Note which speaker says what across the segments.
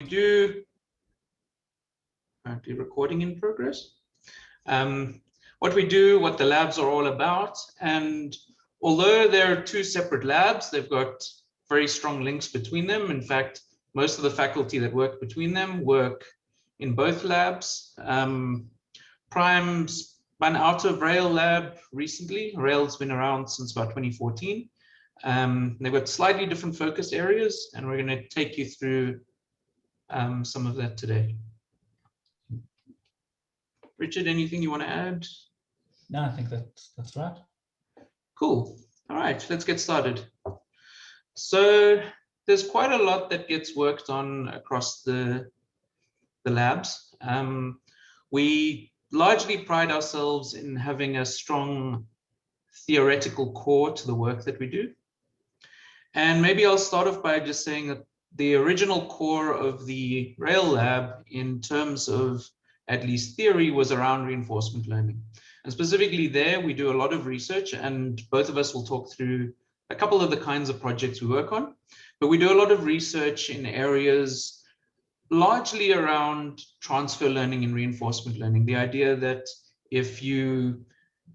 Speaker 1: do, currently recording in progress, what we do, what the labs are all about. And although there are two separate labs, they've got very strong links between them. In fact, most of the faculty that work between them work in both labs. Prime's spun out of Rail lab recently. Rail's been around since about 2014. They've got slightly different focus areas, and we're going to take you through some of that today. Richard, anything you want to add?
Speaker 2: No, I think that's right.
Speaker 1: Cool. All right, let's get started. So there's quite a lot that gets worked on across the labs. We largely pride ourselves in having a strong theoretical core to the work that we do. And maybe I'll start off by just saying that the original core of the Rail lab, in terms of at least theory, was around reinforcement learning. And specifically there, we do a lot of research, and both of us will talk through a couple of the kinds of projects we work on. But we do a lot of research in areas largely around transfer learning and reinforcement learning. The idea that if you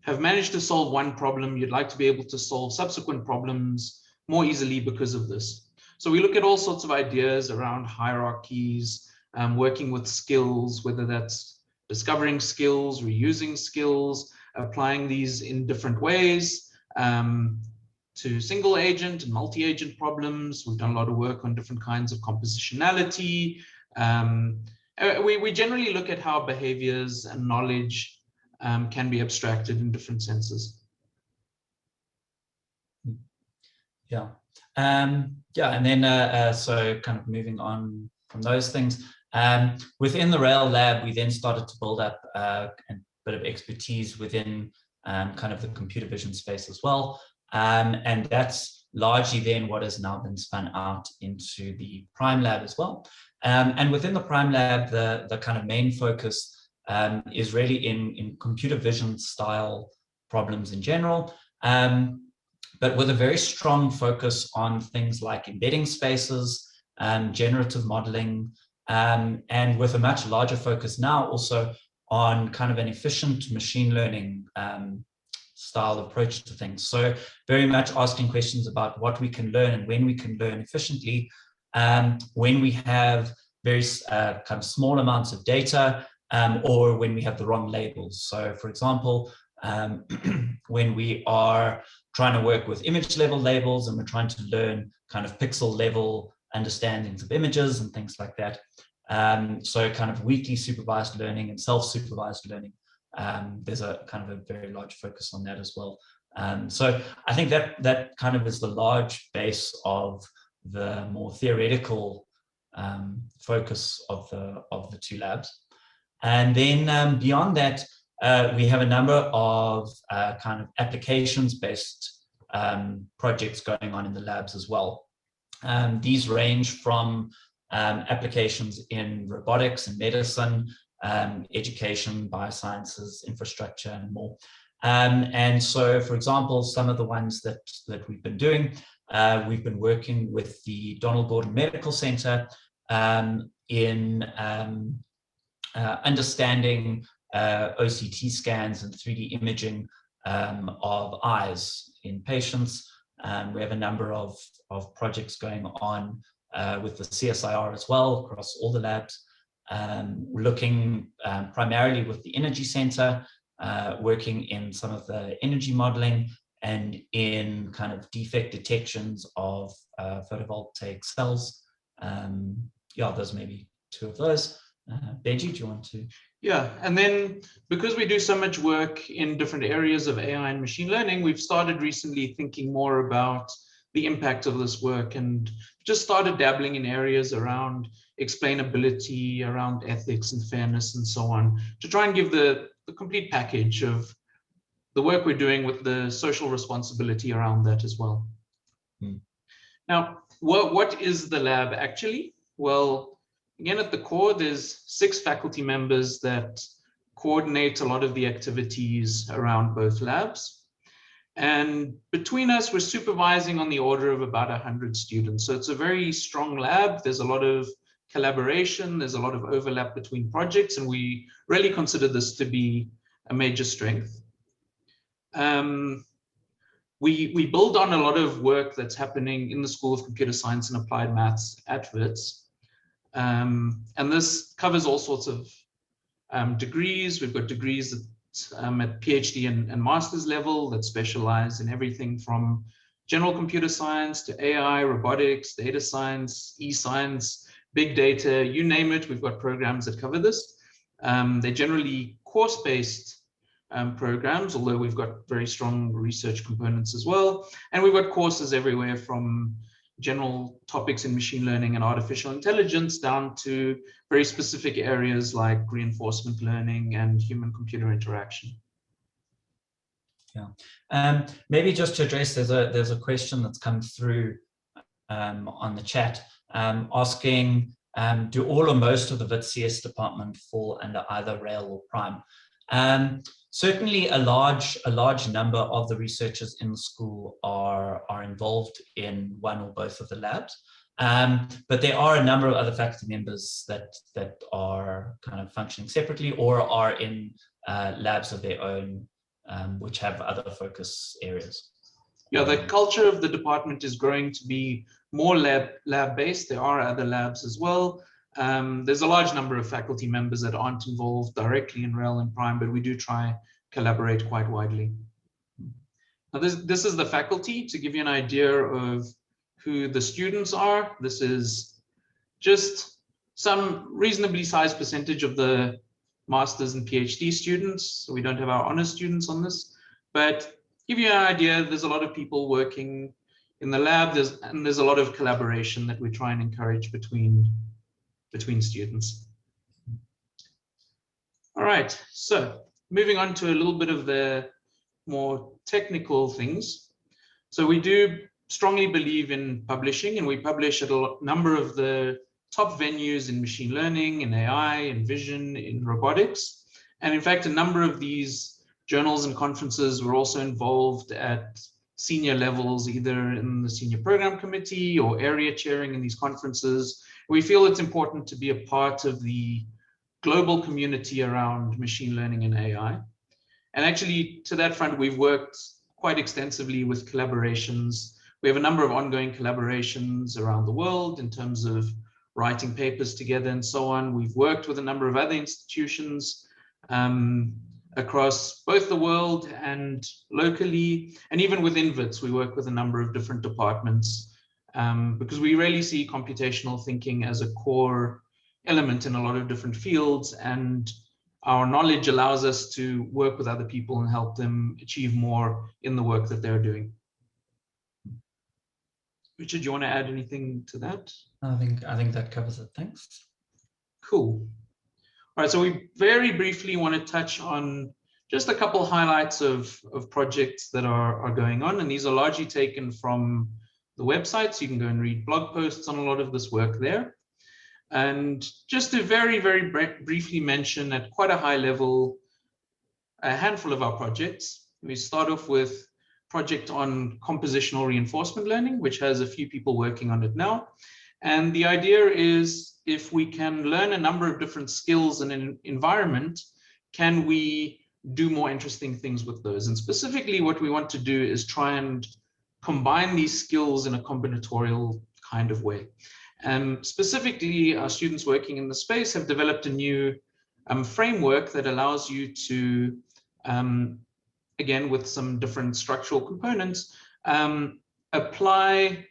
Speaker 1: have managed to solve one problem, you'd like to be able to solve subsequent problems more easily because of this. So we look at all sorts of ideas around hierarchies, working with skills, whether that's discovering skills, reusing skills, applying these in different ways to single agent and multi-agent problems. We've done a lot of work on different kinds of compositionality. We generally look at how behaviors and knowledge can be abstracted in different senses.
Speaker 2: Yeah. Yeah, and then so kind of moving on from those things, within the Rail lab, we then started to build up a bit of expertise within kind of the computer vision space as well. And that's largely then what has now been spun out into the Prime lab as well. And within the Prime lab, the kind of main focus is really in computer vision style problems in general. But with a very strong focus on things like embedding spaces, generative modeling, and with a much larger focus now also on kind of an efficient machine learning style approach to things. So very much asking questions about what we can learn and when we can learn efficiently, when we have very kind of small amounts of data, or when we have the wrong labels. So for example, when we are trying to work with image level labels and we're trying to learn kind of pixel level understandings of images and things like that. So kind of weakly supervised learning and self-supervised learning. There's a kind of a very large focus on that as well. So I think that kind of is the large base of the more theoretical focus of the two labs. And then beyond that, we have a number of kind of applications-based projects going on in the labs as well. These range from applications in robotics and medicine, education, biosciences, infrastructure, and more. And so, for example, some of the ones that we've been doing, we've been working with the Donald Gordon Medical Center in understanding OCT scans and 3D imaging of eyes in patients. We have a number of projects going on with the CSIR as well across all the labs. We're looking primarily with the Energy Center, working in some of the energy modeling and in kind of defect detections of photovoltaic cells. Yeah, those may be two of those. Benji, do you want to?
Speaker 1: Yeah, and then because we do so much work in different areas of AI and machine learning, we've started recently thinking more about the impact of this work and just started dabbling in areas around explainability, around ethics and fairness and so on, to try and give the complete package of the work we're doing with the social responsibility around that as well. Now, what is the lab actually? Well, again, at the core, there's 6 faculty members that coordinate a lot of the activities around both labs. And between us, we're supervising on the order of about 100 students. So it's a very strong lab. There's a lot of collaboration. There's a lot of overlap between projects, and we really consider this to be a major strength. We build on a lot of work that's happening in the School of Computer Science and Applied Maths at WITS. And this covers all sorts of degrees. We've got degrees at PhD and master's level that specialize in everything from general computer science to AI, robotics, data science, e-science, big data, you name it. We've got programs that cover this. They're generally course-based programs, although we've got very strong research components as well. And we've got courses everywhere from general topics in machine learning and artificial intelligence down to very specific areas like reinforcement learning and human-computer interaction.
Speaker 2: Yeah, maybe just to address, there's a question that's come through on the chat asking, do all or most of the WITS CS department fall under either Rail or Prime? Certainly a large number of the researchers in the school are involved in one or both of the labs. But there are a number of other faculty members that are kind of functioning separately or are in labs of their own, which have other focus areas.
Speaker 1: Yeah, the culture of the department is growing to be more lab-based. There are other labs as well. There's a large number of faculty members that aren't involved directly in Rail and Prime, but we do try collaborate quite widely. Now this is the faculty to give you an idea of who the students are. This is just some reasonably sized percentage of the master's and PhD students. So we don't have our honors students on this, but give you an idea, there's a lot of people working in the lab, and there's a lot of collaboration that we try and encourage between students. All right, so moving on to a little bit of the more technical things. So we do strongly believe in publishing, and we publish at a number of the top venues in machine learning, in AI, in vision, in robotics. And in fact, a number of these journals and conferences were also involved at senior levels, either in the senior program committee or area chairing in these conferences. We feel it's important to be a part of the global community around machine learning and AI. And actually, to that front, we've worked quite extensively with collaborations. We have a number of ongoing collaborations around the world in terms of writing papers together and so on. We've worked with a number of other institutions across both the world and locally, and even within WITS, we work with a number of different departments because we really see computational thinking as a core element in a lot of different fields, and our knowledge allows us to work with other people and help them achieve more in the work that they're doing. Richard, do you want to add anything to that?
Speaker 2: I think that covers it. Thanks.
Speaker 1: Cool. All right, so we very briefly want to touch on just a couple highlights of projects that are going on, and these are largely taken from the website, so you can go and read blog posts on a lot of this work there. And just to very, very briefly mention at quite a high level, a handful of our projects. We start off with project on compositional reinforcement learning, which has a few people working on it now. And the idea is, if we can learn a number of different skills in an environment, can we do more interesting things with those? And specifically what we want to do is try and combine these skills in a combinatorial kind of way. Specifically, our students working in the space have developed a new framework that allows you to, again, with some different structural components, apply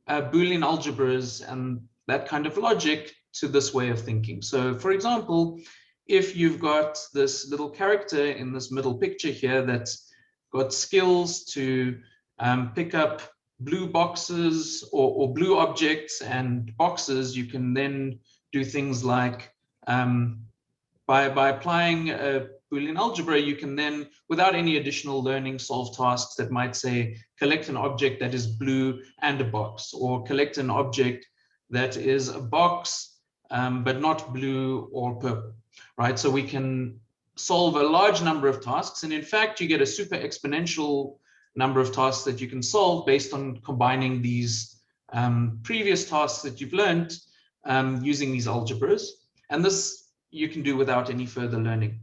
Speaker 1: Boolean algebras and that kind of logic to this way of thinking. So for example, if you've got this little character in this middle picture here that's got skills to pick up blue boxes or blue objects and boxes, you can then do things like by applying a Boolean algebra, you can then, without any additional learning, solve tasks that might say collect an object that is blue and a box, or collect an object that is a box but not blue or purple, right? So we can solve a large number of tasks, and in fact you get a super exponential number of tasks that you can solve based on combining these previous tasks that you've learned using these algebras. And this you can do without any further learning.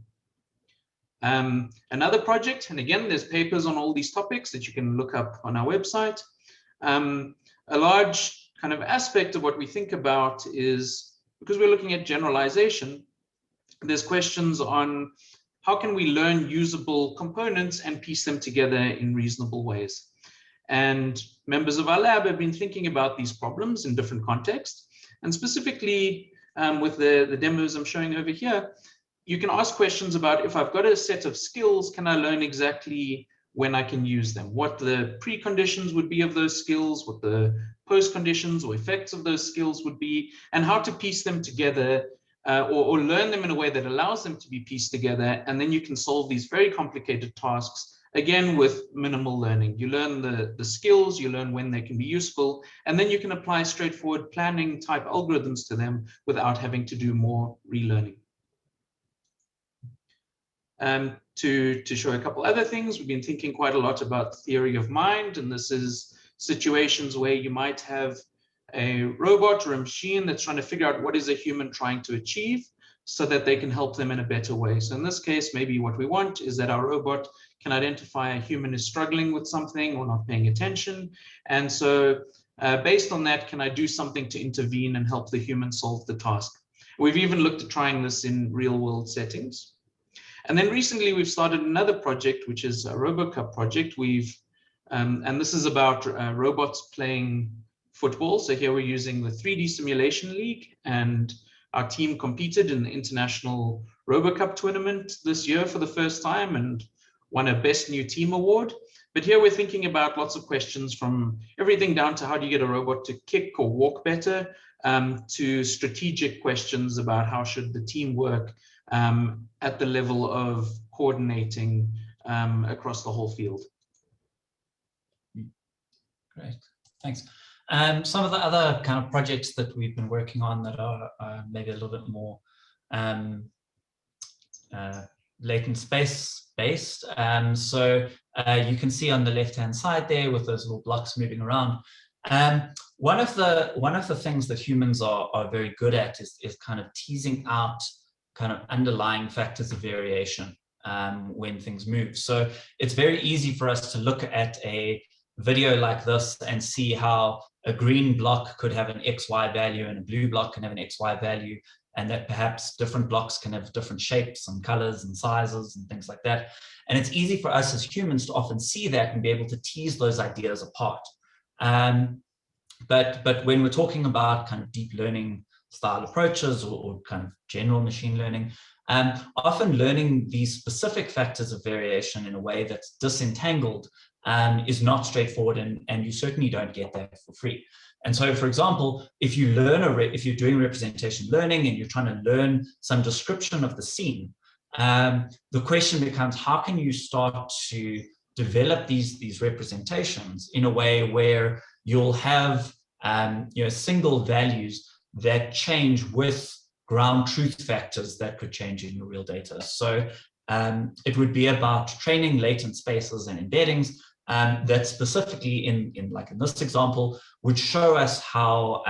Speaker 1: Another project, and again, there's papers on all these topics that you can look up on our website. A large kind of aspect of what we think about is, because we're looking at generalization, there's questions on how can we learn usable components and piece them together in reasonable ways. And members of our lab have been thinking about these problems in different contexts. And specifically with the demos I'm showing over here, you can ask questions about, if I've got a set of skills, can I learn exactly when I can use them? What the preconditions would be of those skills, what the post-conditions or effects of those skills would be, and how to piece them together or learn them in a way that allows them to be pieced together. And then you can solve these very complicated tasks, again, with minimal learning. You learn the skills, you learn when they can be useful, and then you can apply straightforward planning type algorithms to them without having to do more relearning. To show a couple other things, we've been thinking quite a lot about theory of mind, and this is situations where you might have a robot or a machine that's trying to figure out what is a human trying to achieve so that they can help them in a better way. So in this case, maybe what we want is that our robot can identify a human is struggling with something or not paying attention. And so based on that, can I do something to intervene and help the human solve the task? We've even looked at trying this in real world settings. And then recently we've started another project, which is a RoboCup project. And this is about robots playing football. So here we're using the 3D Simulation League, and our team competed in the International RoboCup tournament this year for the first time and won a Best New Team award. But here we're thinking about lots of questions, from everything down to how do you get a robot to kick or walk better, to strategic questions about how should the team work at the level of coordinating across the whole field.
Speaker 2: Great, thanks. Some of the other kind of projects that we've been working on that are maybe a little bit more latent space based. So you can see on the left-hand side there with those little blocks moving around. One of the things that humans are very good at is kind of teasing out kind of underlying factors of variation when things move. So it's very easy for us to look at a video like this and see how a green block could have an XY value and a blue block can have an XY value, and that perhaps different blocks can have different shapes and colors and sizes and things like that. And it's easy for us as humans to often see that and be able to tease those ideas apart. But when we're talking about kind of deep learning style approaches or kind of general machine learning, often learning these specific factors of variation in a way that's disentangled is not straightforward, and you certainly don't get that for free. And so, for example, if you learn if you're doing representation learning and you're trying to learn some description of the scene, the question becomes, how can you start to develop these representations in a way where you'll have single values that change with ground truth factors that could change in your real data. So it would be about training latent spaces and embeddings that specifically in this example would show us how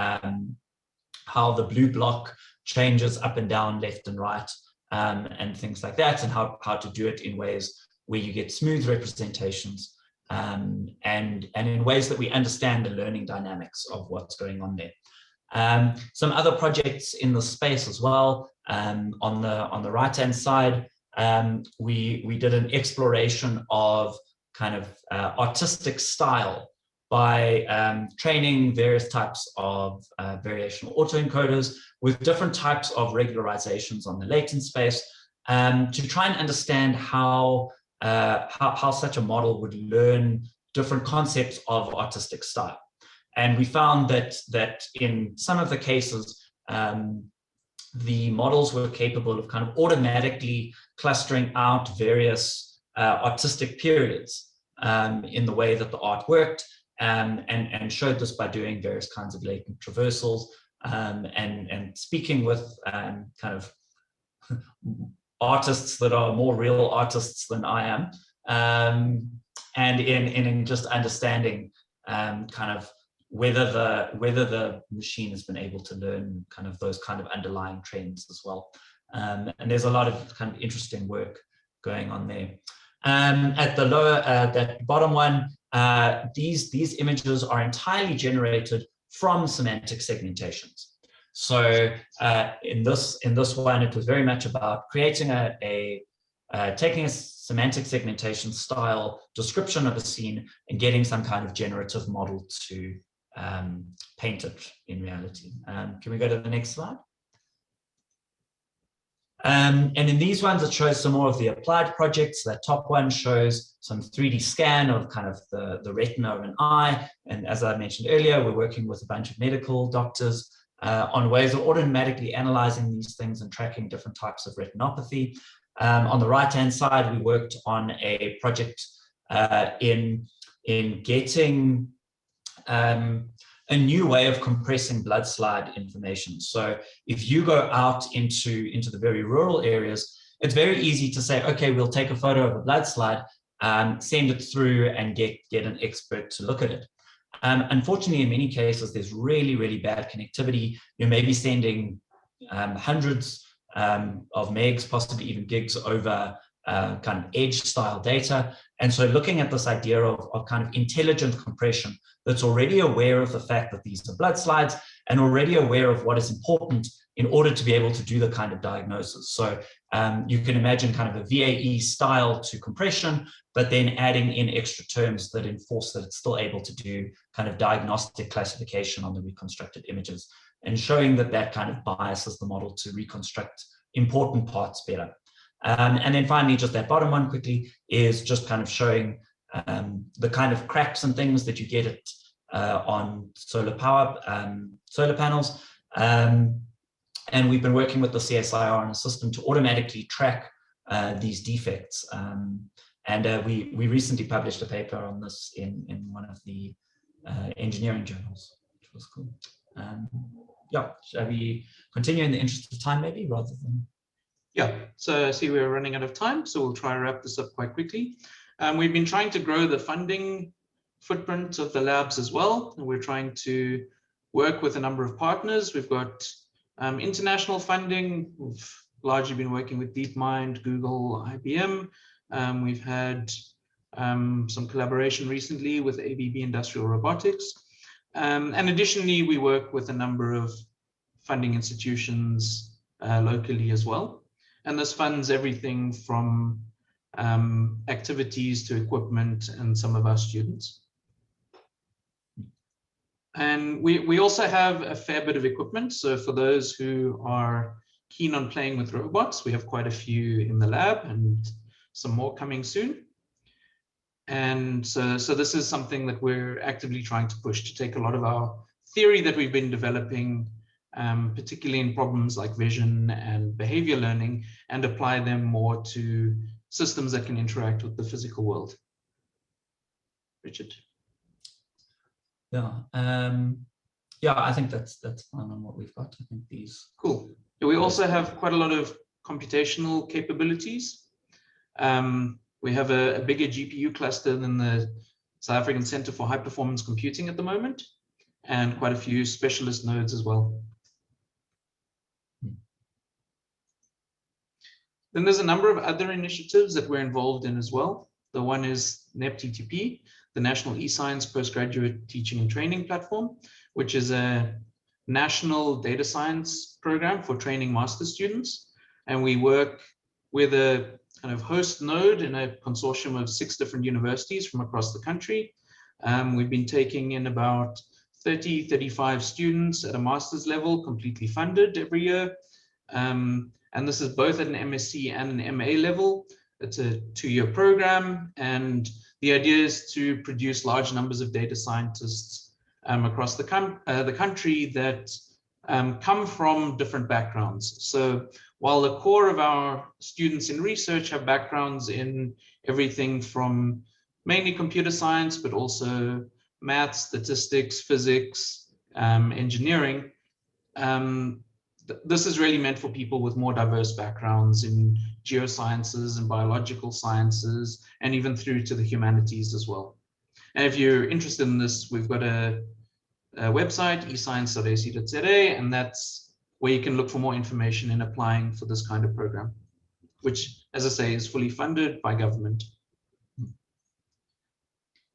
Speaker 2: the blue block changes up and down, left and right, and things like that, and how to do it in ways where you get smooth representations and in ways that we understand the learning dynamics of what's going on there. Some other projects in the space as well. On the right-hand side, we did an exploration of kind of artistic style by training various types of variational autoencoders with different types of regularizations on the latent space to try and understand how such a model would learn different concepts of artistic style. And we found that in some of the cases, the models were capable of kind of automatically clustering out various artistic periods in the way that the art worked, and showed this by doing various kinds of latent traversals and speaking with kind of artists that are more real artists than I am, and in just understanding kind of whether the machine has been able to learn kind of those kind of underlying trends as well. And there's a lot of kind of interesting work going on there. At the lower, that bottom one, these images are entirely generated from semantic segmentations. So in this one, it was very much about creating taking a semantic segmentation style description of a scene and getting some kind of generative model to paint it in reality. Can we go to the next slide? And in these ones, it shows some more of the applied projects. That top one shows some 3D scan of kind of the retina of an eye. And as I mentioned earlier, we're working with a bunch of medical doctors on ways of automatically analyzing these things and tracking different types of retinopathy. On the right-hand side, we worked on a project in getting a new way of compressing blood slide information. So if you go out into the very rural areas, it's very easy to say, okay, we'll take a photo of a blood slide, send it through and get an expert to look at it. Unfortunately, in many cases, there's really, really bad connectivity. You may be sending hundreds of megs, possibly even gigs over kind of edge style data. And so looking at this idea of kind of intelligent compression that's already aware of the fact that these are blood slides and already aware of what is important in order to be able to do the kind of diagnosis. So you can imagine kind of a VAE style to compression, but then adding in extra terms that enforce that it's still able to do kind of diagnostic classification on the reconstructed images and showing that kind of biases the model to reconstruct important parts better. And then finally, just that bottom one quickly is just kind of showing the kind of cracks and things that you get on solar panels. And we've been working with the CSIR on a system to automatically track these defects. And we recently published a paper on this in one of the engineering journals, which was cool. Yeah, shall we continue in the interest of time maybe rather than?
Speaker 1: Yeah, so I see we're running out of time, so we'll try and wrap this up quite quickly. We've been trying to grow the funding footprint of the labs as well, and we're trying to work with a number of partners. We've got international funding. We've largely been working with DeepMind, Google, IBM. We've had some collaboration recently with ABB Industrial Robotics. And additionally, we work with a number of funding institutions locally as well. And this funds everything from activities to equipment and some of our students. And we also have a fair bit of equipment. So for those who are keen on playing with robots, we have quite a few in the lab and some more coming soon. And so this is something that we're actively trying to push, to take a lot of our theory that we've been developing, particularly in problems like vision and behavior learning, and apply them more to systems that can interact with the physical world. Richard.
Speaker 2: Yeah, yeah, I think that's fine on what we've got. I think these.
Speaker 1: Cool. We also have quite a lot of computational capabilities. We have a bigger GPU cluster than the South African Center for High Performance Computing at the moment, and quite a few specialist nodes as well. Then there's a number of other initiatives that we're involved in as well. The one is Neptutp, the National eScience Postgraduate Teaching and Training Platform, which is a national data science program for training master's students. And we work with a kind of host node in a consortium of 6 different universities from across the country. We've been taking in about 35 students at a master's level, completely funded every year. And this is both at an MSc and an MA level. It's a 2-year program, and the idea is to produce large numbers of data scientists across the country that come from different backgrounds. So while the core of our students in research have backgrounds in everything from mainly computer science, but also math, statistics, physics, engineering, this is really meant for people with more diverse backgrounds in geosciences and biological sciences, and even through to the humanities as well. And if you're interested in this, we've got a website, escience.ac.za, and that's where you can look for more information in applying for this kind of program, which, as I say, is fully funded by government.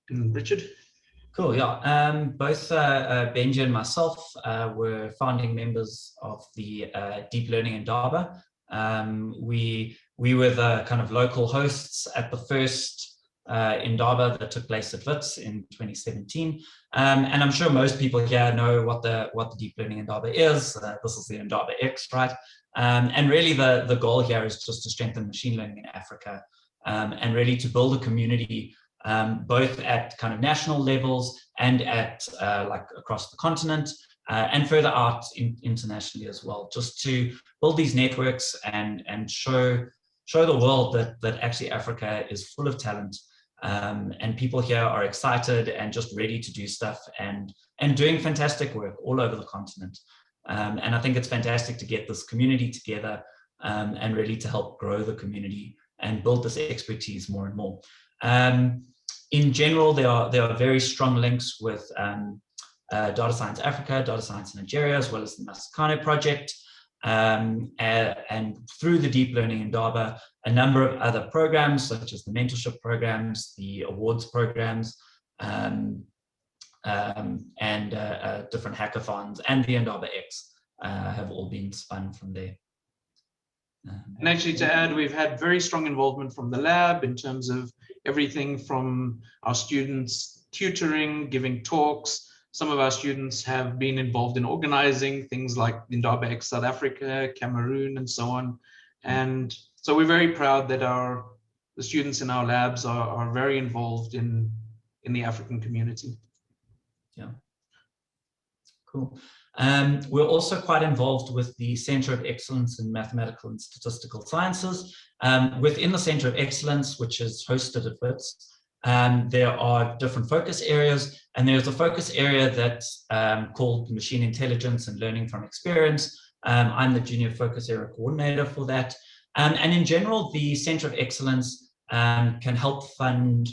Speaker 1: And Richard?
Speaker 2: Cool, yeah. Both Benji and myself were founding members of the Deep Learning Indaba. We were the kind of local hosts at the first Indaba that took place at Wits in 2017. And I'm sure most people here know what the Deep Learning Indaba is. This is the Indaba𝕏, right? And really the goal here is just to strengthen machine learning in Africa, and really to build a community both at kind of national levels and at like across the continent, and further out internationally as well, just to build these networks and show the world that actually Africa is full of talent, and people here are excited and just ready to do stuff and doing fantastic work all over the continent. And I think it's fantastic to get this community together, and really to help grow the community and build this expertise more and more. In general, there are very strong links with Data Science Africa, Data Science Nigeria, as well as the Masakane project, and through the Deep Learning Indaba, a number of other programs such as the mentorship programs, the awards programs, and different hackathons, and the Indaba𝕏 have all been spun from there.
Speaker 1: And actually, to add, we've had very strong involvement from the lab in terms of everything from our students tutoring, giving talks. Some of our students have been involved in organizing things like IndabaX South Africa, Cameroon, and so on. And so we're very proud that the students in our labs are very involved in the African community.
Speaker 2: Yeah, cool. We're also quite involved with the Center of Excellence in Mathematical and Statistical Sciences. Within the Center of Excellence, which is hosted at Wits, there are different focus areas, and there's a focus area that's called Machine Intelligence and Learning from Experience. I'm the Junior Focus Area Coordinator for that. And in general, the Center of Excellence can help fund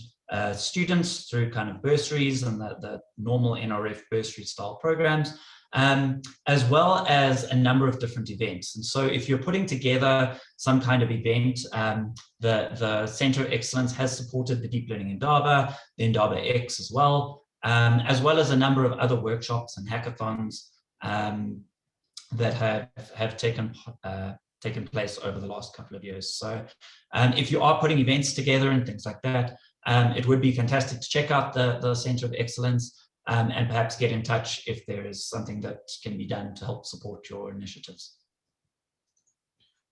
Speaker 2: students through kind of bursaries and the normal NRF bursary style programs, as well as a number of different events. And so if you're putting together some kind of event, the Center of Excellence has supported the Deep Learning Indaba, the Indaba𝕏 as well as a number of other workshops and hackathons that have taken place over the last couple of years. So if you are putting events together and things like that, it would be fantastic to check out the Center of Excellence, and perhaps get in touch if there is something that can be done to help support your initiatives.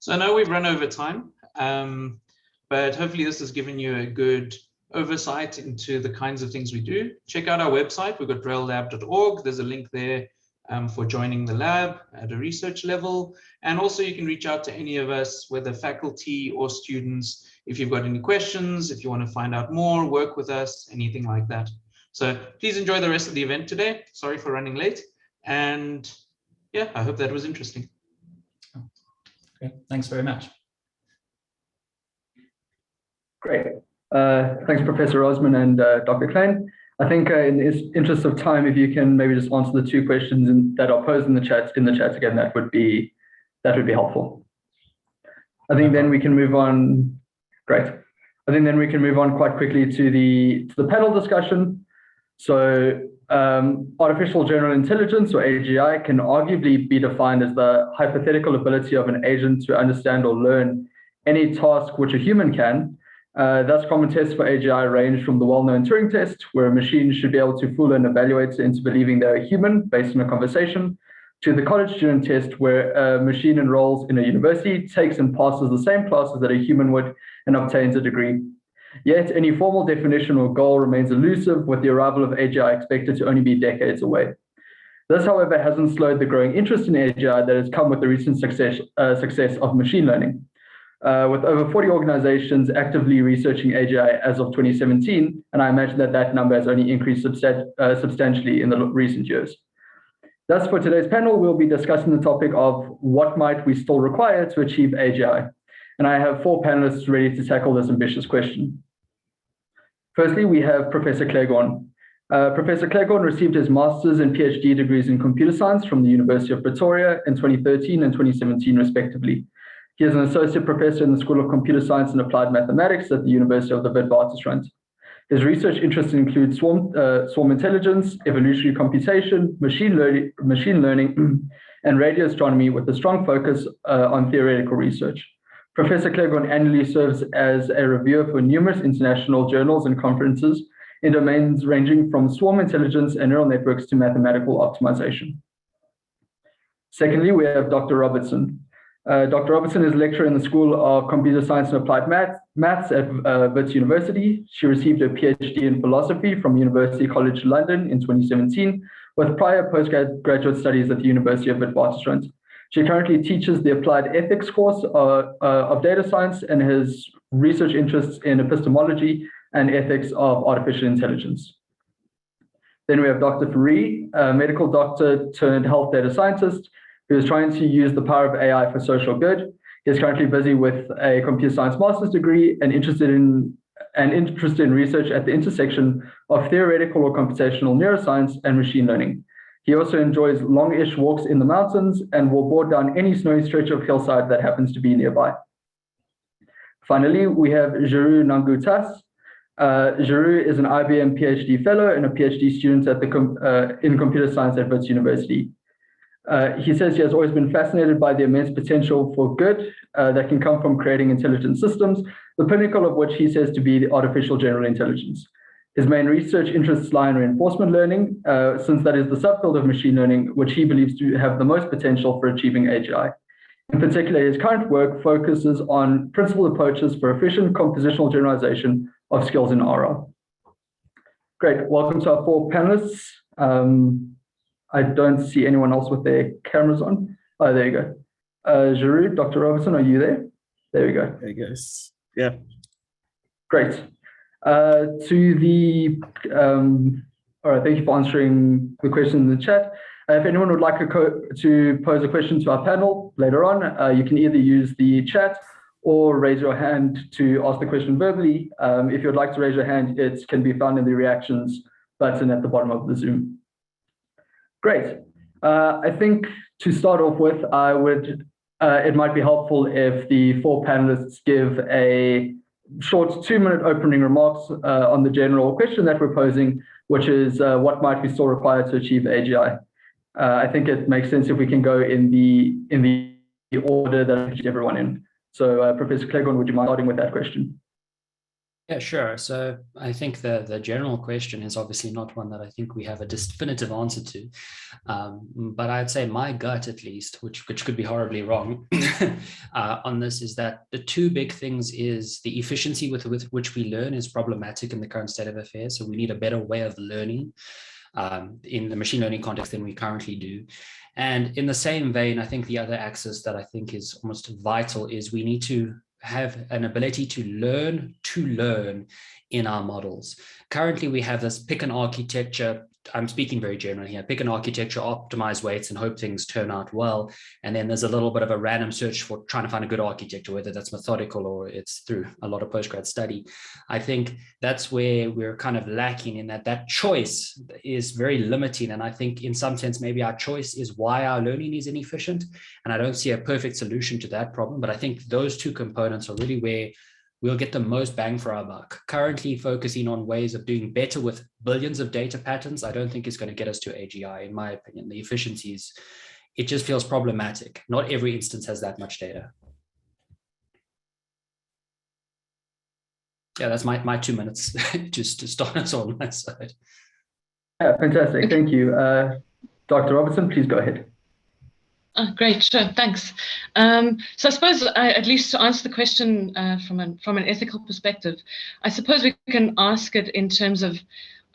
Speaker 1: So I know we've run over time, but hopefully this has given you a good oversight into the kinds of things we do. Check out our website. We've got raillab.org. There's a link there for joining the lab at a research level. And also you can reach out to any of us, whether faculty or students, if you've got any questions, if you want to find out more, work with us, anything like that. So please enjoy the rest of the event today. Sorry for running late. And yeah, I hope that was interesting.
Speaker 2: Okay, thanks very much.
Speaker 3: Great. Thanks, Professor Osman and Dr. Klein. I think in the interest of time, if you can maybe just answer the two questions that are posed in the chat again, that would be helpful. I think then we can move on. Great. I think then we can move on quite quickly to the panel discussion. So artificial general intelligence, or AGI, can arguably be defined as the hypothetical ability of an agent to understand or learn any task which a human can. Thus, common tests for AGI range from the well-known Turing test, where a machine should be able to fool an evaluator into believing they're a human based on a conversation, to the college student test, where a machine enrolls in a university, takes and passes the same classes that a human would, and obtains a degree. Yet, any formal definition or goal remains elusive, with the arrival of AGI expected to only be decades away. This, however, hasn't slowed the growing interest in AGI that has come with the recent success of machine learning. With over 40 organizations actively researching AGI as of 2017, and I imagine that number has only increased substantially in the recent years. Thus, for today's panel, we'll be discussing the topic of what might we still require to achieve AGI. And I have 4 panelists ready to tackle this ambitious question. Firstly, we have Professor Claiborne. Professor Cleghorn received his master's and PhD degrees in computer science from the University of Pretoria in 2013 and 2017, respectively. He is an associate professor in the School of Computer Science and Applied Mathematics at the University of the Witwatersrand. His research interests include swarm intelligence, evolutionary computation, machine learning, and radio astronomy, with a strong focus on theoretical research. Professor Cleghorn annually serves as a reviewer for numerous international journals and conferences in domains ranging from swarm intelligence and neural networks to mathematical optimization. Secondly, we have Dr. Robertson. Dr. Robertson is a lecturer in the School of Computer Science and Applied Maths at Wits University. She received a PhD in philosophy from University College London in 2017, with prior postgraduate studies at the University of Witwatersrand. She currently teaches the applied ethics course of data science and has research interests in epistemology and ethics of artificial intelligence. Then we have Dr. Fourie, a medical doctor turned health data scientist who is trying to use the power of AI for social good. He is currently busy with a computer science master's degree and interested in research at the intersection of theoretical or computational neuroscience and machine learning. He also enjoys long-ish walks in the mountains and will board down any snowy stretch of hillside that happens to be nearby. Finally, we have Jeroen Nangu Tuts. Jeroen is an IBM PhD fellow and a PhD student at in computer science at Wits University. He says he has always been fascinated by the immense potential for good that can come from creating intelligent systems, the pinnacle of which he says to be the artificial general intelligence. His main research interests lie in reinforcement learning, since that is the subfield of machine learning, which he believes to have the most potential for achieving AGI. In particular, his current work focuses on principled approaches for efficient compositional generalization of skills in RL. Great, welcome to our four panelists. I don't see anyone else with their cameras on. Oh, there you go. Jeroen, Dr. Robertson, are you there? There we go.
Speaker 4: There you go. Yeah.
Speaker 3: Great. All right, thank you for answering the question in the chat. If anyone would like to pose a question to our panel later on, you can either use the chat or raise your hand to ask the question verbally. If you'd like to raise your hand, it can be found in the reactions button at the bottom of the Zoom. Great. I think to start off with, it might be helpful if the four panelists give a short 2-minute opening remarks on the general question that we're posing, which is what might we still require to achieve AGI? I think it makes sense if we can go in the order that I everyone in. So Professor Cleghorn, would you mind starting with that question?
Speaker 5: Yeah, sure. So I think the general question is obviously not one that I think we have a definitive answer to. But I'd say my gut, at least, which could be horribly wrong on this, is that the two big things is the efficiency with which we learn is problematic in the current state of affairs. So we need a better way of learning in the machine learning context than we currently do. And in the same vein, I think the other axis that I think is almost vital is we need to have an ability to learn in our models. Currently, we have this pick an architecture. I'm speaking very generally here. Pick an architecture, optimize weights, and hope things turn out well. And then there's a little bit of a random search for trying to find a good architecture, whether that's methodical or it's through a lot of postgrad study. I think that's where we're kind of lacking in that choice is very limiting. And I think in some sense, maybe our choice is why our learning is inefficient. And I don't see a perfect solution to that problem. But I think those two components are really where we'll get the most bang for our buck. Currently focusing on ways of doing better with billions of data patterns, I don't think is going to get us to AGI, in my opinion. The efficiencies, it just feels problematic. Not every instance has that much data. Yeah, that's my 2 minutes just to start us on my side.
Speaker 3: Yeah, fantastic. Thank you. Dr. Robertson, please go ahead.
Speaker 6: Great, sure, thanks. So I suppose at least to answer the question from an ethical perspective, I suppose we can ask it in terms of,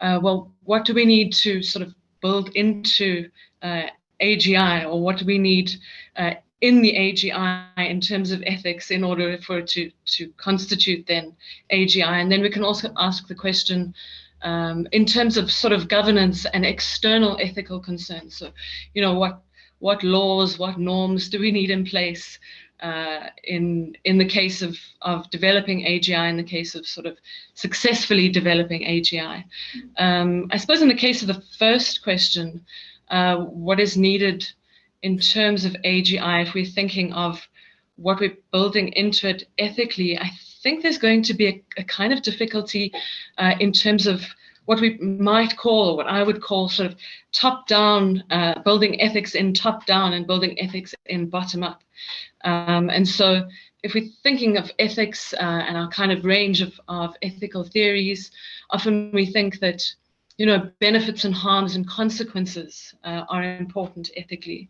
Speaker 6: well, what do we need to sort of build into AGI, or what do we need in the AGI in terms of ethics in order for it to constitute then AGI? And then we can also ask the question in terms of sort of governance and external ethical concerns. So, you know, what laws, what norms do we need in place in the case of developing AGI, in the case of sort of successfully developing AGI. I suppose in the case of the first question, what is needed in terms of AGI, if we're thinking of what we're building into it ethically, I think there's going to be a kind of difficulty in terms of what we might call, or what I would call, sort of top-down, building ethics in top-down and building ethics in bottom-up. And so if we're thinking of ethics and our kind of range of ethical theories, often we think that, you know, benefits and harms and consequences are important ethically.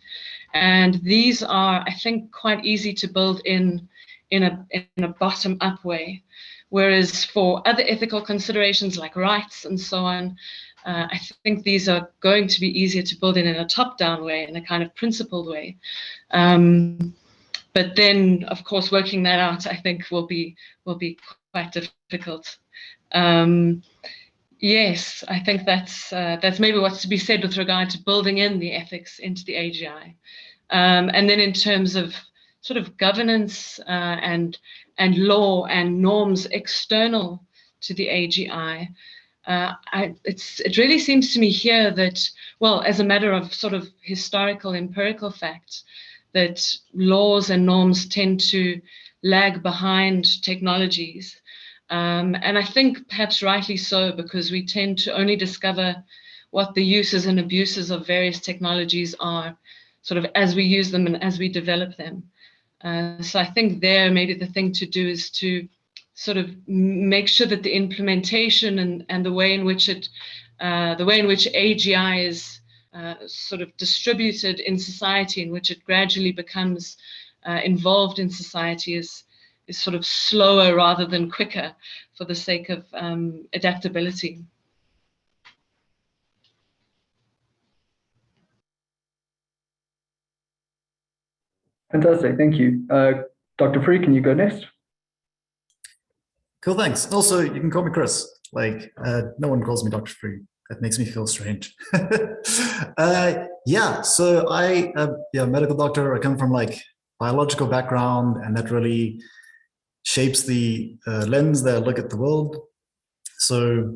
Speaker 6: And these are, I think, quite easy to build in a bottom-up way. Whereas for other ethical considerations like rights and so on, I think these are going to be easier to build in a top-down way, in a kind of principled way. But then, of course, working that out, I think, will be quite difficult. Yes, I think that's maybe what's to be said with regard to building in the ethics into the AGI. And then in terms of sort of governance and law and norms external to the AGI, it really seems to me here that, well, as a matter of sort of historical empirical fact, that laws and norms tend to lag behind technologies. And I think perhaps rightly so, because we tend to only discover what the uses and abuses of various technologies are sort of as we use them and as we develop them. So I think there maybe the thing to do is to sort of make sure that the implementation and the way in which AGI is sort of distributed in society, in which it gradually becomes involved in society, is sort of slower rather than quicker, for the sake of adaptability.
Speaker 3: Fantastic, thank you. Dr. Free, can you go next?
Speaker 4: Cool, thanks. Also, you can call me Chris. Like, no one calls me Dr. Free. That makes me feel strange. Yeah, so I am a medical doctor. I come from like biological background, and that really shapes the lens that I look at the world. So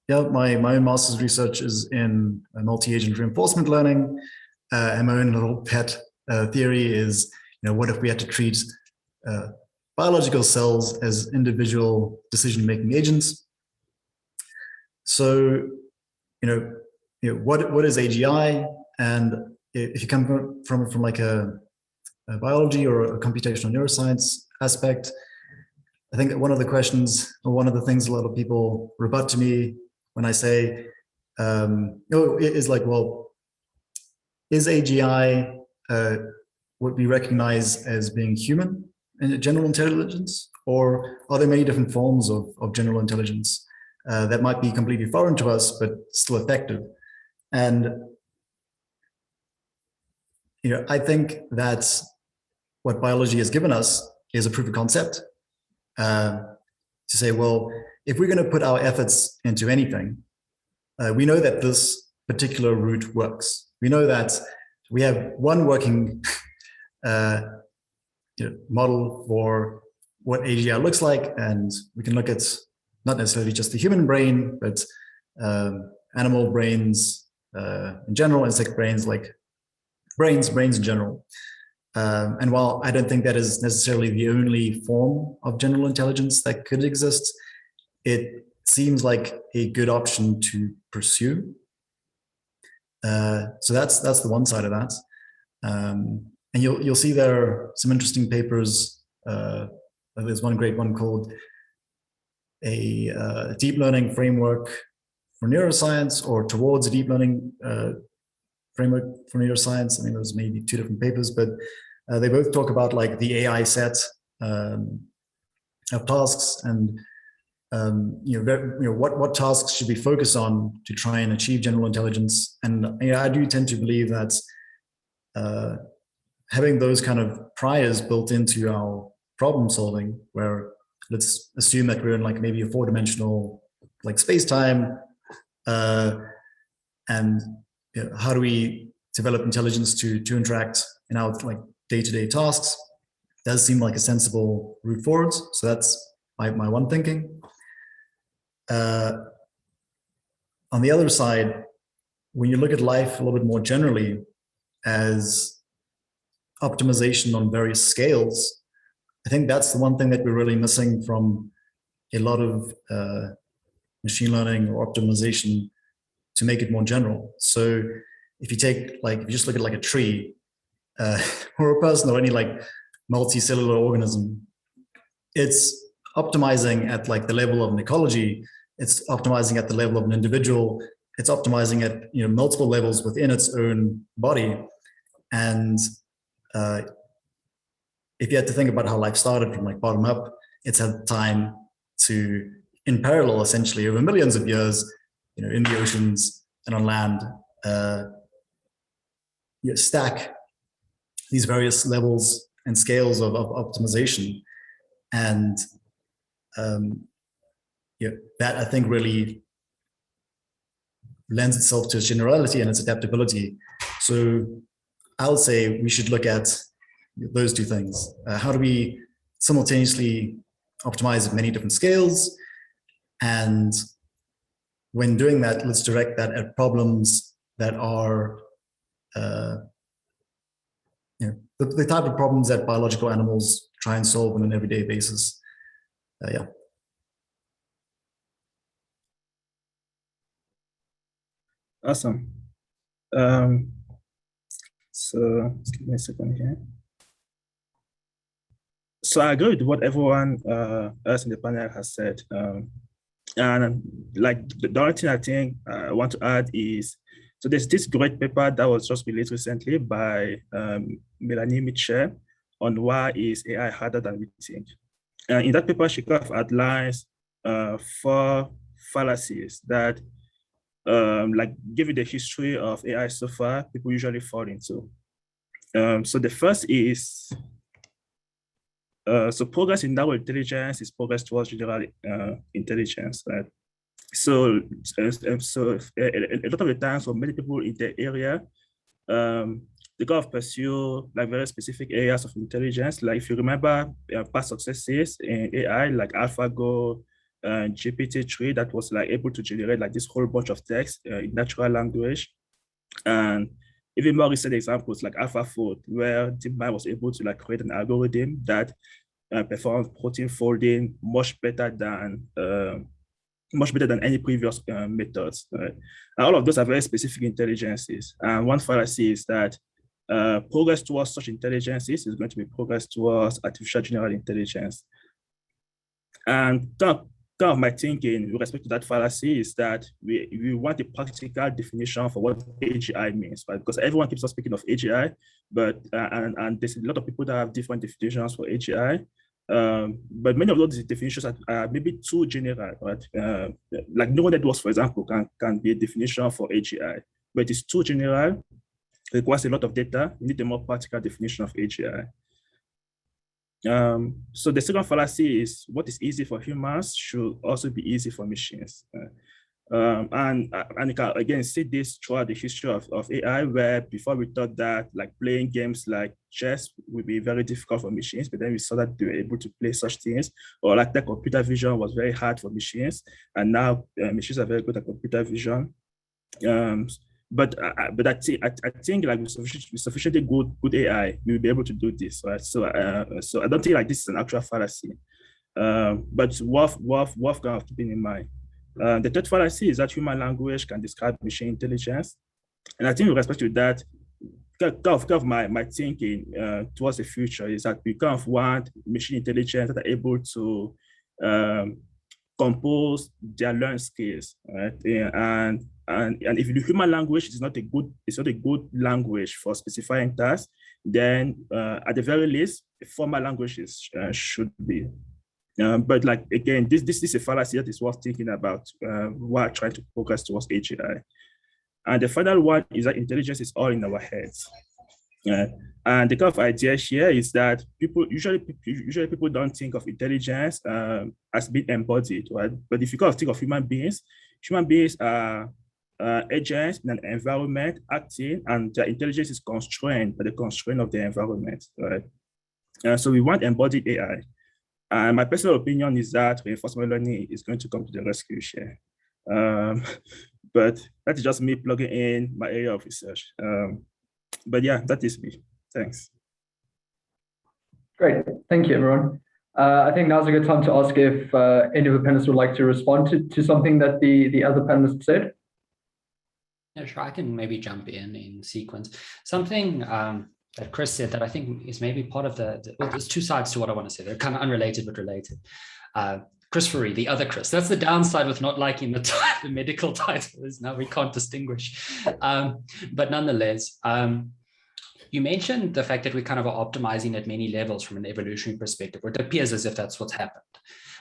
Speaker 4: yeah, my own master's research is in multi-agent reinforcement learning, and my own little pet theory is, you know, what if we had to treat biological cells as individual decision-making agents? So, you know, what is AGI? And if you come from like a biology or a computational neuroscience aspect, I think that one of the questions, or one of the things a lot of people rebut to me when I say, is like, well, is AGI what we recognize as being human in general intelligence, or are there many different forms of general intelligence that might be completely foreign to us but still effective? And you know, I think that what biology has given us is a proof of concept to say, well, if we're going to put our efforts into anything, we know that this particular route works. We know that we have one working model for what AGI looks like, and we can look at not necessarily just the human brain, but animal brains in general, insect brains, like brains in general. And while I don't think that is necessarily the only form of general intelligence that could exist, it seems like a good option to pursue. So that's the one side of that. And you'll see there are some interesting papers. There's one great one called a deep learning framework for neuroscience, or towards a deep learning framework for neuroscience. I think there's maybe two different papers, but they both talk about like the AI set of tasks, and what tasks should we focus on to try and achieve general intelligence. And I do tend to believe that having those kind of priors built into our problem solving, where let's assume that we're in like maybe a 4-dimensional like space-time, and how do we develop intelligence to interact in our like day-to-day tasks? does seem like a sensible route forward. So that's my one thinking. On the other side, when you look at life a little bit more generally as optimization on various scales, I think that's the one thing that we're really missing from a lot of machine learning or optimization to make it more general. So if you take, like, if you just look at like a tree or a person or any like multicellular organism, it's optimizing at like the level of an ecology, it's optimizing at the level of an individual, it's optimizing at, you know, multiple levels within its own body. And if you had to think about how life started from like bottom up, it's had time to, in parallel, essentially over millions of years, you know, in the oceans and on land, stack these various levels and scales of optimization. And that I think really lends itself to its generality and its adaptability. So I would say we should look at those two things. How do we simultaneously optimize at many different scales? And when doing that, let's direct that at problems that are the type of problems that biological animals try and solve on an everyday basis. Yeah.
Speaker 7: Awesome. So just give me a second here. So I agree with what everyone else in the panel has said. And like the only thing I think I want to add is, so there's this great paper that was just released recently by Melanie Mitchell on why is AI harder than we think. In that paper, she kind of outlines 4 fallacies that like give you the history of AI so far, people usually fall into. So the first is, so progress in narrow intelligence is progress towards general intelligence, right? So a lot of the times for many people in the area, they kind of pursue like very specific areas of intelligence. Like if you remember past successes in AI, like AlphaGo, GPT-3, that was like able to generate like this whole bunch of text in natural language. And even more recent examples like AlphaFold, where DeepMind was able to like create an algorithm that performs protein folding much better than any previous methods. Right? And all of those are very specific intelligences. And one fallacy is that progress towards such intelligences is going to be progress towards artificial general intelligence. And kind of my thinking with respect to that fallacy is that we want a practical definition for what AGI means, right? Because everyone keeps on speaking of AGI, but and there's a lot of people that have different definitions for AGI. But many of those definitions are maybe too general, right? Like neural networks, for example, can be a definition for AGI, but it's too general, it requires a lot of data. You need a more practical definition of AGI. So the second fallacy is what is easy for humans should also be easy for machines. And you can again see this throughout the history of AI, where before we thought that like playing games like chess would be very difficult for machines, but then we saw that they were able to play such things, or like that computer vision was very hard for machines, and now machines are very good at computer vision. But I think like with sufficiently good AI, we will be able to do this, right? So I don't think like this is an actual fallacy, but worth kind of keeping in mind. The third fallacy is that human language can describe machine intelligence, and I think with respect to that, kind of my thinking towards the future is that we kind of want machine intelligence that are able to compose their learned skills, right? And if the human language is not a good language for specifying tasks, then at the very least, formal languages should be. But like again, this is a fallacy that is worth thinking about while trying to progress towards AGI. And the final one is that intelligence is all in our heads. And the kind of idea here is that usually people don't think of intelligence as being embodied, right? But if you kind of think of human beings are agents in an environment acting, and their intelligence is constrained by the constraint of the environment, right? So we want embodied AI. And my personal opinion is that reinforcement learning is going to come to the rescue share. But that is just me plugging in my area of research. But yeah, that is me. Thanks.
Speaker 3: Great. Thank you, everyone. I think now's a good time to ask if any of the panelists would like to respond to something that the other panelists said.
Speaker 5: Yeah, sure. I can maybe jump in sequence. Something that Chris said that I think is maybe part of well, there's two sides to what I want to say. They're kind of unrelated, but related. Chris Furry, the other Chris. That's the downside with not liking the medical title, is now we can't distinguish. But nonetheless, you mentioned the fact that we kind of are optimizing at many levels from an evolutionary perspective, or it appears as if that's what's happened.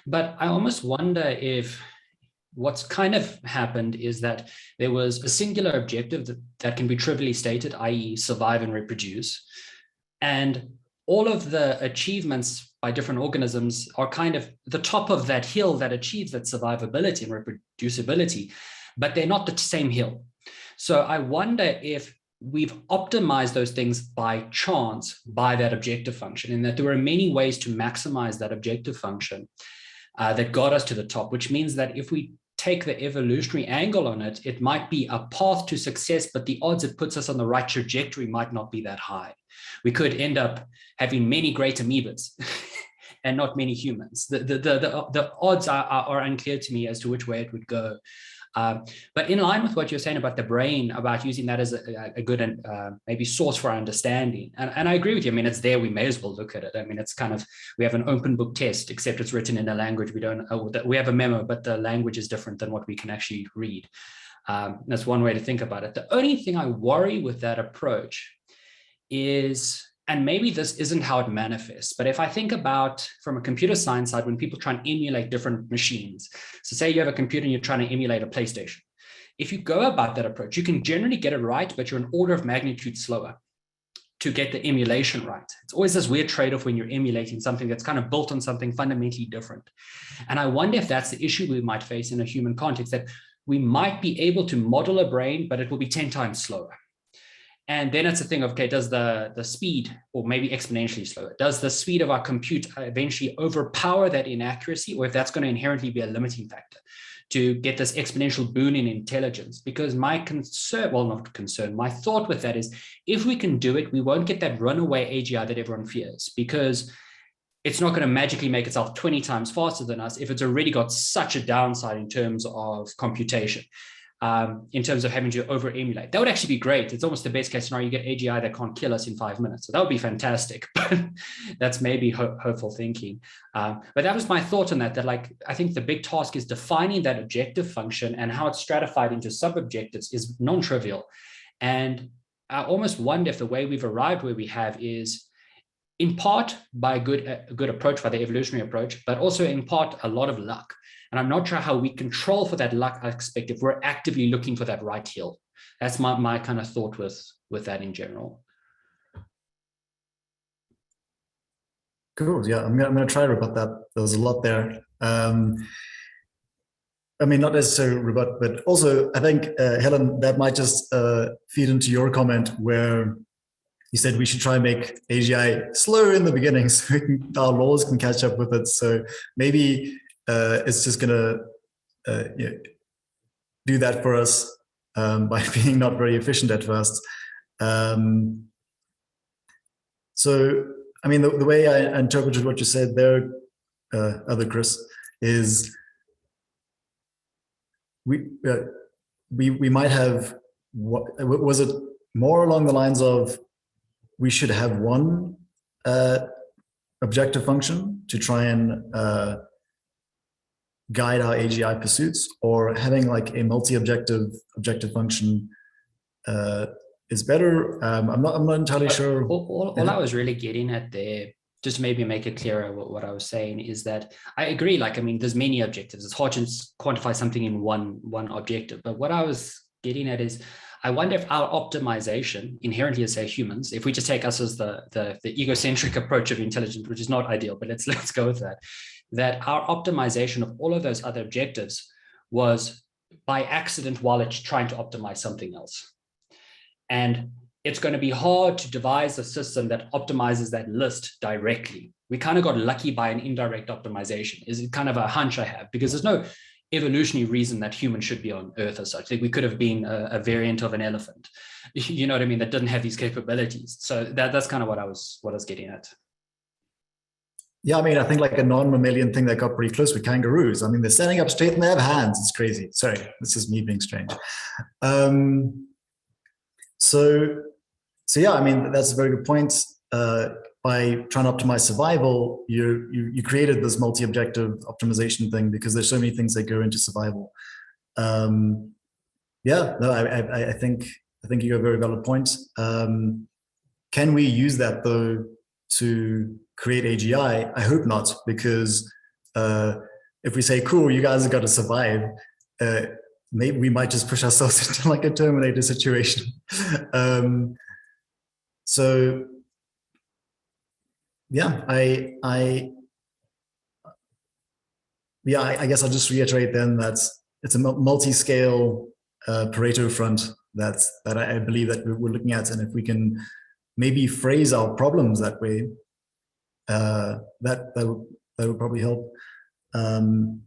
Speaker 5: But I almost wonder if what's kind of happened is that there was a singular objective that can be trivially stated, i.e. survive and reproduce. And all of the achievements by different organisms are kind of the top of that hill that achieves that survivability and reproducibility, but they're not the same hill. So I wonder if we've optimized those things by chance by that objective function, and that there were many ways to maximize that objective function that got us to the top, which means that if we take the evolutionary angle on it, it might be a path to success, but the odds it puts us on the right trajectory might not be that high. We could end up having many great amoebas and not many humans. The odds are unclear to me as to which way it would go. But in line with what you're saying about the brain, about using that as a good maybe source for our understanding. And I agree with you. I mean, it's there. We may as well look at it. I mean, it's kind of, we have an open book test, except it's written in a language we don't, we have a memo, but the language is different than what we can actually read. That's one way to think about it. The only thing I worry with that approach is, and maybe this isn't how it manifests, but if I think about from a computer science side, when people try and emulate different machines, so say you have a computer and you're trying to emulate a PlayStation. If you go about that approach, you can generally get it right, but you're an order of magnitude slower to get the emulation right. It's always this weird trade-off when you're emulating something that's kind of built on something fundamentally different. And I wonder if that's the issue we might face in a human context, that we might be able to model a brain, but it will be 10 times slower. And then it's a thing of, okay, does the speed, or maybe exponentially slower, does the speed of our compute eventually overpower that inaccuracy, or if that's going to inherently be a limiting factor to get this exponential boon in intelligence? Because my concern, well, not concern, my thought with that is, if we can do it, we won't get that runaway AGI that everyone fears, because it's not going to magically make itself 20 times faster than us if it's already got such a downside in terms of computation. In terms of having to over emulate. That would actually be great. It's almost the best case scenario. You get AGI that can't kill us in 5 minutes. So that would be fantastic, but that's maybe hopeful thinking. But that was my thought on that, like, I think the big task is defining that objective function, and how it's stratified into sub-objectives is non-trivial. And I almost wonder if the way we've arrived where we have is in part by a good approach, by the evolutionary approach, but also in part a lot of luck. And I'm not sure how we control for that luck aspect if we're actively looking for that right hill. That's my kind of thought with that in general.
Speaker 4: Cool. Yeah, I'm gonna try to rebut that. There was a lot there. I mean, not necessarily rebut, but also I think Helen, that might just feed into your comment where you said we should try and make AGI slower in the beginning so our laws can catch up with it. So maybe it's just gonna do that for us by being not very efficient at first. So, I mean, the way I interpreted what you said there, other Chris, is we might have, was it more along the lines of we should have one objective function to try and guide our AGI pursuits, or having like a multi-objective function is better? I'm not entirely sure.
Speaker 5: All I was really getting at there, just to maybe make it clearer what I was saying, is that I agree, like, I mean, there's many objectives. It's hard to quantify something in one objective. But what I was getting at is, I wonder if our optimization inherently as, say, humans, if we just take us as the egocentric approach of intelligence, which is not ideal, but let's go with that our optimization of all of those other objectives was by accident while it's trying to optimize something else. And it's going to be hard to devise a system that optimizes that list directly. We kind of got lucky by an indirect optimization, is kind of a hunch I have, because there's no evolutionary reason that humans should be on Earth as such. Like, we could have been a variant of an elephant, you know what I mean, that didn't have these capabilities. So that's kind of what I was getting at.
Speaker 4: Yeah, I mean, I think like a non-mammalian thing that got pretty close with kangaroos. I mean, they're standing up straight and they have hands. It's crazy. Sorry, this is me being strange. So yeah, I mean, that's a very good point. By trying to optimize survival, you created this multi-objective optimization thing because there's so many things that go into survival. Yeah, no, I think you got a very valid point. Can we use that though to create AGI? I hope not, because if we say, cool, you guys have got to survive, maybe we might just push ourselves into like a Terminator situation. So yeah, I guess I'll just reiterate then that it's a multi-scale Pareto front that I believe that we're looking at, and if we can maybe phrase our problems that way, that would probably help. And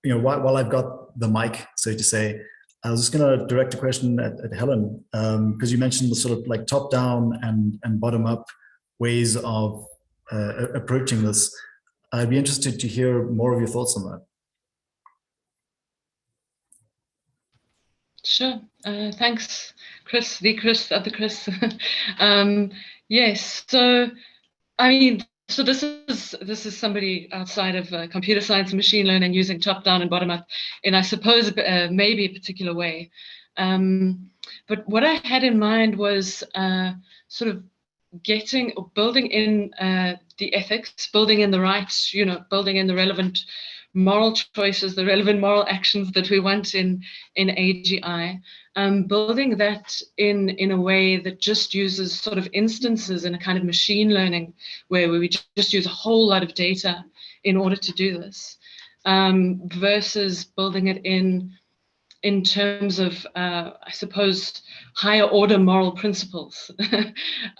Speaker 4: you know, while I've got the mic, so to say, I was just going to direct a question at Helen, because you mentioned the sort of like top-down and bottom-up ways of approaching this. I'd be interested to hear more of your thoughts on that.
Speaker 6: Sure. Thanks, Chris, the other Chris. Yes. So, I mean, so this is somebody outside of computer science and machine learning using top-down and bottom-up in, I suppose, maybe a particular way. But what I had in mind was sort of building in the ethics, building in the rights, you know, building in the relevant moral choices, the relevant moral actions that we want in AGI, building that in a way that just uses sort of instances in a kind of machine learning where we just use a whole lot of data in order to do this, versus building it in terms of, I suppose, higher order moral principles.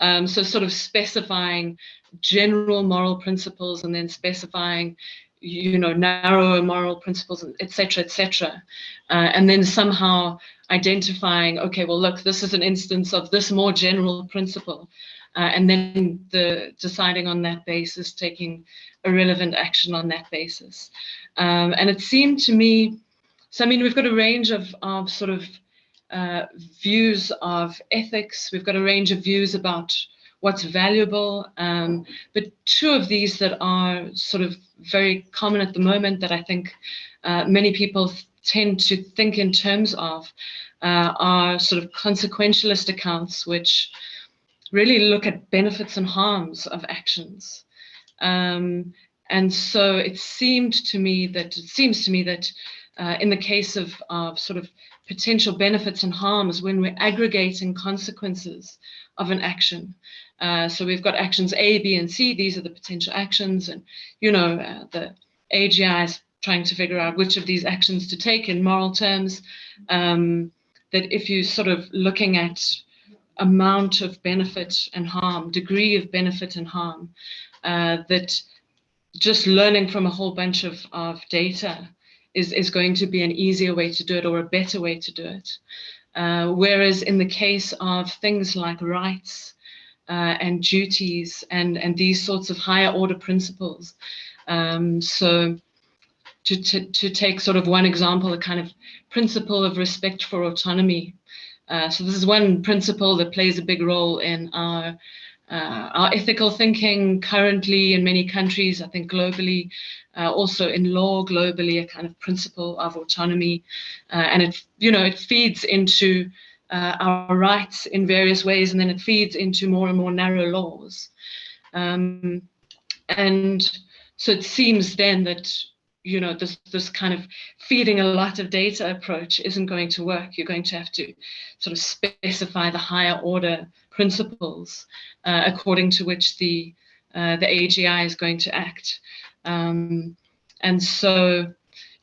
Speaker 6: So sort of specifying general moral principles and then specifying, you know, narrower moral principles, et cetera, and then somehow identifying, okay, well, look, this is an instance of this more general principle, and then deciding on that basis, taking a relevant action on that basis. And it seemed to me, so I mean, we've got a range of sort of views of ethics. We've got a range of views about what's valuable, but two of these that are sort of very common at the moment that I think many people tend to think in terms of are sort of consequentialist accounts, which really look at benefits and harms of actions. And so it seems to me that in the case of sort of potential benefits and harms, when we're aggregating consequences of an action, so we've got actions A, B, and C. These are the potential actions, and you know, the AGI is trying to figure out which of these actions to take in moral terms. That if you sort of looking at amount of benefit and harm, degree of benefit and harm, that just learning from a whole bunch of data is going to be an easier way to do it, or a better way to do it. Whereas in the case of things like rights and duties and these sorts of higher order principles, so to take sort of one example, a kind of principle of respect for autonomy. So this is one principle that plays a big role in our ethical thinking currently in many countries, I think globally, also in law globally, a kind of principle of autonomy, and it feeds into our rights in various ways, and then it feeds into more and more narrow laws, and so it seems then that this kind of feeding a lot of data approach isn't going to work. You're going to have to sort of specify the higher order principles according to which the AGI is going to act. And so,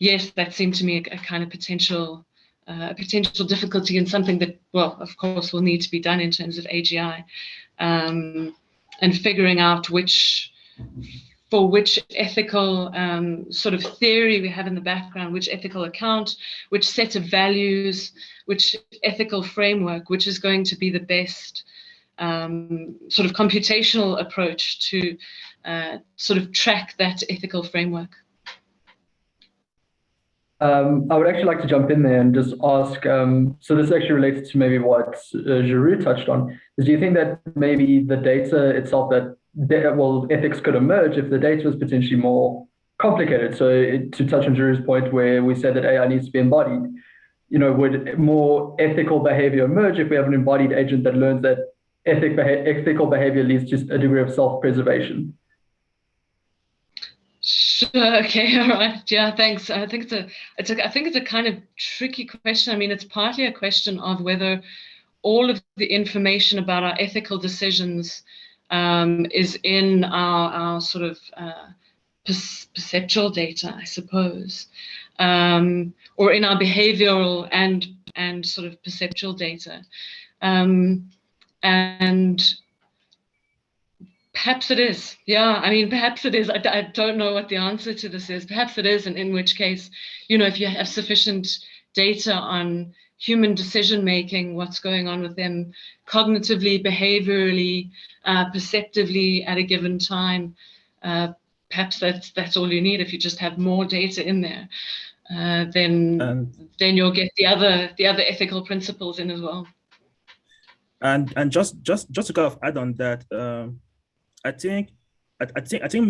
Speaker 6: yes, that seemed to me a kind of potential a potential difficulty in something that, well, of course, will need to be done in terms of AGI, and figuring out for which ethical sort of theory we have in the background, which ethical account, which set of values, which ethical framework, which is going to be the best sort of computational approach to sort of track that ethical framework.
Speaker 3: I would actually like to jump in there and just ask, so this actually relates to maybe what Giroux touched on, is do you think that maybe the data itself well, ethics could emerge if the data was potentially more complicated? So to touch on Giroux's point where we said that AI needs to be embodied, would more ethical behavior emerge if we have an embodied agent that learns that ethical behavior leads to a degree of self-preservation?
Speaker 6: Sure. Okay. All right. Yeah. Thanks. I think it's a kind of tricky question. I mean, it's partly a question of whether all of the information about our ethical decisions is in our sort of perceptual data, I suppose, or in our behavioral and sort of perceptual data, and perhaps it is. Yeah, I mean, perhaps it is. I don't know what the answer to this is. Perhaps it is, and in which case, if you have sufficient data on human decision making, what's going on with them cognitively, behaviorally, perceptively at a given time, perhaps that's all you need. If you just have more data in there, then you'll get the other ethical principles in as well.
Speaker 7: And just to kind of add on that, I think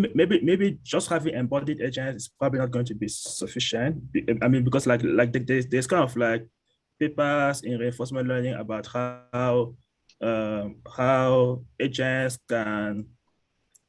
Speaker 7: maybe just having embodied agents is probably not going to be sufficient. I mean, because like there's kind of like papers in reinforcement learning about how agents can,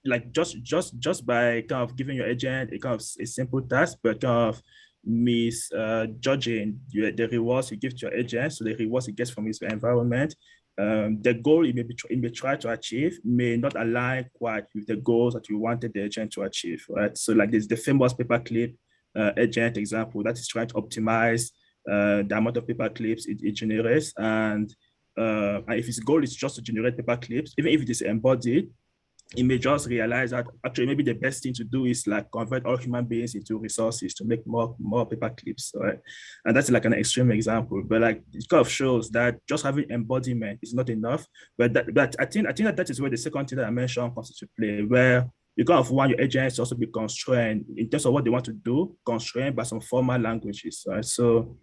Speaker 7: like, just by kind of giving your agent a kind of a simple task, but kind of misjudging the rewards you give to your agent, so the rewards it gets from its environment. The goal it may try to achieve may not align quite with the goals that you wanted the agent to achieve, right? So like there's the famous paperclip agent example that is trying to optimize the amount of paper clips it generates, and if its goal is just to generate paper clips, even if it is embodied, it may just realize that actually maybe the best thing to do is like convert all human beings into resources to make more paper clips, right? And that's like an extreme example, but like it kind of shows that just having embodiment is not enough. But I think that is where the second thing that I mentioned comes into play, where you kind of want your agents to also be constrained in terms of what they want to do, constrained by some formal languages, right? So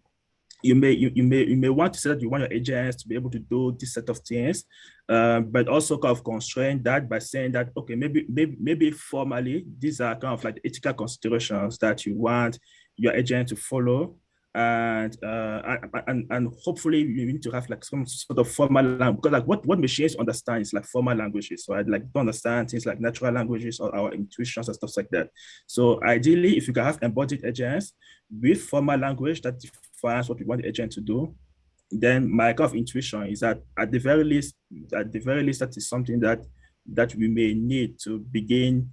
Speaker 7: you may want to say that you want your agents to be able to do this set of things, but also kind of constrain that by saying that, okay, maybe formally, these are kind of like ethical considerations that you want your agent to follow. And hopefully you need to have like some sort of formal language, because like what machines understand is like formal languages, right? Like don't understand things like natural languages or our intuitions and stuff like that. So ideally, if you can have embodied agents with formal language that defines what we want the agent to do, then my kind of intuition is that at the very least, that is something that we may need to begin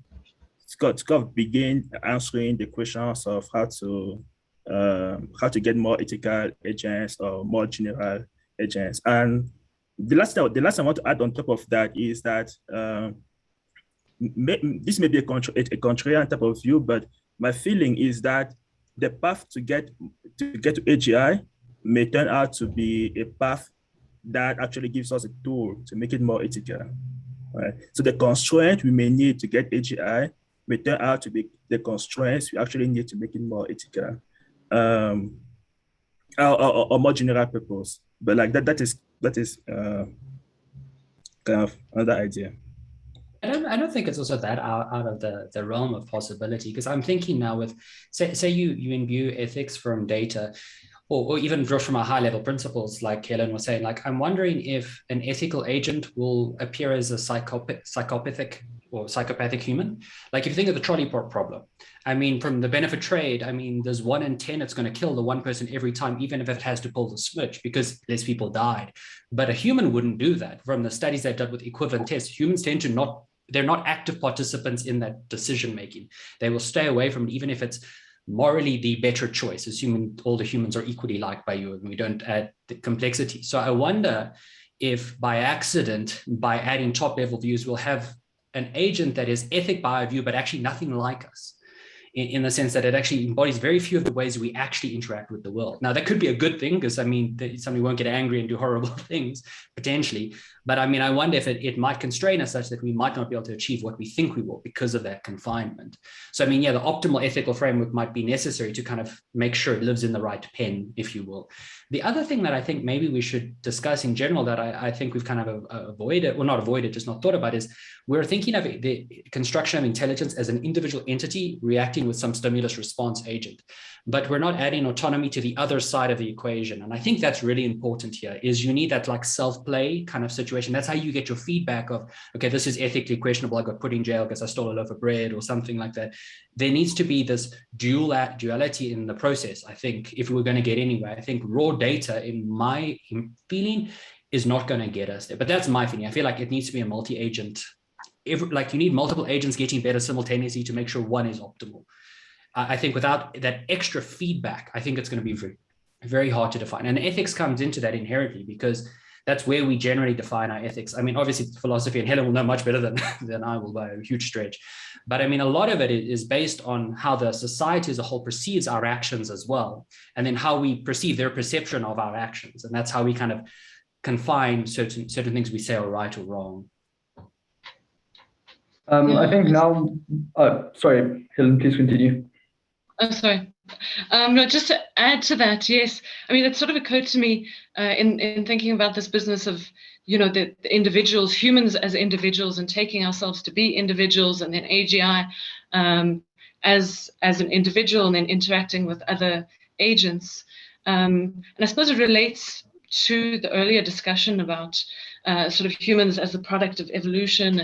Speaker 7: answering the questions of how to get more ethical agents or more general agents. And the last thing I want to add on top of that is that this may be a contrarian type of view, but my feeling is that the path to get to AGI may turn out to be a path that actually gives us a tool to make it more ethical. Right? So the constraint we may need to get AGI may turn out to be the constraints we actually need to make it more ethical, or more general purpose. But like that is kind of another idea.
Speaker 5: I don't think it's also that out of the realm of possibility, because I'm thinking now with, say you imbue ethics from data, or even just from our high level principles, like Helen was saying, like, I'm wondering if an ethical agent will appear as a psychopathic human. Like if you think of the trolley problem, I mean, from the benefit trade, I mean, there's 1 in 10, it's going to kill the one person every time, even if it has to pull the switch because less people died. But a human wouldn't do that. From the studies they've done with equivalent tests, humans tend to they're not active participants in that decision making. They will stay away from it, even if it's morally the better choice, assuming all the humans are equally liked by you and we don't add the complexity. So I wonder if by accident, by adding top level views, we'll have an agent that is ethic by our view, but actually nothing like us, in the sense that it actually embodies very few of the ways we actually interact with the world. Now, that could be a good thing, because I mean, somebody won't get angry and do horrible things, potentially. But I mean, I wonder if it might constrain us such that we might not be able to achieve what we think we will because of that confinement. So, I mean, yeah, the optimal ethical framework might be necessary to kind of make sure it lives in the right pen, if you will. The other thing that I think maybe we should discuss in general that I think we've kind of avoided, well, not avoided, just not thought about, is we're thinking of the construction of intelligence as an individual entity reacting with some stimulus response agent, but we're not adding autonomy to the other side of the equation. And I think that's really important here, is you need that like self-play kind of situation. That's how you get your feedback of, okay, this is ethically questionable, I got put in jail because I stole a loaf of bread or something like that. There needs to be this duality in the process. I think if we're going to get anywhere, I think raw data, in my feeling, is not going to get us there. But that's my feeling. I feel like it needs to be a multi-agent. Like you need multiple agents getting better simultaneously to make sure one is optimal. I think without that extra feedback, I think it's going to be very, very hard to define. And ethics comes into that inherently, because that's where we generally define our ethics. I mean, obviously philosophy, and Helen will know much better than I will by a huge stretch. But I mean, a lot of it is based on how the society as a whole perceives our actions as well, and then how we perceive their perception of our actions. And that's how we kind of confine certain things we say are right or wrong.
Speaker 3: I think now, sorry, Helen, please continue.
Speaker 6: Oh, sorry. No, just to add to that, yes. I mean, it sort of occurred to me in thinking about this business of, you know, the individuals, humans as individuals, and taking ourselves to be individuals, and then AGI as an individual, and then interacting with other agents. And I suppose it relates to the earlier discussion about sort of humans as a product of evolution,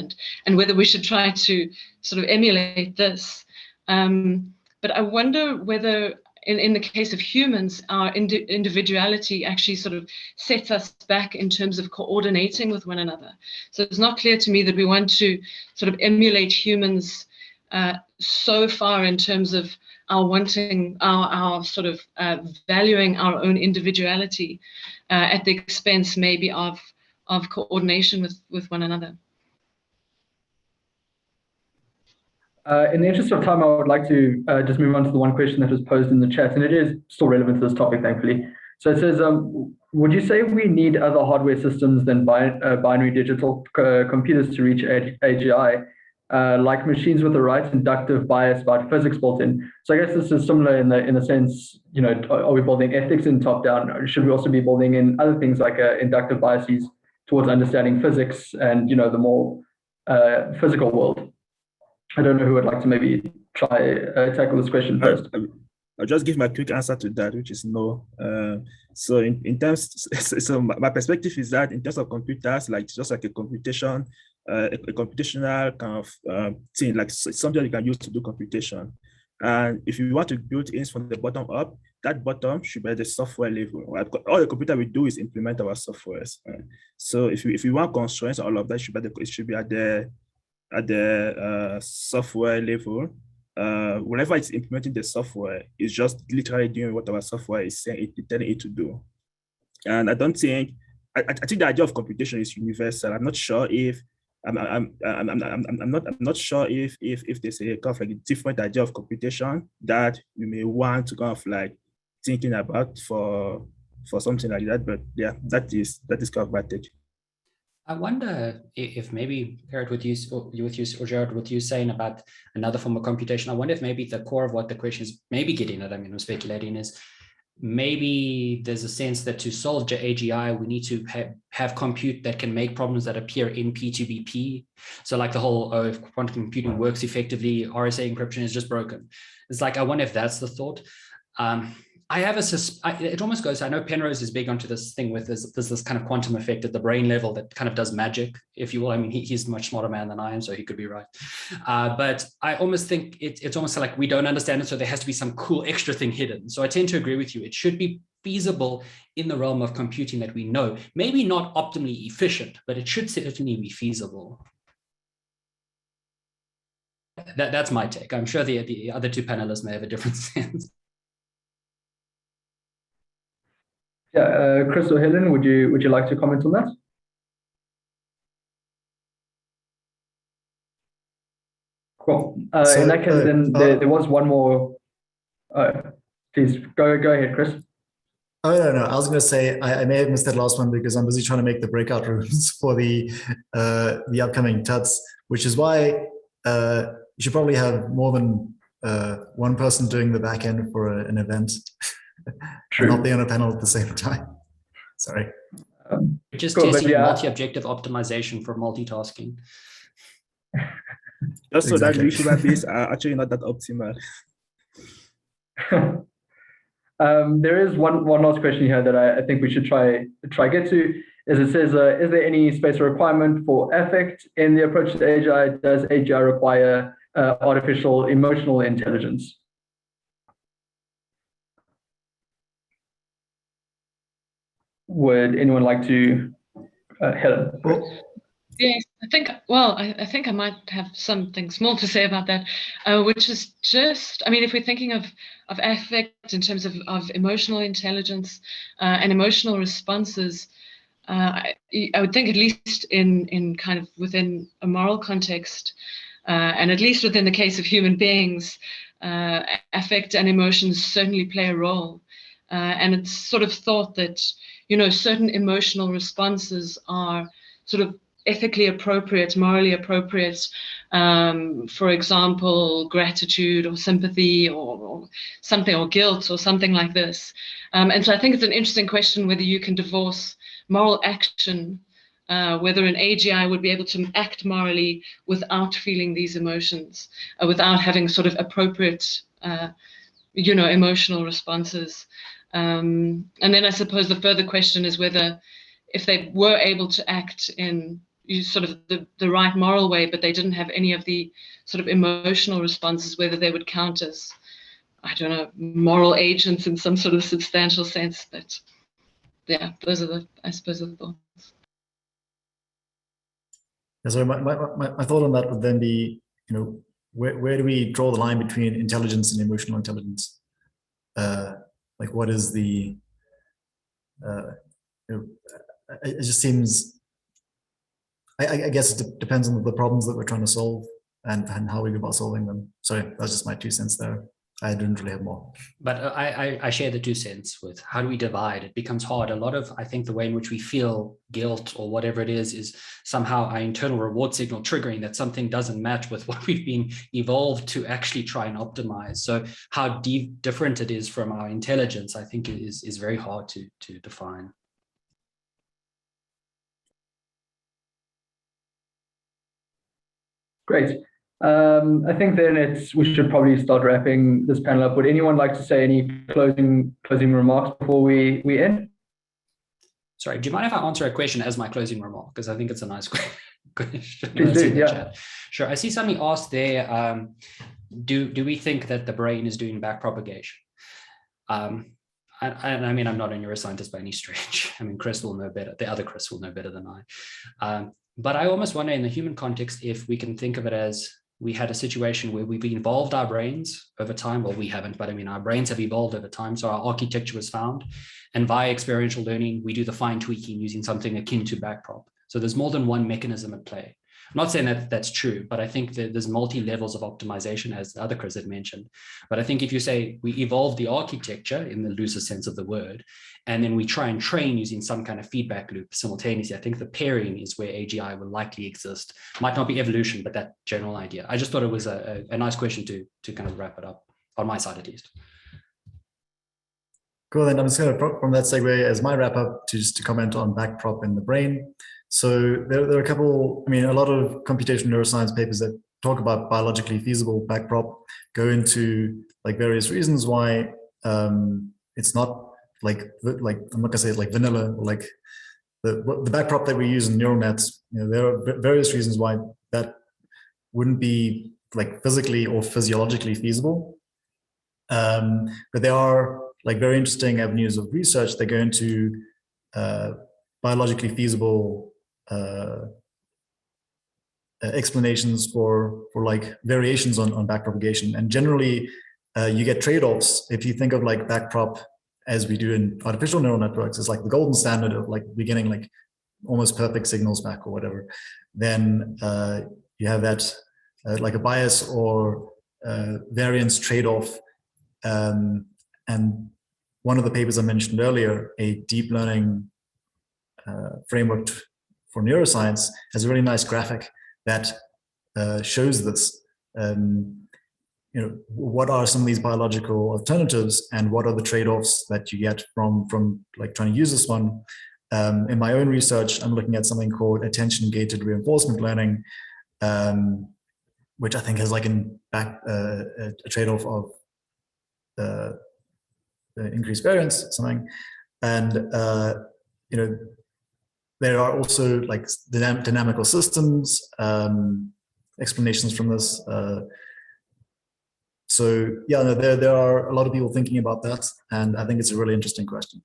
Speaker 6: and whether we should try to sort of emulate this. But I wonder whether, in the case of humans, our individuality actually sort of sets us back in terms of coordinating with one another. So it's not clear to me that we want to sort of emulate humans so far in terms of our wanting, our sort of valuing our own individuality at the expense maybe of coordination with one another.
Speaker 3: In the interest of time, I would like to just move on to the one question that was posed in the chat, and it is still relevant to this topic, thankfully. So it says, would you say we need other hardware systems than binary digital computers to reach AGI, like machines with the right inductive bias about physics built in? So I guess this is similar in the sense, you know, are we building ethics in top-down, or should we also be building in other things like inductive biases towards understanding physics and, you know, the more physical world? I don't know who would like to maybe try tackle this question first.
Speaker 7: I'll just give my quick answer to that, which is no. So in terms, so my perspective is that in terms of computers, like just like a computational kind of thing, like something you can use to do computation. And if you want to build things from the bottom up, that bottom should be at the software level. All the computer will do is implement our softwares. So if you want constraints, all of that it should be at the software level. Whenever it's implementing the software, it's just literally doing what our software is saying, telling it to do. And I don't think, I think the idea of computation is universal. I'm not sure if I'm not sure if there's a kind of like a different idea of computation that you may want to kind of like thinking about for something like that. But yeah, that is kind of my take.
Speaker 5: I wonder if maybe, Gerrit, with you or Gerard, with you saying about another form of computation, I wonder if maybe the core of what the question is maybe getting at, I mean, I'm speculating, is maybe there's a sense that to solve AGI, we need to have compute that can make problems that appear in P2BP. So like the whole, if quantum computing works effectively, RSA encryption is just broken. It's like, I wonder if that's the thought. I have it almost goes, I know Penrose is big onto this thing with this kind of quantum effect at the brain level that kind of does magic, if you will. I mean, he's a much smarter man than I am, so he could be right. But I almost think it's almost like we don't understand it, so there has to be some cool extra thing hidden. So I tend to agree with you. It should be feasible in the realm of computing that we know. Maybe not optimally efficient, but it should certainly be feasible. that's my take. I'm sure the other two panelists may have a different sense.
Speaker 3: Yeah, Chris or Helen, would you like to comment on that? Cool. In that case, then there was one more. Please go ahead, Chris.
Speaker 4: Oh, no, I was going to say I may have missed that last one because I'm busy trying to make the breakout rooms for the upcoming Tuts, which is why you should probably have more than one person doing the back end for an event.
Speaker 3: True.
Speaker 4: Not be on a panel at the same time. Sorry.
Speaker 5: Just testing multi-objective optimization for multitasking.
Speaker 7: Just so that visual maps are actually not that optimal.
Speaker 3: There is one last question here that I think we should try get to. It says, is there any space requirement for affect in the approach to AGI? Does AGI require artificial emotional intelligence? Would anyone like to, Helen?
Speaker 6: Yes, I think I might have something small to say about that, which is just, I mean, if we're thinking of affect in terms of emotional intelligence and emotional responses, I would think at least in kind of within a moral context, and at least within the case of human beings, affect and emotions certainly play a role. And it's sort of thought that, you know, certain emotional responses are sort of ethically appropriate, morally appropriate, for example, gratitude or sympathy or something, or guilt or something like this. And so I think it's an interesting question whether you can divorce moral action, whether an AGI would be able to act morally without feeling these emotions, without having sort of appropriate, you know, emotional responses. And then I suppose the further question is whether if they were able to act in sort of the right moral way, but they didn't have any of the sort of emotional responses, whether they would count as, I don't know, moral agents in some sort of substantial sense. But yeah, those are I suppose, the thoughts.
Speaker 4: Yeah, so my thought on that would then be, you know, where do we draw the line between intelligence and emotional intelligence? Like, what is the, you know, it just seems, I guess it depends on the problems that we're trying to solve and how we go about solving them. Sorry, that's just my 2 cents there. I didn't really have more.
Speaker 5: But I share the 2 cents with how do we divide? It becomes hard. A lot of, I think, the way in which we feel guilt or whatever it is somehow our internal reward signal triggering that something doesn't match with what we've been evolved to actually try and optimize. So how different it is from our intelligence, I think is very hard to define.
Speaker 3: Great. I think then we should probably start wrapping this panel up. Would anyone like to say any closing remarks before we end?
Speaker 5: Sorry, do you mind if I answer a question as my closing remark? Because I think it's a nice question.
Speaker 3: Please do, yeah.
Speaker 5: Sure. I see somebody asked there, do we think that the brain is doing backpropagation? And I mean, I'm not a neuroscientist by any stretch. I mean, Chris will know better. The other Chris will know better than I. But I almost wonder in the human context, if we can think of it as we had a situation where we've evolved our brains over time. Well, we haven't, but I mean, our brains have evolved over time. So our architecture was found. And via experiential learning, we do the fine tweaking using something akin to backprop. So there's more than one mechanism at play. I'm not saying that that's true, but I think that there's multi-levels of optimization, as the other Chris had mentioned. But I think if you say we evolved the architecture in the looser sense of the word, and then we try and train using some kind of feedback loop simultaneously, I think the pairing is where AGI will likely exist. Might not be evolution, but that general idea. I just thought it was a nice question to kind of wrap it up, on my side at least.
Speaker 4: Cool, then I'm just going to, from that segue as my wrap up, to comment on backprop in the brain. So there are a couple, I mean, a lot of computational neuroscience papers that talk about biologically feasible backprop go into like various reasons why it's not like I'm not gonna say it like vanilla, or like the backprop that we use in neural nets. You know, there are various reasons why that wouldn't be like physically or physiologically feasible. But there are like very interesting avenues of research that go into biologically feasible explanations for like variations on backpropagation. And generally, you get trade-offs. If you think of like backprop as we do in artificial neural networks, it's like the golden standard of like beginning like almost perfect signals back or whatever. Then you have that like a bias or variance trade-off. And one of the papers I mentioned earlier, a deep learning framework for neuroscience, has a really nice graphic that shows this. You know, what are some of these biological alternatives, and what are the trade-offs that you get from like trying to use this one? In my own research, I'm looking at something called attention-gated reinforcement learning, which I think has like a trade-off of increased variance, something. And you know, there are also like dynamical systems explanations from this. So yeah, no, there are a lot of people thinking about that, and I think it's a really interesting question.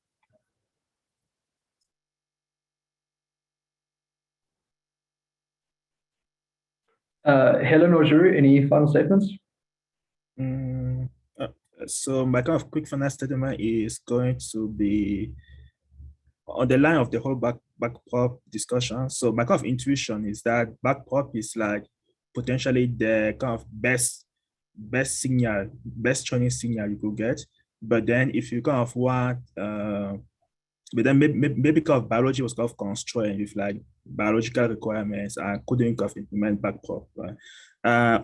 Speaker 3: Helen or Drew, any final statements?
Speaker 7: So my kind of quick final statement is going to be on the line of the whole backprop discussion. So my kind of intuition is that backprop is like potentially the kind of best training signal you could get. But then if you kind of want, but then maybe because biology was kind of constrained with like biological requirements and couldn't kind of implement backprop, right?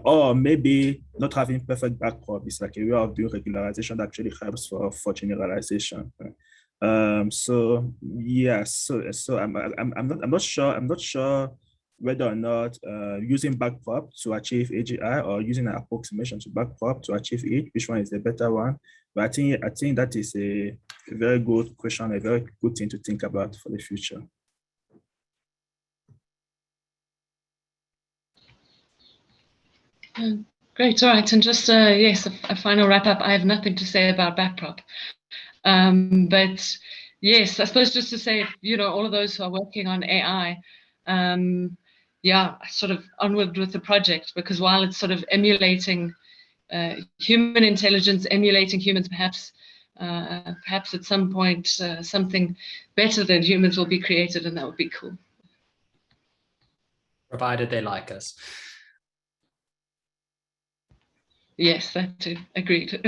Speaker 7: Or maybe not having perfect backprop is like a way of doing regularization that actually helps for generalization. Right? So yeah, so I'm not sure whether or not using backprop to achieve AGI or using an approximation to backprop to achieve it, which one is the better one? But I think that is a very good question, a very good thing to think about for the future.
Speaker 6: Great, all right, and just yes, a final wrap up. I have nothing to say about backprop, but yes, I suppose just to say, you know, all of those who are working on AI, yeah, sort of onward with the project, because while it's sort of emulating human intelligence, emulating humans, perhaps at some point something better than humans will be created, and that would be cool.
Speaker 5: Provided they like us.
Speaker 6: Yes, that too. Agreed.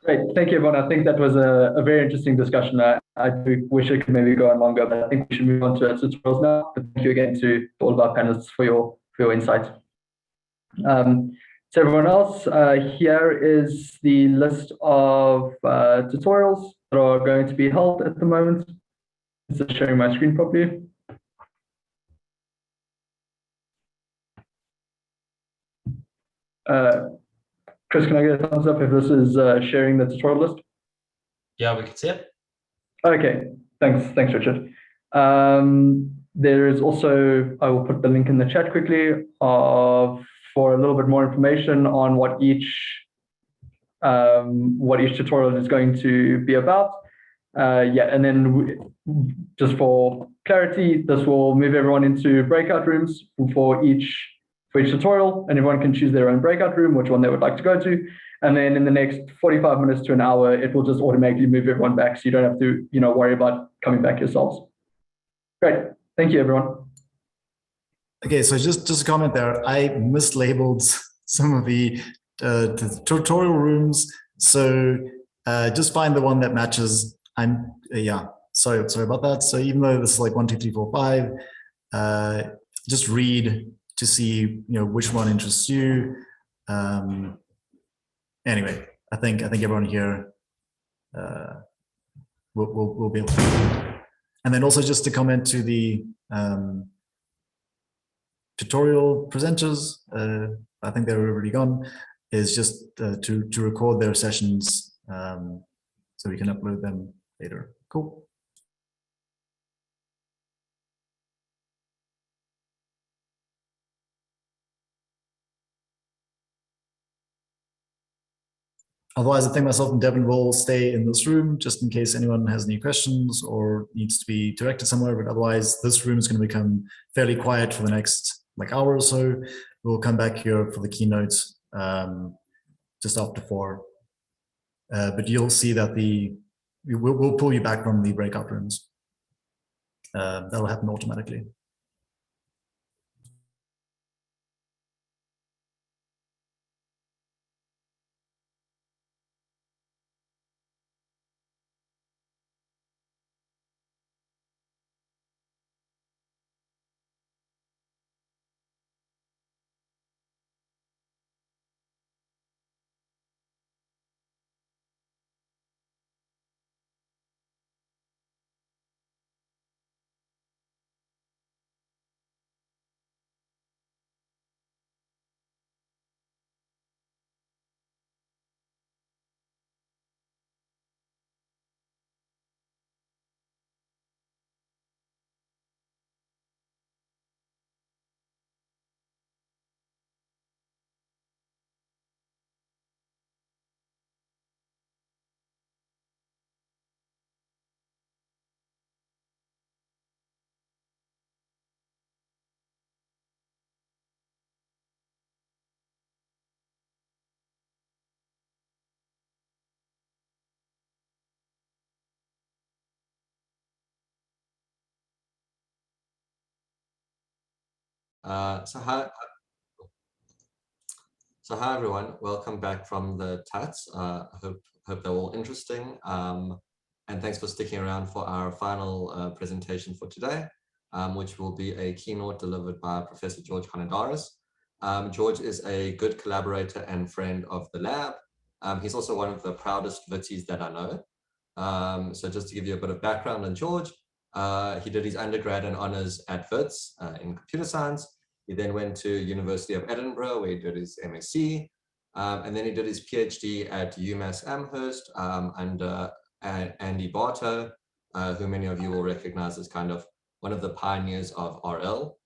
Speaker 3: Great, thank you, everyone. I think that was a very interesting discussion. I do wish it could maybe go on longer, but I think we should move on to tutorials now. But thank you again to all of our panelists for your insight. So everyone else, here is the list of tutorials that are going to be held at the moment. Is it sharing my screen properly? Chris, can I get a thumbs up if this is sharing the tutorial list?
Speaker 2: Yeah, we can see it.
Speaker 3: Okay, thanks, Richard. There is also, I will put the link in the chat quickly for a little bit more information on what each tutorial is going to be about. Yeah, and then just for clarity, this will move everyone into breakout rooms for each tutorial, and everyone can choose their own breakout room, which one they would like to go to. And then in the next 45 minutes to an hour, it will just automatically move everyone back, so you don't have to, worry about coming back yourselves. Great, thank you, everyone.
Speaker 4: Okay, so just a comment there. I mislabeled some of the tutorial rooms, so just find the one that matches. Yeah, sorry about that. So even though this is like 1, 2, 3, 4, 5, just read to see which one interests you. Anyway, I think everyone here will be able to. And then also just to comment to the tutorial presenters, I think they're already gone, is just to record their sessions so we can upload them later. Cool. Otherwise, I think myself and Devin will stay in this room just in case anyone has any questions or needs to be directed somewhere. But otherwise, this room is going to become fairly quiet for the next hour or so. We'll come back here for the keynote just after 4. But you'll see that we'll pull you back from the breakout rooms. That'll happen automatically.
Speaker 8: So hi everyone, welcome back from the Tuts. Hope they're all interesting. And thanks for sticking around for our final presentation for today, which will be a keynote delivered by Professor George Konadaris. George is a good collaborator and friend of the lab. He's also one of the proudest Witties that I know. So just to give you a bit of background on George, he did his undergrad and honors at Wits in computer science. He then went to University of Edinburgh, where he did his MSc, and then he did his PhD at UMass Amherst under Indaba𝕏, who many of you will recognize as kind of one of the pioneers of RL.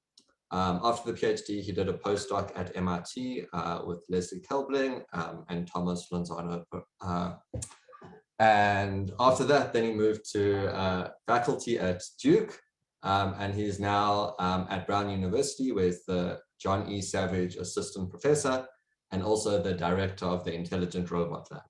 Speaker 8: After the PhD, he did a postdoc at MIT with Leslie Kelbling and Thomas Lenzano. And after that, then he moved to faculty at Duke. And he's now at Brown University, where he's the John E. Savage Assistant Professor and also the Director of the Intelligent Robot Lab.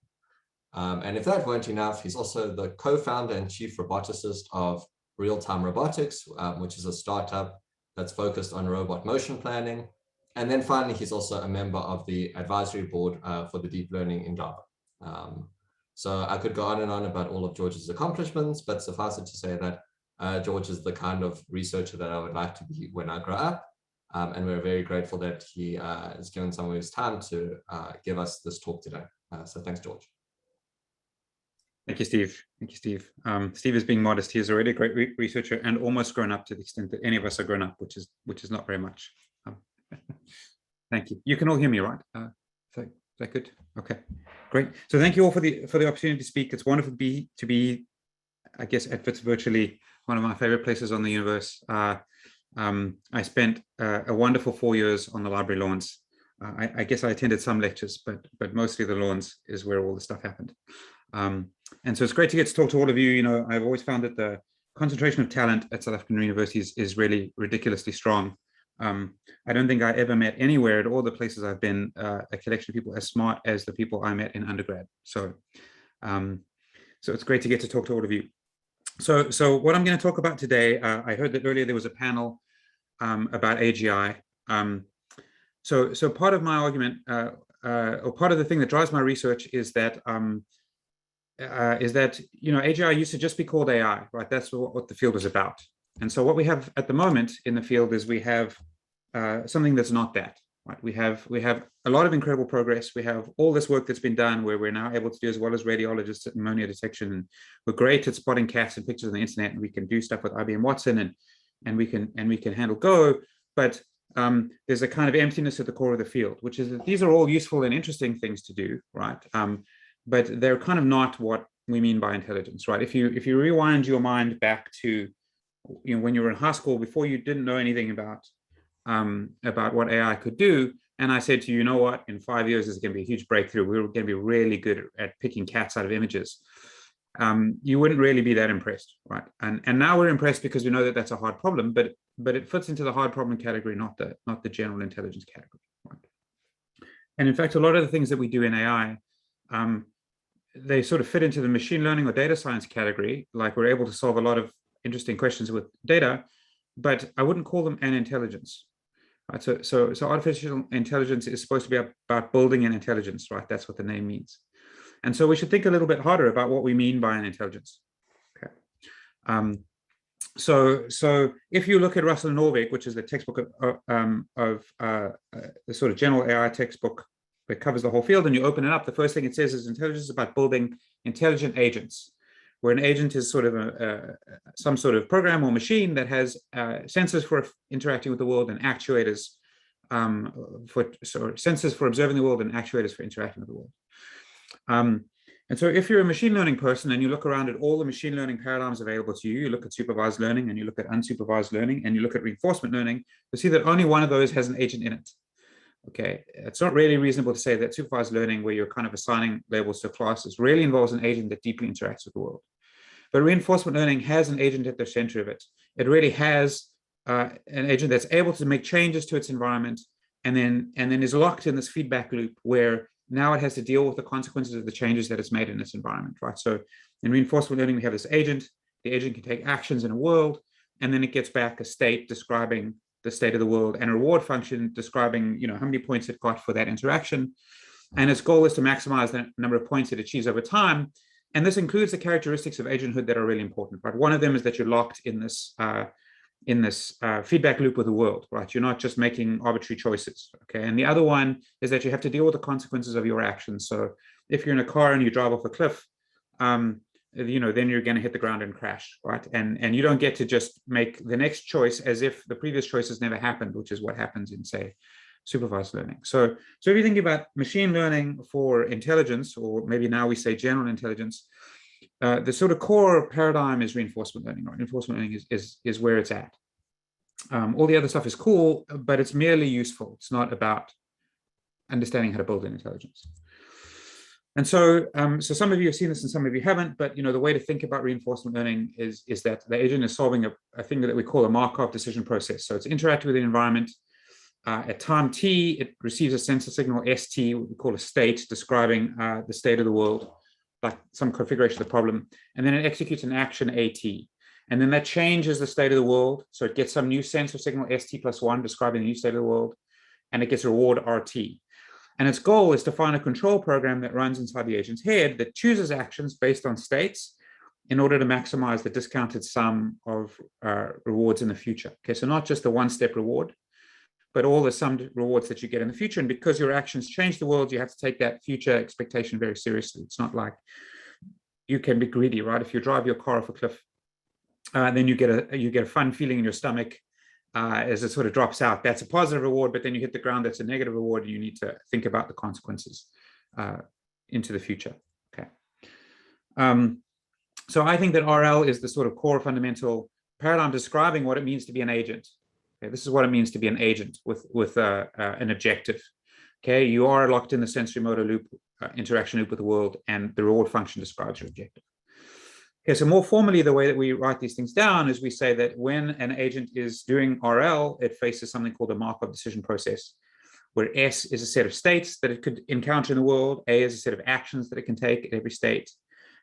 Speaker 8: And if that weren't enough, he's also the co-founder and chief roboticist of Real-Time Robotics, which is a startup that's focused on robot motion planning. And then finally, he's also a member of the advisory board for the deep learning Indaba. So I could go on and on about all of George's accomplishments, but suffice it to say that George is the kind of researcher that I would like to be when I grow up. And we're very grateful that he has given some of his time to give us this talk today. So thanks, George.
Speaker 9: Thank you, Steve. Thank you, Steve. Steve is being modest. He is already a great researcher and almost grown up to the extent that any of us are grown up, which is not very much. Thank you. You can all hear me, right? Is that good? Okay, great. So thank you all for the opportunity to speak. It's wonderful to be, I guess, at Wits virtually, one of my favorite places on the universe. I spent a wonderful 4 years on the library lawns. I guess I attended some lectures, but mostly the lawns is where all the stuff happened. And so it's great to get to talk to all of you. You know, I've always found that the concentration of talent at South African universities is really ridiculously strong. I don't think I ever met anywhere at all the places I've been a collection of people as smart as the people I met in undergrad. So it's great to get to talk to all of you. So what I'm going to talk about today, I heard that earlier there was a panel about AGI. So part of my argument, or part of the thing that drives my research is that AGI used to just be called AI, right? That's what the field is about. And so what we have at the moment in the field is we have something that's not that, right? We have a lot of incredible progress. We have all this work that's been done where we're now able to do, as well as radiologists, at pneumonia detection. And we're great at spotting cats and pictures on the internet, and we can do stuff with IBM Watson, and we can handle Go. But there's a kind of emptiness at the core of the field, which is that these are all useful and interesting things to do, right? But they're kind of not what we mean by intelligence, right? If you rewind your mind back to, when you were in high school, before you didn't know anything about what AI could do, and I said to you, you know what, in 5 years, there's going to be a huge breakthrough. We're going to be really good at picking cats out of images. You wouldn't really be that impressed, right? And now we're impressed because we know that that's a hard problem, but it fits into the hard problem category, not the general intelligence category, right? And in fact, a lot of the things that we do in AI, they sort of fit into the machine learning or data science category. Like we're able to solve a lot of interesting questions with data, but I wouldn't call them an intelligence. Right? So artificial intelligence is supposed to be about building an intelligence, right? That's what the name means. And so we should think a little bit harder about what we mean by an intelligence. Okay. So if you look at Russell and Norvig, which is the textbook of the sort of general AI textbook that covers the whole field, and you open it up, the first thing it says is intelligence is about building intelligent agents, where an agent is sort of some sort of program or machine that has sensors for interacting with the world and actuators sensors for observing the world and actuators for interacting with the world. And so if you're a machine learning person and you look around at all the machine learning paradigms available to you, you look at supervised learning and you look at unsupervised learning and you look at reinforcement learning, you'll see that only one of those has an agent in it. Okay, it's not really reasonable to say that supervised learning, where you're kind of assigning labels to classes, really involves an agent that deeply interacts with the world. But reinforcement learning has an agent at the center of it. It really has an agent that's able to make changes to its environment and then is locked in this feedback loop where now it has to deal with the consequences of the changes that it's made in its environment, right? So in reinforcement learning, we have this agent. The agent can take actions in a world, and then it gets back a state describing the state of the world and a reward function describing, you know, how many points it got for that interaction. And its goal is to maximize the number of points it achieves over time. And this includes the characteristics of agenthood that are really important, right? One of them is that you're locked in this feedback loop with the world, right? You're not just making arbitrary choices, okay? And the other one is that you have to deal with the consequences of your actions. So if you're in a car and you drive off a cliff, you know, then you're going to hit the ground and crash, right? And you don't get to just make the next choice as if the previous choices never happened, which is what happens in, say, supervised learning. So if you think about machine learning for intelligence, or maybe now we say general intelligence, the sort of core paradigm is reinforcement learning, right? Reinforcement learning is where it's at. All the other stuff is cool, but it's merely useful. It's not about understanding how to build an intelligence. And so, so some of you have seen this and some of you haven't, but you know, the way to think about reinforcement learning is that the agent is solving a thing that we call a Markov decision process. So it's interacting with the environment. At time t, it receives a sensor signal st, what we call a state, describing the state of the world, like some configuration of the problem. And then it executes an action at. And then that changes the state of the world. So it gets some new sensor signal st+1 describing the new state of the world, and it gets a reward rt. And its goal is to find a control program that runs inside the agent's head that chooses actions based on states in order to maximize the discounted sum of rewards in the future. Okay, so not just the one-step reward, but all the summed rewards that you get in the future. And because your actions change the world, you have to take that future expectation very seriously. It's not like you can be greedy, right? If you drive your car off a cliff, then you get a fun feeling in your stomach as it sort of drops out. That's a positive reward, but then you hit the ground, that's a negative reward, and you need to think about the consequences into the future. Okay. So I think that RL is the sort of core fundamental paradigm describing what it means to be an agent. Okay, this is what it means to be an agent with an objective. Okay, you are locked in the sensory motor loop, interaction loop with the world, and the reward function describes your objective. Okay, so more formally, the way that we write these things down is we say that when an agent is doing RL, it faces something called a Markov decision process, where S is a set of states that it could encounter in the world, A is a set of actions that it can take at every state,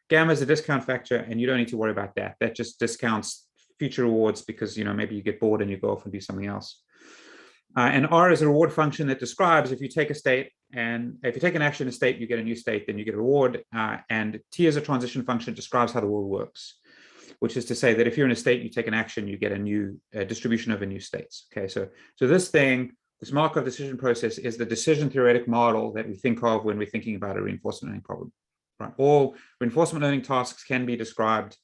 Speaker 9: gamma is a discount factor, and you don't need to worry about that. That just discounts future rewards because, you know, maybe you get bored and you go off and do something else. And R is a reward function that describes if you take a state, and if you take an action in a state, you get a new state, then you get a reward. And T is a transition function that describes how the world works, which is to say that if you're in a state, you take an action, you get a new distribution of a new states. Okay, so this Markov decision process is the decision theoretic model that we think of when we're thinking about a reinforcement learning problem. Right? All reinforcement learning tasks can be described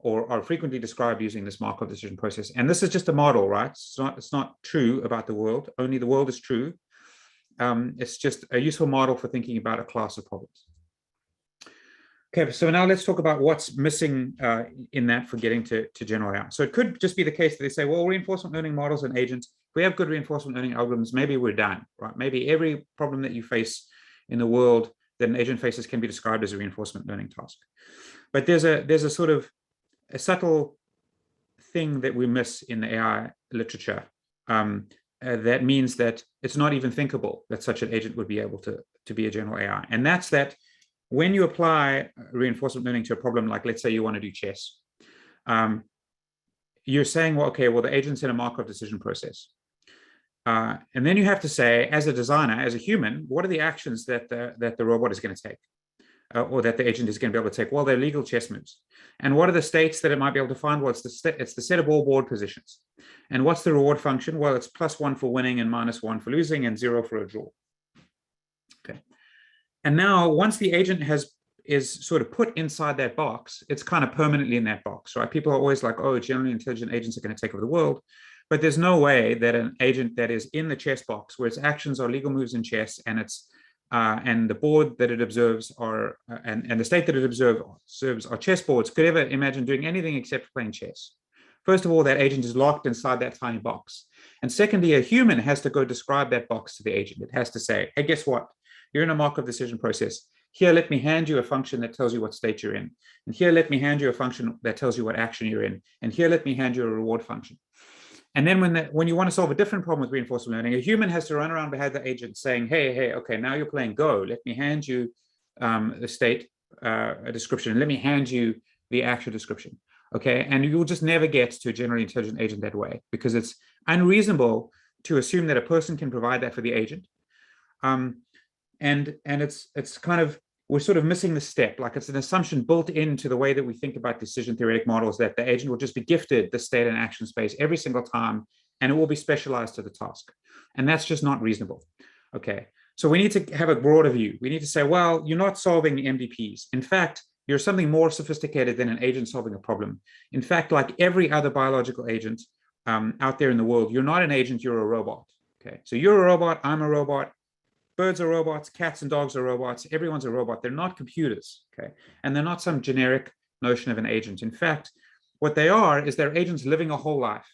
Speaker 9: or are frequently described using this Markov decision process. And this is just a model, right? It's not true about the world. Only the world is true. It's just a useful model for thinking about a class of problems. Okay, so now let's talk about what's missing in that for getting to general AI. So it could just be the case that they say, well, reinforcement learning models and agents we have good reinforcement learning algorithms, maybe we're done, right? Maybe every problem that you face in the world that an agent faces can be described as a reinforcement learning task. But there's a sort of a subtle thing that we miss in the AI literature. That means that it's not even thinkable that such an agent would be able to be a general AI. And that's that when you apply reinforcement learning to a problem, like let's say you want to do chess, you're saying, well, okay, well, the agent's in a Markov decision process. And then you have to say, as a designer, as a human, what are the actions that the robot is going to take? Or that the agent is going to be able to take? Well, they're legal chess moves. And what are the states that it might be able to find? Well, it's the set of all board positions. And what's the reward function? Well, it's +1 for winning and -1 for losing and 0 for a draw. Okay. And now once the agent is sort of put inside that box, it's kind of permanently in that box, right? People are always like, oh, generally intelligent agents are going to take over the world. But there's no way that an agent that is in the chess box, where its actions are legal moves in chess, and it's and the board that it observes are and the state that it observes are chessboards, could ever imagine doing anything except playing chess. First of all, that agent is locked inside that tiny box. And secondly, a human has to go describe that box to the agent. It has to say, hey, guess what? You're in a Markov decision process. Here, let me hand you a function that tells you what state you're in. And here, let me hand you a function that tells you what action you're in. And here, let me hand you a reward function. And then when you want to solve a different problem with reinforcement learning, a human has to run around behind the agent saying, hey, okay, now you're playing Go. Let me hand you the state description. Let me hand you the action description. Okay, and you'll just never get to a generally intelligent agent that way, because it's unreasonable to assume that a person can provide that for the agent. And it's kind of, we're sort of missing the step. Like, it's an assumption built into the way that we think about decision theoretic models, that the agent will just be gifted the state and action space every single time, and it will be specialized to the task. And that's just not reasonable. Okay, so we need to have a broader view. We need to say, well, you're not solving the MDPs. In fact, you're something more sophisticated than an agent solving a problem. In fact, like every other biological agent out there in the world, you're not an agent, you're a robot. Okay, so you're a robot, I'm a robot. Birds are robots, cats and dogs are robots, everyone's a robot. They're not computers, okay? And they're not some generic notion of an agent. In fact, what they are is they're agents living a whole life.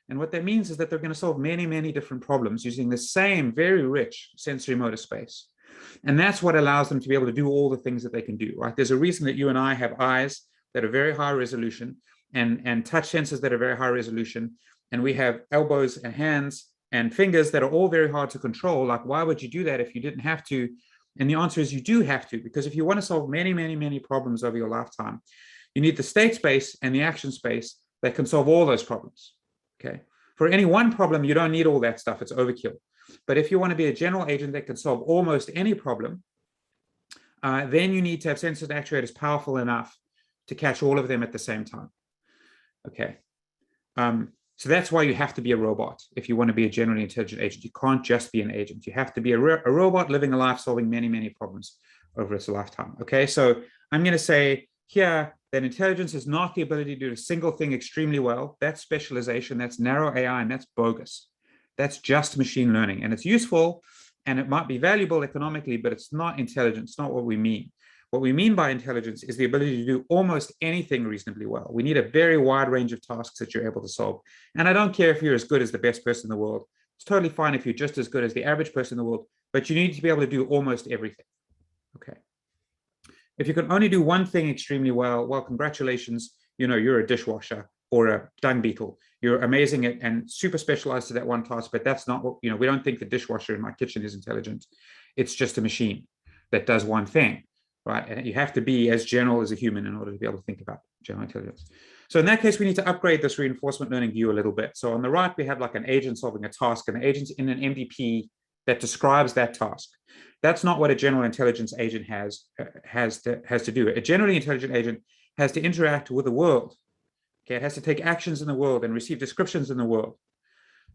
Speaker 9: And what that means is that they're going to solve many, many different problems using the same very rich sensory motor space. And that's what allows them to be able to do all the things that they can do, right? There's a reason that you and I have eyes that are very high resolution and touch sensors that are very high resolution. And we have elbows and hands and fingers that are all very hard to control. Like, why would you do that if you didn't have to? And the answer is you do have to, because if you want to solve many, many, many problems over your lifetime, you need the state space and the action space that can solve all those problems, okay? For any one problem, you don't need all that stuff, it's overkill. But if you want to be a general agent that can solve almost any problem, then you need to have sensors and actuators powerful enough to catch all of them at the same time, okay? So that's why you have to be a robot if you want to be a generally intelligent agent. You can't just be an agent. You have to be a robot living a life solving many, many problems over its lifetime. Okay, so I'm going to say here that intelligence is not the ability to do a single thing extremely well. That's specialization, that's narrow AI, and that's bogus. That's just machine learning. And it's useful and it might be valuable economically, but it's not intelligence. It's not what we mean. What we mean by intelligence is the ability to do almost anything reasonably well. We need a very wide range of tasks that you're able to solve. And I don't care if you're as good as the best person in the world. It's totally fine if you're just as good as the average person in the world, but you need to be able to do almost everything. Okay. If you can only do one thing extremely well, well, congratulations, you know, you're a dishwasher or a dung beetle. You're amazing at and super specialized to that one task, but that's not what, you know, we don't think the dishwasher in my kitchen is intelligent. It's just a machine that does one thing. Right, and you have to be as general as a human in order to be able to think about general intelligence. So in that case, we need to upgrade this reinforcement learning view a little bit. So on the right, we have like an agent solving a task, and the agent's in an MDP that describes that task. That's not what a general intelligence agent has to do. A generally intelligent agent has to interact with the world. Okay, it has to take actions in the world and receive descriptions in the world.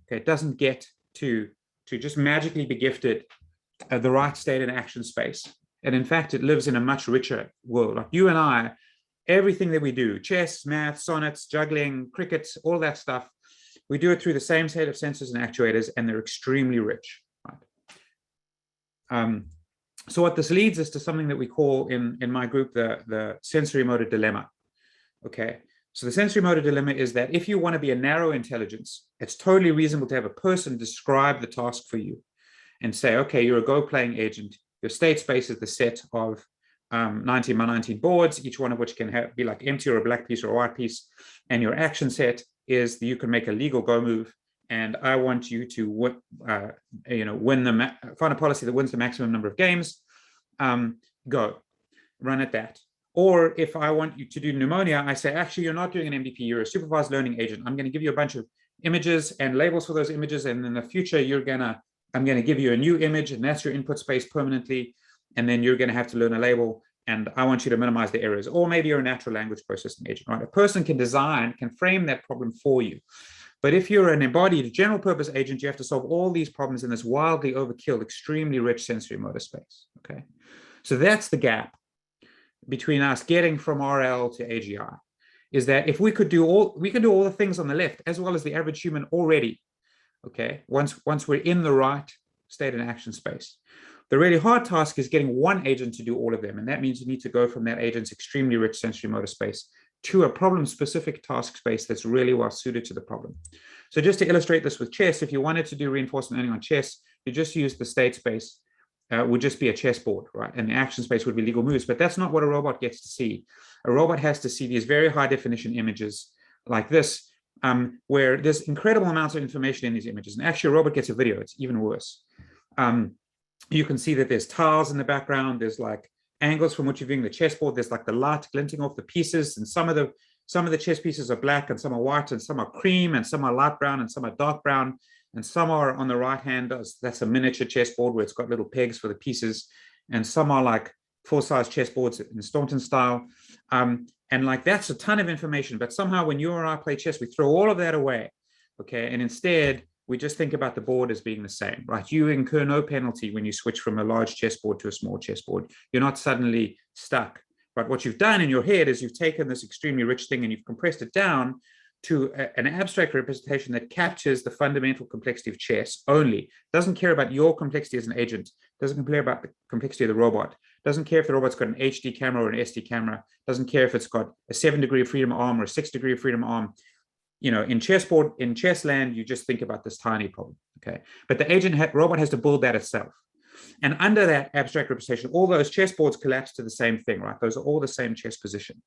Speaker 9: Okay, it doesn't get to just magically be gifted the right state and action space. And in fact, it lives in a much richer world. Like you and I, everything that we do, chess, math, sonnets, juggling, cricket, all that stuff, we do it through the same set of sensors and actuators, and they're extremely rich. Right? So what this leads us to something that we call in my group the sensory motor dilemma. Okay, So the sensory motor dilemma is that if you want to be a narrow intelligence, it's totally reasonable to have a person describe the task for you and say, okay, you're a Go playing agent. Your state space is the set of 19 by 19 boards, each one of which can be like empty or a black piece or a white piece. And your action set is that you can make a legal Go move. And I want you to find a policy that wins the maximum number of games. Go, run at that. Or if I want you to do pneumonia, I say, actually, you're not doing an MDP, you're a supervised learning agent. I'm going to give you a bunch of images and labels for those images. And in the future, I'm going to give you a new image, and that's your input space permanently. And then you're going to have to learn a label. And I want you to minimize the errors. Or maybe you're a natural language processing agent, right? A person can frame that problem for you. But if you're an embodied general purpose agent, you have to solve all these problems in this wildly overkill, extremely rich sensory motor space, okay? So that's the gap between us getting from RL to AGI, is that if we could do all the things on the left as well as the average human already, okay, once we're in the right state and action space. The really hard task is getting one agent to do all of them, and that means you need to go from that agent's extremely rich sensory motor space to a problem-specific task space that's really well suited to the problem. So just to illustrate this with chess, if you wanted to do reinforcement learning on chess, you just use the state space. Would just be a chessboard, right? And the action space would be legal moves, but that's not what a robot gets to see. A robot has to see these very high definition images like this, where there's incredible amounts of information in these images. And actually a robot gets a video, it's even worse. You can see that there's tiles in the background, there's like angles from which you're viewing the chessboard, there's like the light glinting off the pieces, and some of the chess pieces are black and some are white and some are cream and some are light brown and some are dark brown. And some are on the right hand, that's a miniature chessboard where it's got little pegs for the pieces. And some are like full-size chessboards in Staunton style. And like that's a ton of information, but somehow when you or I play chess, we throw all of that away, okay? And instead, we just think about the board as being the same, right? You incur no penalty when you switch from a large chessboard to a small chessboard. You're not suddenly stuck. But what you've done in your head is you've taken this extremely rich thing and you've compressed it down to an abstract representation that captures the fundamental complexity of chess only. Doesn't care about your complexity as an agent, doesn't care about the complexity of the robot, doesn't care if the robot's got an HD camera or an SD camera, doesn't care if it's got a 7-degree of freedom arm or a 6-degree of freedom arm. You know, in chess land, you just think about this tiny problem, okay? But the robot has to build that itself. And under that abstract representation, all those chessboards collapse to the same thing, right? Those are all the same chess position,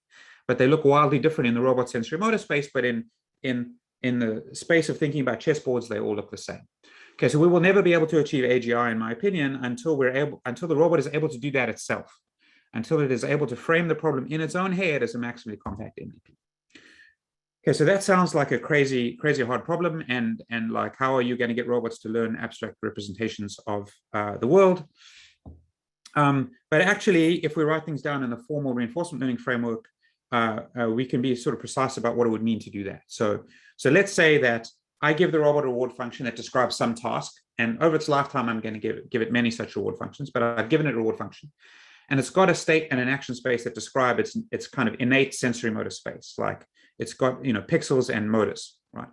Speaker 9: but they look wildly different in the robot sensory motor space, but in the space of thinking about chessboards, they all look the same. Okay, so we will never be able to achieve AGI, in my opinion, until the robot is able to do that itself, until it is able to frame the problem in its own head as a maximally compact MDP. Okay, so that sounds like a crazy hard problem, and like, how are you going to get robots to learn abstract representations of the world? But actually, if we write things down in the formal reinforcement learning framework, we can be sort of precise about what it would mean to do that. So let's say that I give the robot a reward function that describes some task, and over its lifetime, I'm going to give it many such reward functions, but I've given it a reward function. And it's got a state and an action space that describe its kind of innate sensory motor space, like it's got, you know, pixels and motors, right?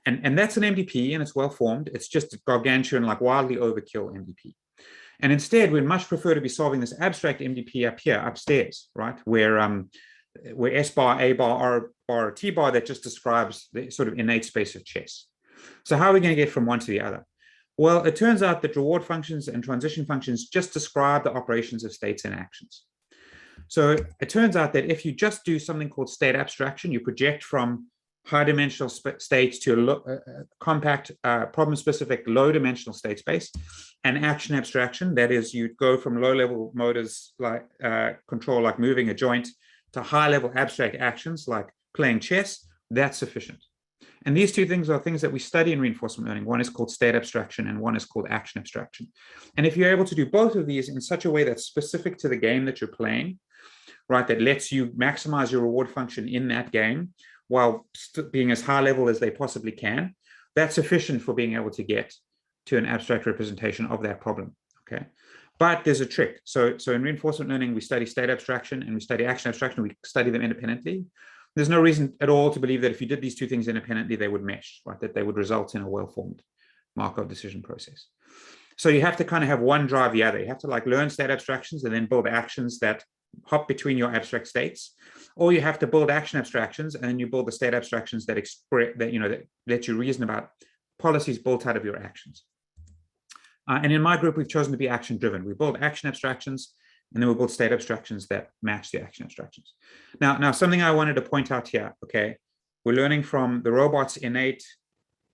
Speaker 9: And that's an MDP, and it's well formed. It's just a gargantuan, like wildly overkill MDP. And instead, we'd much prefer to be solving this abstract MDP up here, upstairs, right? Where S bar, A bar, R bar, T bar, that just describes the sort of innate space of chess. So how are we going to get from one to the other? Well, it turns out that reward functions and transition functions just describe the operations of states and actions. So it turns out that if you just do something called state abstraction, you project from high-dimensional states to a compact, problem-specific, low-dimensional state space, and action abstraction, that is, you go from low-level motors like control, like moving a joint, to high-level abstract actions like playing chess, that's sufficient. And these two things are things that we study in reinforcement learning. One is called state abstraction and one is called action abstraction. And if you're able to do both of these in such a way that's specific to the game that you're playing, right, that lets you maximize your reward function in that game while being as high level as they possibly can, that's sufficient for being able to get to an abstract representation of that problem, okay? But there's a trick. So in reinforcement learning, we study state abstraction and we study action abstraction. We study them independently. There's no reason at all to believe that if you did these two things independently, they would mesh, right? That they would result in a well-formed Markov decision process. So you have to kind of have one drive the other. You have to like learn state abstractions and then build actions that hop between your abstract states, or you have to build action abstractions, and then you build the state abstractions that express that, that let you reason about policies built out of your actions. And in my group, we've chosen to be action driven. We build action abstractions, and then we build state abstractions that match the action abstractions. Now something I wanted to point out here, okay, we're learning from the robot's innate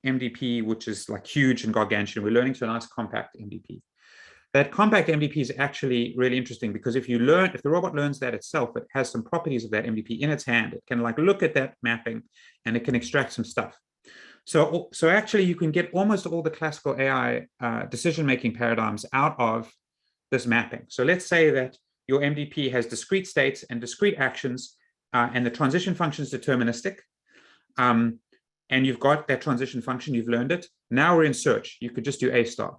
Speaker 9: MDP, which is like huge and gargantuan. We're learning to a nice compact MDP. That compact MDP is actually really interesting, because if the robot learns that itself, it has some properties of that MDP in its hand. It can like look at that mapping and it can extract some stuff. So actually you can get almost all the classical AI decision-making paradigms out of this mapping. So let's say that your MDP has discrete states and discrete actions, and the transition function is deterministic. And you've got that transition function, you've learned it. Now we're in search. You could just do A star.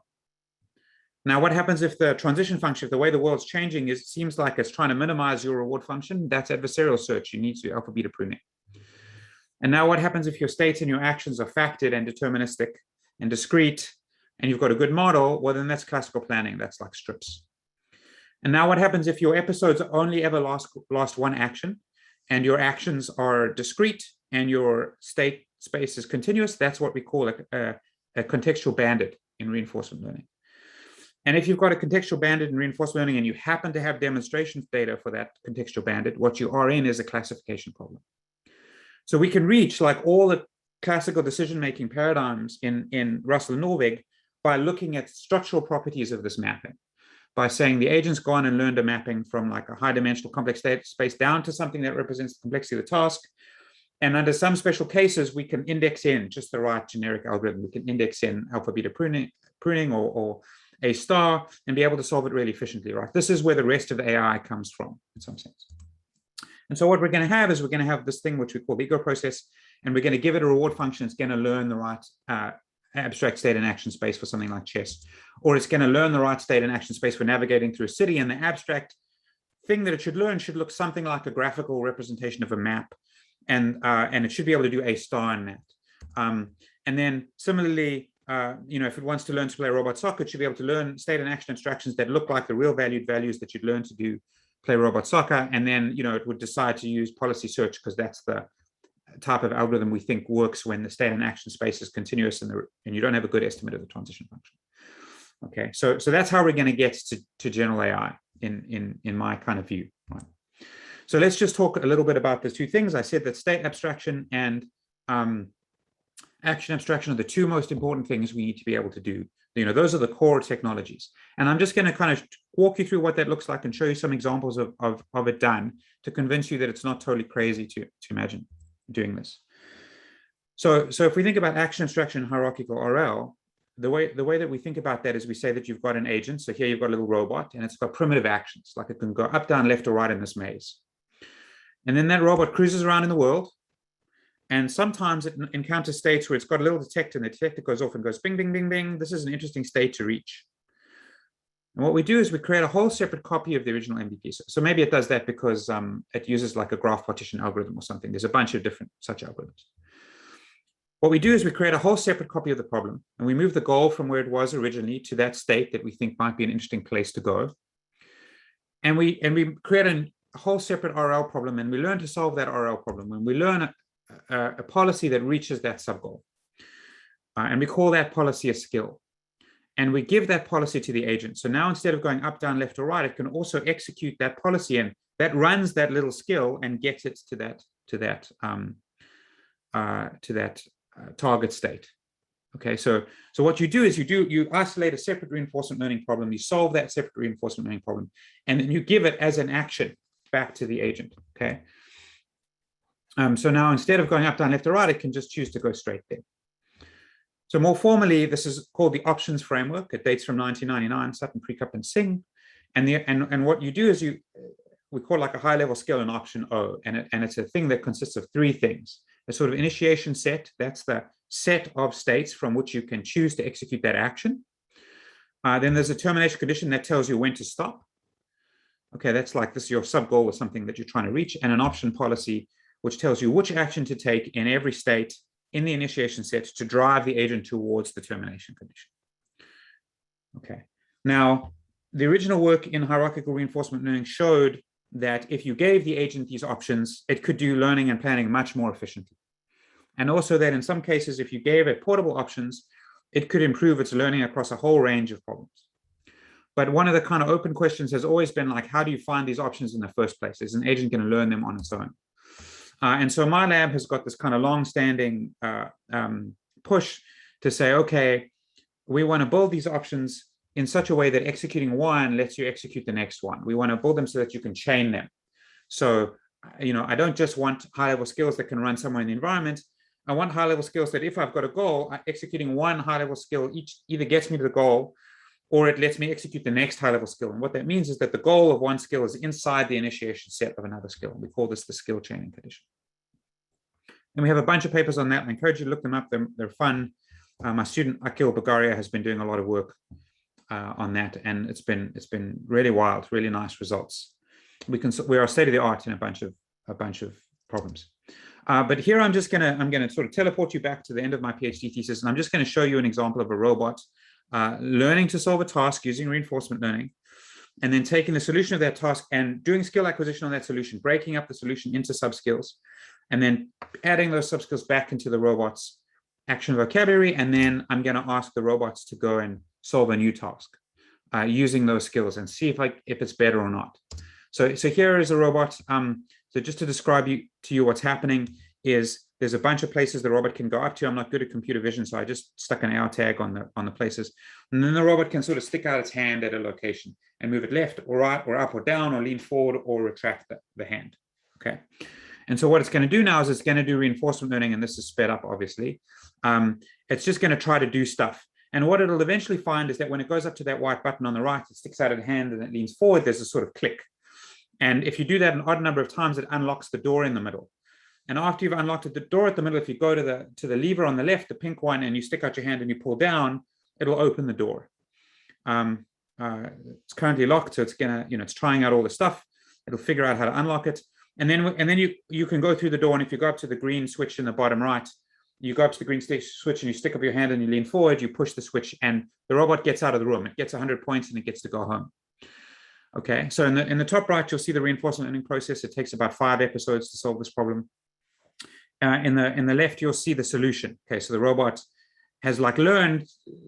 Speaker 9: Now, what happens if the transition function, if the way the world's changing seems like it's trying to minimize your reward function? That's adversarial search. You need to do alpha beta pruning. And now what happens if your states and your actions are factored and deterministic and discrete, and you've got a good model? Well, then that's classical planning. That's like strips. And now what happens if your episodes only ever last one action, and your actions are discrete and your state space is continuous? That's what we call a contextual bandit in reinforcement learning. And if you've got a contextual bandit in reinforcement learning and you happen to have demonstration data for that contextual bandit, what you are in is a classification problem. So we can reach like all the classical decision-making paradigms in Russell and Norvig by looking at structural properties of this mapping, by saying the agent's gone and learned a mapping from like a high-dimensional complex state space down to something that represents the complexity of the task. And under some special cases, we can index in just the right generic algorithm. We can index in alpha beta pruning or A star and be able to solve it really efficiently, right? This is where the rest of the AI comes from in some sense. And so what we're going to have is we're going to have this thing which we call the ego process, and we're going to give it a reward function. It's going to learn the right abstract state and action space for something like chess, or it's going to learn the right state and action space for navigating through a city, and the abstract thing that it should learn should look something like a graphical representation of a map, and it should be able to do A star in that. And then similarly, if it wants to learn to play robot soccer, it should be able to learn state and action abstractions that look like the real valued values that you'd learn to do play robot soccer. And then, it would decide to use policy search, because that's the type of algorithm we think works when the state and action space is continuous and you don't have a good estimate of the transition function. Okay, so that's how we're going to get to general AI in my kind of view. Right? So let's just talk a little bit about the two things. I said that state abstraction and action abstraction are the two most important things we need to be able to do. Those are the core technologies. And I'm just going to kind of walk you through what that looks like and show you some examples of it done to convince you that it's not totally crazy to imagine doing this. So if we think about action abstraction and hierarchical RL, the way that we think about that is we say that you've got an agent. So here you've got a little robot and it's got primitive actions, like it can go up, down, left, or right in this maze. And then that robot cruises around in the world. And sometimes it encounters states where it's got a little detector, and the detector goes off and goes bing, bing, bing, bing. This is an interesting state to reach. And what we do is we create a whole separate copy of the original MDP. So maybe it does that because it uses like a graph partition algorithm or something. There's a bunch of different such algorithms. What we do is we create a whole separate copy of the problem, and we move the goal from where it was originally to that state that we think might be an interesting place to go. And we create a whole separate RL problem, and we learn to solve that RL problem. When we learn a policy that reaches that sub-goal. And we call that policy a skill. And we give that policy to the agent. So now instead of going up, down, left, or right, it can also execute that policy, and that runs that little skill and gets it to that target state. Okay, so what you do is you isolate a separate reinforcement learning problem, you solve that separate reinforcement learning problem, and then you give it as an action back to the agent. Okay. So now instead of going up, down, left, or right, it can just choose to go straight there. So more formally, this is called the options framework. It dates from 1999, Sutton, Precup, and Singh. And what you do is we call it like a high-level skill an option O, and it's a thing that consists of three things. A sort of initiation set, that's the set of states from which you can choose to execute that action. Then there's a termination condition that tells you when to stop. Okay, that's like this is your sub-goal or something that you're trying to reach, and an option policy which tells you which action to take in every state in the initiation set to drive the agent towards the termination condition. Okay. Now, the original work in hierarchical reinforcement learning showed that if you gave the agent these options, it could do learning and planning much more efficiently. And also that in some cases, if you gave it portable options, it could improve its learning across a whole range of problems. But one of the kind of open questions has always been like, how do you find these options in the first place? Is an agent going to learn them on its own? And so my lab has got this kind of long-standing push to say, okay, we want to build these options in such a way that executing one lets you execute the next one. We want to build them so that you can chain them. So, I don't just want high-level skills that can run somewhere in the environment. I want high-level skills that if I've got a goal, executing one high-level skill either gets me to the goal or it lets me execute the next high-level skill. And what that means is that the goal of one skill is inside the initiation set of another skill. We call this the skill chaining condition. And we have a bunch of papers on that. I encourage you to look them up. They're fun. My student Akil Bagaria has been doing a lot of work on that, and it's been really wild, really nice results. We are state of the art in a bunch of problems. But here I'm gonna sort of teleport you back to the end of my PhD thesis, and I'm just going to show you an example of a robot learning to solve a task using reinforcement learning, and then taking the solution of that task and doing skill acquisition on that solution, breaking up the solution into sub-skills, and then adding those sub-skills back into the robot's action vocabulary. And then I'm going to ask the robots to go and solve a new task using those skills and see if it's better or not. So here is a robot. So just to describe to you what's happening is there's a bunch of places the robot can go up to. I'm not good at computer vision, so I just stuck an AR tag on the places. And then the robot can sort of stick out its hand at a location and move it left or right or up or down or lean forward or retract the hand. Okay. And so what it's going to do now is it's going to do reinforcement learning, and this is sped up, obviously. It's just going to try to do stuff. And what it'll eventually find is that when it goes up to that white button on the right, it sticks out its hand and it leans forward, there's a sort of click. And if you do that an odd number of times, it unlocks the door in the middle. And after you've unlocked the door at the middle, if you go to the lever on the left, the pink one, and you stick out your hand and you pull down, it'll open the door. It's currently locked, so it's gonna, it's trying out all the stuff. It'll figure out how to unlock it. And then you can go through the door, and if you go up to the green switch in the bottom right, you go up to the green switch and you stick up your hand and you lean forward, you push the switch, and the robot gets out of the room. It gets 100 points and it gets to go home. Okay, so in the top right, you'll see the reinforcement learning process. It takes about 5 episodes to solve this problem. In the left, you'll see the solution. Okay, so the robot has learned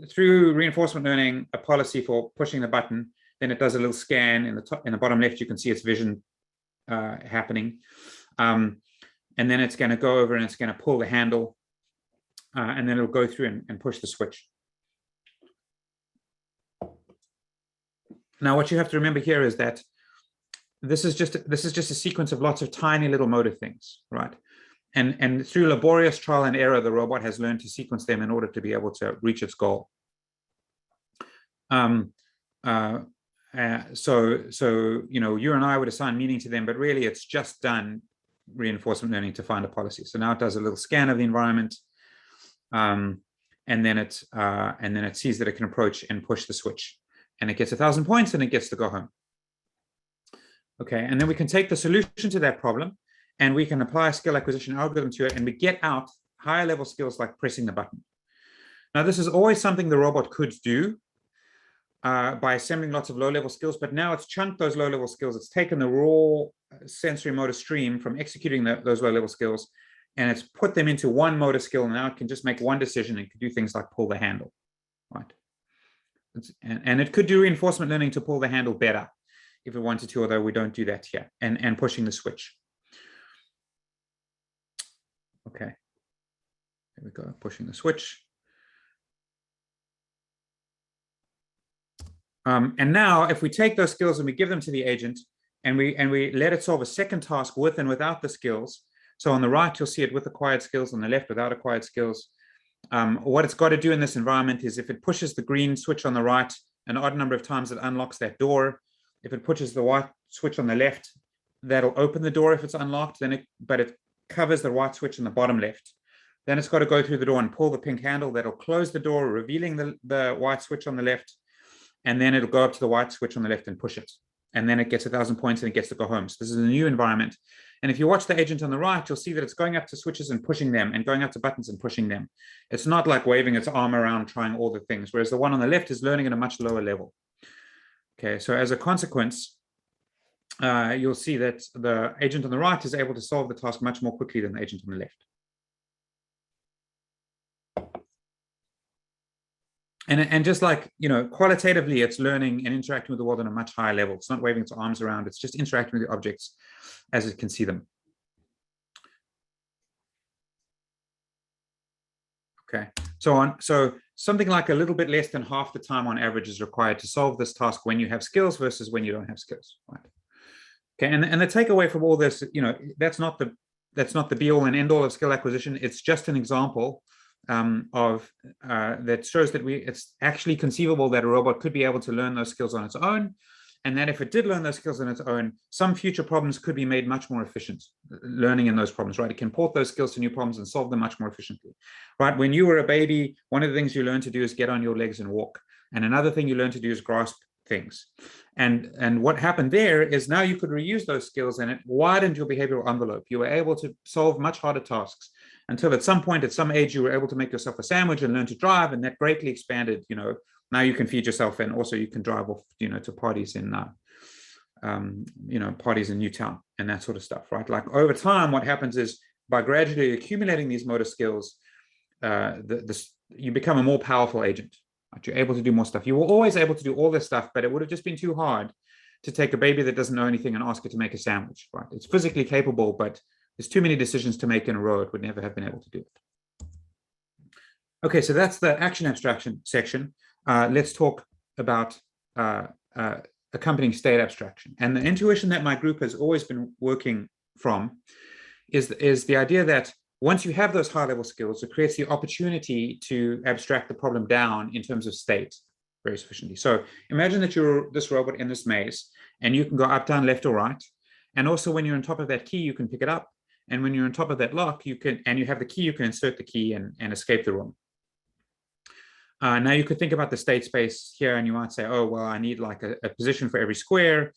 Speaker 9: through reinforcement learning a policy for pushing the button. Then it does a little scan. In the bottom left, you can see its vision happening. And then it's going to go over and it's going to pull the handle, and then it'll go through and push the switch. Now, what you have to remember here is that this is just a sequence of lots of tiny little motor things, right? And through laborious trial and error, the robot has learned to sequence them in order to be able to reach its goal. So you and I would assign meaning to them, but really it's just done reinforcement learning to find a policy. So now it does a little scan of the environment, and then it sees that it can approach and push the switch, and it gets 1,000 points and it gets to go home. Okay, and then we can take the solution to that problem and we can apply a skill acquisition algorithm to it, and we get out higher level skills like pressing the button. Now, this is always something the robot could do by assembling lots of low level skills, but now it's chunked those low level skills. It's taken the raw sensory motor stream from executing those low level skills, and it's put them into one motor skill. And now it can just make one decision and can do things like pull the handle, right? And it could do reinforcement learning to pull the handle better if it wanted to, although we don't do that here, and pushing the switch. Okay, there we go, pushing the switch. And now if we take those skills and we give them to the agent and we let it solve a second task with and without the skills. So on the right, you'll see it with acquired skills, on the left without acquired skills. What it's got to do in this environment is if it pushes the green switch on the right an odd number of times, it unlocks that door. If it pushes the white switch on the left, that'll open the door if it's unlocked, but it covers the white switch in the bottom left. Then it's got to go through the door and pull the pink handle. That'll close the door, revealing the white switch on the left. And then it'll go up to the white switch on the left and push it. And then it gets 1,000 points and it gets to go home. So this is a new environment. And if you watch the agent on the right, you'll see that it's going up to switches and pushing them and going up to buttons and pushing them. It's not like waving its arm around, trying all the things, whereas the one on the left is learning at a much lower level. Okay, so as a consequence, you'll see that the agent on the right is able to solve the task much more quickly than the agent on the left. And just like, qualitatively, it's learning and interacting with the world on a much higher level. It's not waving its arms around. It's just interacting with the objects as it can see them. Okay, so something like a little bit less than half the time on average is required to solve this task when you have skills versus when you don't have skills, right? Okay, and the takeaway from all this, that's not the be all and end all of skill acquisition. It's just an example that shows that it's actually conceivable that a robot could be able to learn those skills on its own, and that if it did learn those skills on its own, some future problems could be made much more efficient, learning in those problems, right? It can port those skills to new problems and solve them much more efficiently, right? When you were a baby, one of the things you learn to do is get on your legs and walk, and another thing you learn to do is grasp things. And what happened there is now you could reuse those skills, and it widened your behavioral envelope. You were able to solve much harder tasks until at some point, at some age, you were able to make yourself a sandwich and learn to drive, and that greatly expanded. Now you can feed yourself, and also you can drive off, to parties in, parties in Newtown and that sort of stuff, right? Like over time, what happens is by gradually accumulating these motor skills, you become a more powerful agent. Right? You're able to do more stuff. You were always able to do all this stuff, but it would have just been too hard to take a baby that doesn't know anything and ask it to make a sandwich, right? It's physically capable, but there's too many decisions to make in a row. It would never have been able to do it. Okay, so that's the action abstraction section. Let's talk about accompanying state abstraction. And the intuition that my group has always been working from is the idea that once you have those high-level skills, it creates the opportunity to abstract the problem down in terms of state very sufficiently. So imagine that you're this robot in this maze, and you can go up, down, left, or right. And also when you're on top of that key, you can pick it up. And when you're on top of that lock, you have the key, you can insert the key and escape the room. Now you could think about the state space here, and you might say, oh, well, I need like a position for every square,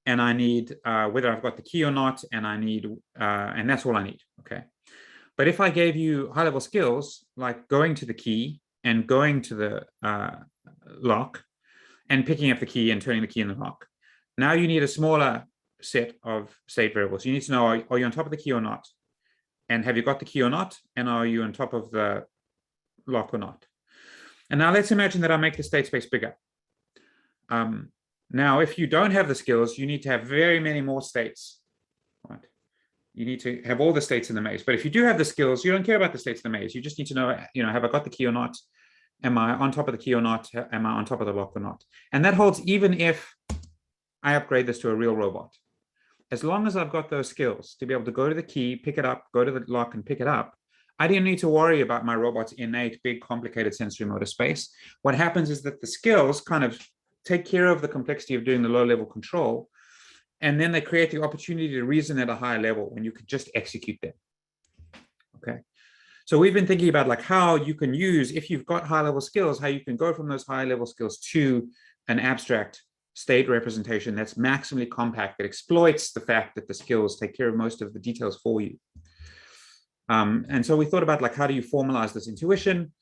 Speaker 9: and I need whether I've got the key or not, and I need, and that's all I need, okay? But if I gave you high-level skills, like going to the key and going to the lock and picking up the key and turning the key in the lock, now you need a smaller set of state variables. You need to know, are you on top of the key or not? And have you got the key or not? And are you on top of the lock or not? And now let's imagine that I make the state space bigger. Now, if you don't have the skills, you need to have very many more states, right? You need to have all the states in the maze. But if you do have the skills, you don't care about the states in the maze. You just need to know, have I got the key or not? Am I on top of the key or not? Am I on top of the lock or not? And that holds even if I upgrade this to a real robot. As long as I've got those skills to be able to go to the key, pick it up, go to the lock and pick it up, I didn't need to worry about my robot's innate, big, complicated sensory motor space. What happens is that the skills kind of take care of the complexity of doing the low-level control, and then they create the opportunity to reason at a higher level when you could just execute them. Okay, so we've been thinking about like how you can use, if you've got high-level skills, how you can go from those high-level skills to an abstract state representation that's maximally compact, that exploits the fact that the skills take care of most of the details for you. And so we thought about like, how do you formalize this intuition?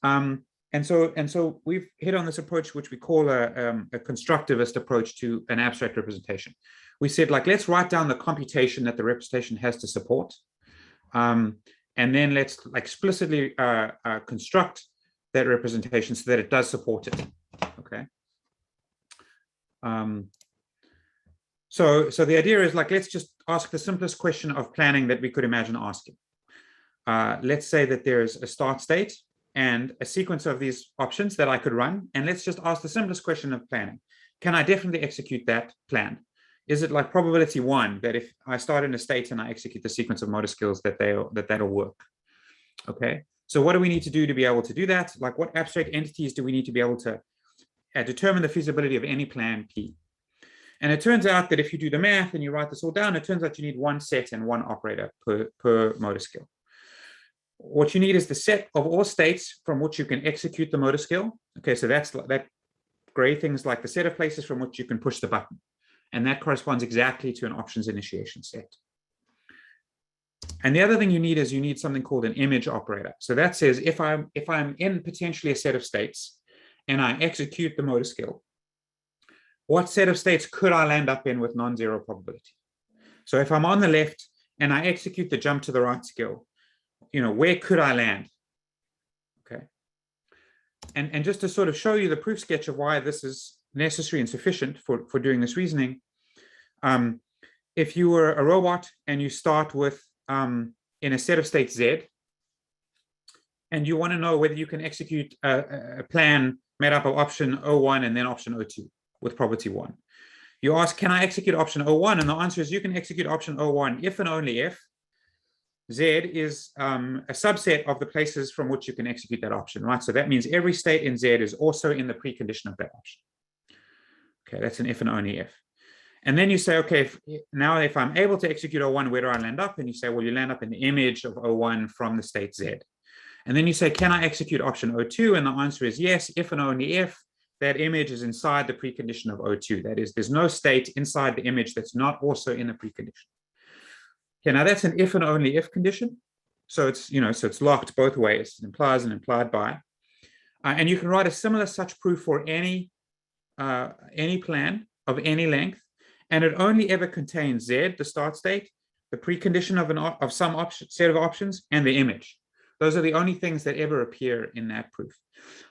Speaker 9: And so we've hit on this approach, which we call a constructivist approach to an abstract representation. We said, like, let's write down the computation that the representation has to support. And then let's explicitly construct that representation so that it does support it, okay? So the idea is like, let's just ask the simplest question of planning that we could imagine asking. Let's say that there's a start state and a sequence of these options that I could run. And let's just ask the simplest question of planning. Can I definitely execute that plan? Is it like probability 1 that if I start in a state and I execute the sequence of motor skills that'll work? Okay, so what do we need to do to be able to do that? Like, what abstract entities do we need to be able to determine the feasibility of any plan P? And it turns out that if you do the math and you write this all down, it turns out you need one set and one operator per motor skill. What you need is the set of all states from which you can execute the motor skill. Okay, so that gray thing's like the set of places from which you can push the button. And that corresponds exactly to an options initiation set. And the other thing you need is you need something called an image operator. So that says if I'm in potentially a set of states and I execute the motor skill, what set of states could I land up in with non-zero probability? So if I'm on the left and I execute the jump to the right skill, where could I land? Okay. And just to sort of show you the proof sketch of why this is necessary and sufficient for doing this reasoning, if you were a robot and you start with in a set of states Z, and you want to know whether you can execute a plan made up of option 01 and then option 02 with probability 1. You ask, can I execute option 01? And the answer is you can execute option 01 if and only if Z is a subset of the places from which you can execute that option, right? So that means every state in Z is also in the precondition of that option. Okay, that's an if and only if. And then you say, okay, now if I'm able to execute 01, where do I land up? And you say, well, you land up in the image of 01 from the state Z. And then you say, can I execute option 02? And the answer is yes, if and only if that image is inside the precondition of 02. That is, there's no state inside the image that's not also in the precondition. Okay, now that's an if and only if condition. So it's, so it's locked both ways. It implies and implied by. And you can write a similar such proof for any plan of any length. And it only ever contains Z, the start state, the precondition of some set of options, and the image. Those are the only things that ever appear in that proof.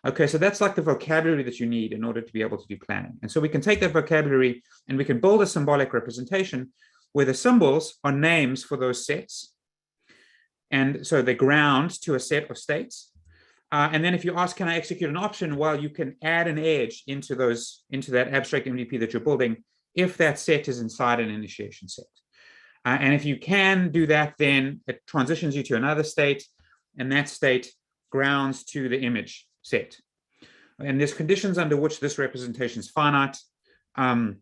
Speaker 9: Okay, so that's like the vocabulary that you need in order to be able to do planning. And so we can take that vocabulary and we can build a symbolic representation where the symbols are names for those sets. And so they ground to a set of states. And then if you ask, can I execute an option? Well, you can add an edge into that abstract MVP that you're building if that set is inside an initiation set. And if you can do that, then it transitions you to another state, and that state grounds to the image set. And there's conditions under which this representation is finite, and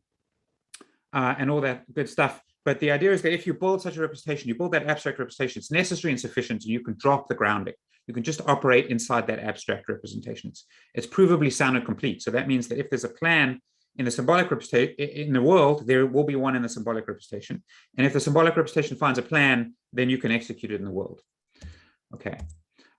Speaker 9: all that good stuff. But the idea is that if you build such a representation, you build that abstract representation, it's necessary and sufficient, and you can drop the grounding. You can just operate inside that abstract representation. It's provably sound and complete. So that means that if there's a plan in the symbolic representation in the world, there will be one in the symbolic representation. And if the symbolic representation finds a plan, then you can execute it in the world. Okay.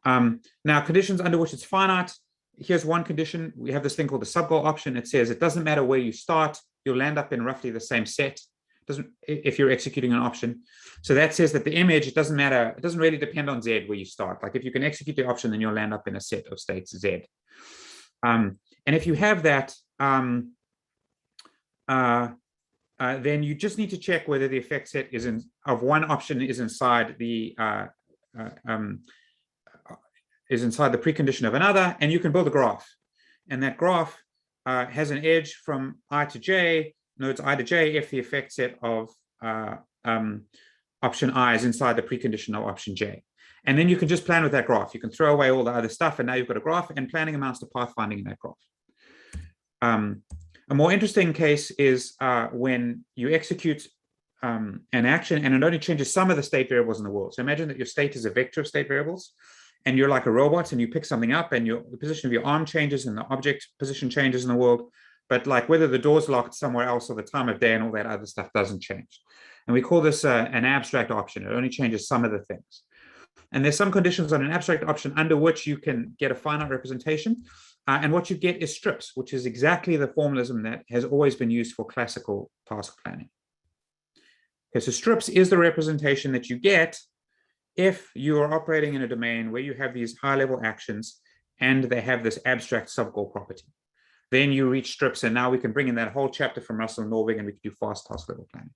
Speaker 9: Now, conditions under which it's finite. Here's one condition. We have this thing called the subgoal option. It says it doesn't matter where you start, you'll land up in roughly the same set. If you're executing an option. So that says that the image, it doesn't matter, it doesn't really depend on Z where you start. Like if you can execute the option, then you'll land up in a set of states Z. And if you have that, then you just need to check whether the effect set of one option is inside the precondition of another, and you can build a graph. And that graph has an edge from I to J, nodes I to J, if the effect set of option I is inside the precondition of option J. And then you can just plan with that graph. You can throw away all the other stuff, and now you've got a graph, and planning amounts to pathfinding in that graph. A more interesting case is when you execute an action and it only changes some of the state variables in the world. So imagine that your state is a vector of state variables, and you're like a robot and you pick something up and the position of your arm changes and the object position changes in the world. But like whether the door's locked somewhere else or the time of day and all that other stuff doesn't change. And we call this an abstract option. It only changes some of the things. And there's some conditions on an abstract option under which you can get a finite representation. And what you get is strips, which is exactly the formalism that has always been used for classical task planning. Okay, so strips is the representation that you get if you are operating in a domain where you have these high-level actions and they have this abstract subgoal property. Then you reach strips, and now we can bring in that whole chapter from Russell and Norvig, and we can do fast task level planning.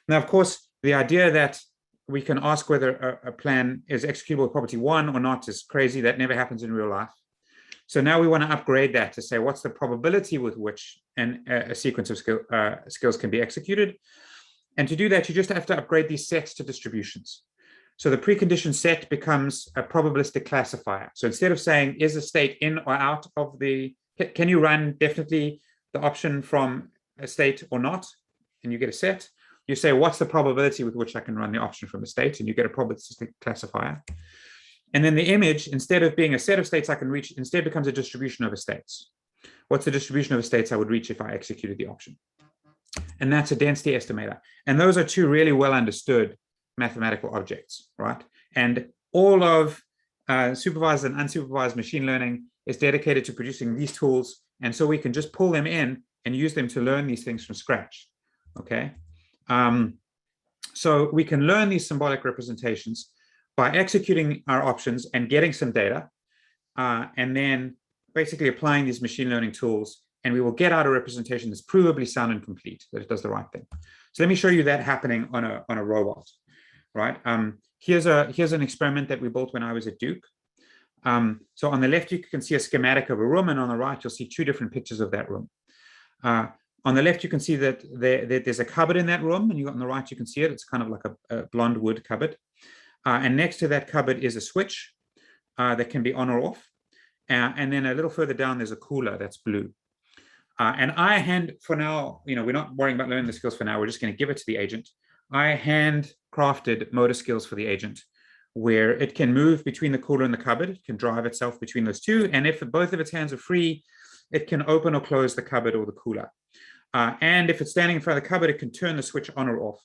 Speaker 9: Now, of course, the idea that we can ask whether a plan is executable with property 1 or not is crazy. That never happens in real life. So now we want to upgrade that to say, what's the probability with which a sequence of skills can be executed? And to do that, you just have to upgrade these sets to distributions. So the precondition set becomes a probabilistic classifier. So instead of saying, is a state in or out of the, can you run definitely the option from a state or not? And you get a set. You say, what's the probability with which I can run the option from a state? And you get a probabilistic classifier. And then the image, instead of being a set of states I can reach, instead becomes a distribution of states. What's the distribution of states I would reach if I executed the option? And that's a density estimator. And those are two really well understood mathematical objects, right? And all of supervised and unsupervised machine learning is dedicated to producing these tools. And so we can just pull them in and use them to learn these things from scratch, okay? So we can learn these symbolic representations by executing our options and getting some data, and then basically applying these machine learning tools, and we will get out a representation that's provably sound and complete, that it does the right thing. So let me show you that happening on a robot, right? Here's an experiment that we built when I was at Duke. So on the left, you can see a schematic of a room, and on the right, you'll see two different pictures of that room. On the left, you can see that there's a cupboard in that room, and on the right, you can see it. It's kind of like a blonde wood cupboard. And next to that cupboard is a switch that can be on or off. And then a little further down, there's a cooler that's blue. And for now, we're not worrying about learning the skills for now. We're just going to give it to the agent. I handcrafted motor skills for the agent, where it can move between the cooler and the cupboard. It can drive itself between those two. And if both of its hands are free, it can open or close the cupboard or the cooler. And if it's standing in front of the cupboard, it can turn the switch on or off.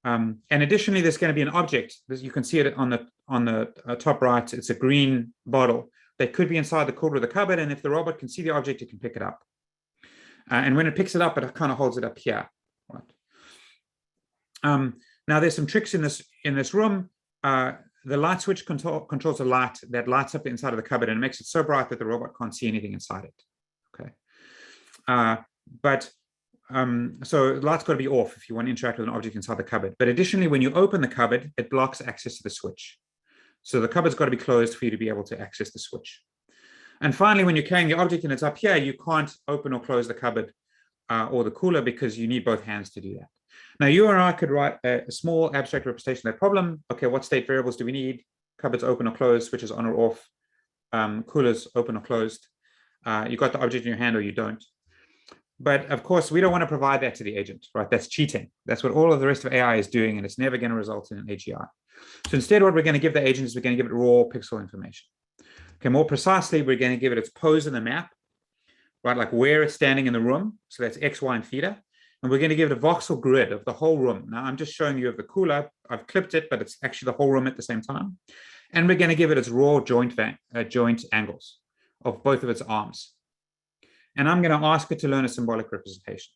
Speaker 9: And additionally, there's going to be an object. You can see it on the top right. It's a green bottle that could be inside the cooler or the cupboard. And if the robot can see the object, it can pick it up. And when it picks it up, it kind of holds it up here. Right. Now, there's some tricks in this room. The light switch controls the light that lights up the inside of the cupboard, and it makes it so bright that the robot can't see anything inside it. Okay. So the light's got to be off if you want to interact with an object inside the cupboard. But additionally, when you open the cupboard, it blocks access to the switch. So the cupboard's got to be closed for you to be able to access the switch. And finally, when you're carrying the object and it's up here, you can't open or close the cupboard or the cooler because you need both hands to do that. Now, you or I could write a small abstract representation of that problem. Okay, what state variables do we need? Cupboards open or closed, switches on or off, coolers open or closed. You got the object in your hand or you don't. But of course, we don't want to provide that to the agent, right? That's cheating. That's what all of the rest of AI is doing, and it's never going to result in an AGI. So instead, what we're going to give the agent is we're going to give it raw pixel information. Okay, more precisely, we're going to give it its pose in the map, right? Like where it's standing in the room. So that's X, Y, and theta. And we're going to give it a voxel grid of the whole room. Now, I'm just showing you of the cooler. I've clipped it, but it's actually the whole room at the same time. And we're going to give it its raw joint angles of both of its arms. And I'm going to ask it to learn a symbolic representation.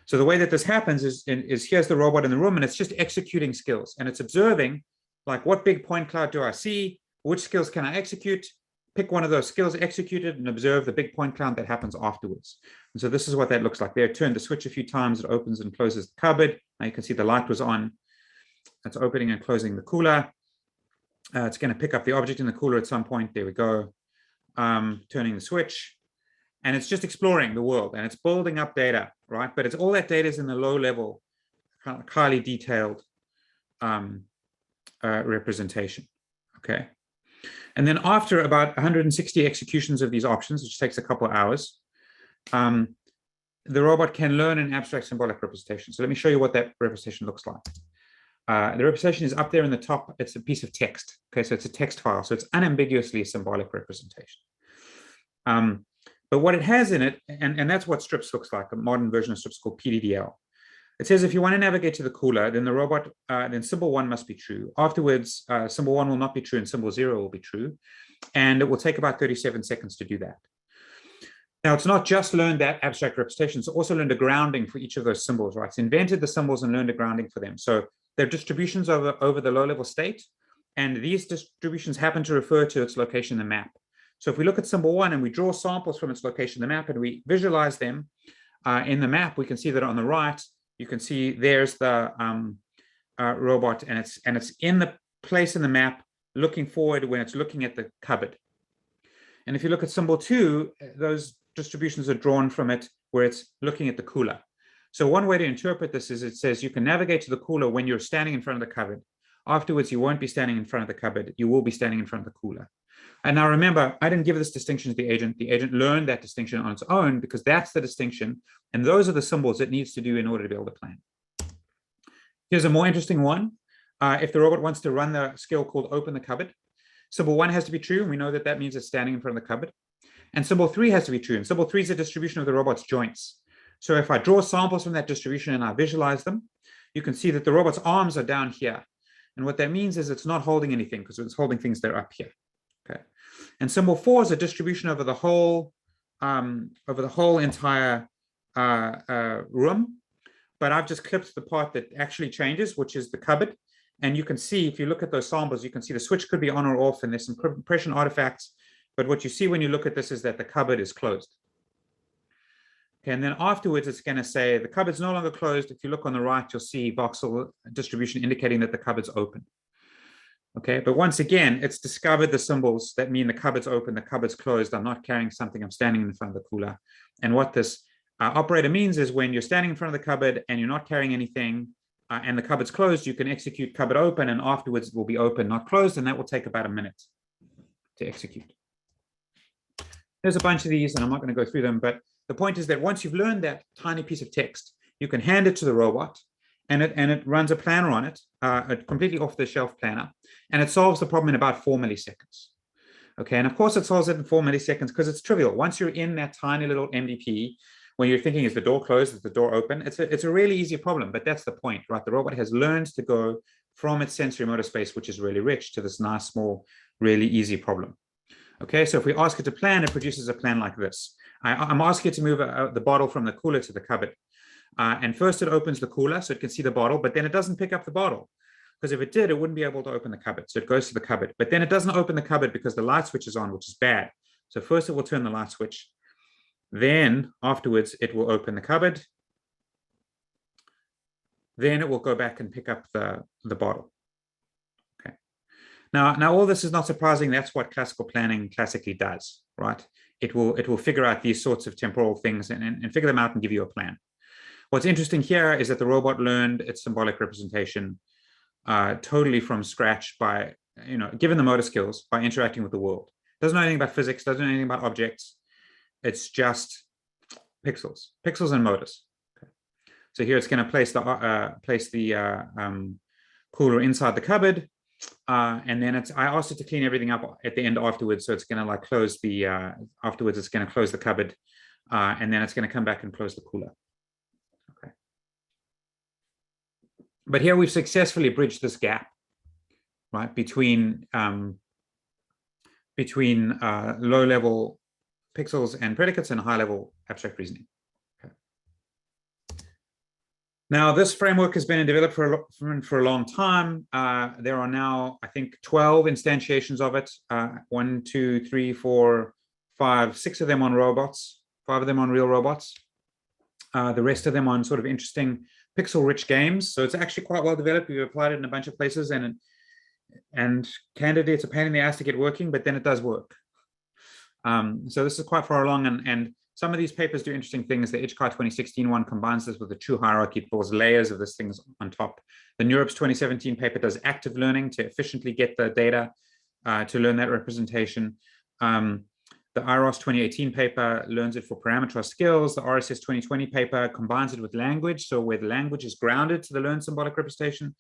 Speaker 9: So the way that this happens is here's the robot in the room, and it's just executing skills. And it's observing, like, what big point cloud do I see? Which skills can I execute? Pick one of those skills, execute it, and observe the big point cloud that happens afterwards. And so this is what that looks like there. Turn the switch a few times, it opens and closes the cupboard. Now you can see the light was on. It's opening and closing the cooler. It's going to pick up the object in the cooler at some point. There we go. Turning the switch. And it's just exploring the world, and it's building up data, right? But it's all that data is in the low level, kind of highly detailed representation, okay? And then after about 160 executions of these options, which takes a couple of hours, the robot can learn an abstract symbolic representation. So let me show you what that representation looks like. The representation is up there in the top. It's a piece of text, okay? So it's a text file, so it's unambiguously a symbolic representation. But what it has in it, and that's what strips looks like, a modern version of strips called PDDL. It says if you want to navigate to the cooler, then the robot, then symbol 1 must be true. Afterwards, symbol 1 will not be true and symbol 0 will be true. And it will take about 37 seconds to do that. Now, it's not just learned that abstract representation, it's also learned a grounding for each of those symbols, right? It's invented the symbols and learned a grounding for them. So they're distributions over the low-level state, and these distributions happen to refer to its location in the map. So if we look at symbol 1 and we draw samples from its location in the map and we visualize them in the map, we can see that on the right, you can see there's the robot, and it's in the place in the map looking forward when it's looking at the cupboard. And if you look at symbol 2, those distributions are drawn from it where it's looking at the cooler. So one way to interpret this is it says you can navigate to the cooler when you're standing in front of the cupboard. Afterwards, you won't be standing in front of the cupboard. You will be standing in front of the cooler. And now remember, I didn't give this distinction to the agent. The agent learned that distinction on its own because that's the distinction. And those are the symbols it needs to do in order to be able to plan. Here's a more interesting one. If the robot wants to run the skill called open the cupboard, symbol 1 has to be true. And we know that that means it's standing in front of the cupboard. And symbol 3 has to be true. And symbol 3 is a distribution of the robot's joints. So if I draw samples from that distribution and I visualize them, you can see that the robot's arms are down here. And what that means is it's not holding anything because it's holding things that are up here. Okay. And symbol 4 is a distribution over the whole entire room, but I've just clipped the part that actually changes, which is the cupboard. And you can see, if you look at those samples, you can see the switch could be on or off, and there's some compression artifacts. But what you see when you look at this is that the cupboard is closed. Okay, and then afterwards, it's going to say the cupboard's no longer closed. If you look on the right, you'll see voxel distribution indicating that the cupboard's open. Okay, but once again, it's discovered the symbols that mean the cupboard's open, the cupboard's closed. I'm not carrying something, I'm standing in front of the cooler. And what this operator means is when you're standing in front of the cupboard and you're not carrying anything and the cupboard's closed, you can execute cupboard open, and afterwards it will be open, not closed, and that will take about a minute to execute. There's a bunch of these, and I'm not going to go through them, but the point is that once you've learned that tiny piece of text, you can hand it to the robot, and it runs a planner on it, a completely off-the-shelf planner, and it solves the problem in about 4 milliseconds. Okay, and of course it solves it in 4 milliseconds because it's trivial. Once you're in that tiny little MDP, when you're thinking, is the door closed, is the door open? It's a really easy problem, but that's the point, right? The robot has learned to go from its sensory motor space, which is really rich, to this nice, small, really easy problem. Okay, so if we ask it to plan, it produces a plan like this. I'm asking it to move the bottle from the cooler to the cupboard. And first it opens the cooler so it can see the bottle, but then it doesn't pick up the bottle. Because if it did, it wouldn't be able to open the cupboard. So it goes to the cupboard, but then it doesn't open the cupboard because the light switch is on, which is bad. So first it will turn the light switch. Then afterwards, it will open the cupboard. Then it will go back and pick up the bottle. Okay. Now all this is not surprising. That's what classical planning classically does, right? It will figure out these sorts of temporal things and figure them out and give you a plan. What's interesting here is that the robot learned its symbolic representation totally from scratch by, given the motor skills, by interacting with the world. Doesn't know anything about physics, doesn't know anything about objects. It's just pixels and motors. Okay. So here it's going to place the cooler inside the cupboard, and then I asked it to clean everything up at the end afterwards. So it's going to close the afterwards. It's going to close the cupboard, and then it's going to come back and close the cooler. Okay. But here we've successfully bridged this gap, right, between low-level pixels and predicates and high-level abstract reasoning. Okay. Now, this framework has been in development for a long time. There are now, I think, 12 instantiations of it. 1, 2, 3, 4, 5, 6 of them on robots, 5 of them on real robots. The rest of them on sort of interesting pixel-rich games. So it's actually quite well developed. We've applied it in a bunch of places, and candidly, it's a pain in the ass to get working, but then it does work. So this is quite far along, and some of these papers do interesting things. The AGI 2016 one combines this with a true hierarchy, pulls layers of these things on top. The NeurIPS 2017 paper does active learning to efficiently get the data to learn that representation. The IROS 2018 paper learns it for parameterized skills. The RSS 2020 paper combines it with language, so where the language is grounded to the learned symbolic representation.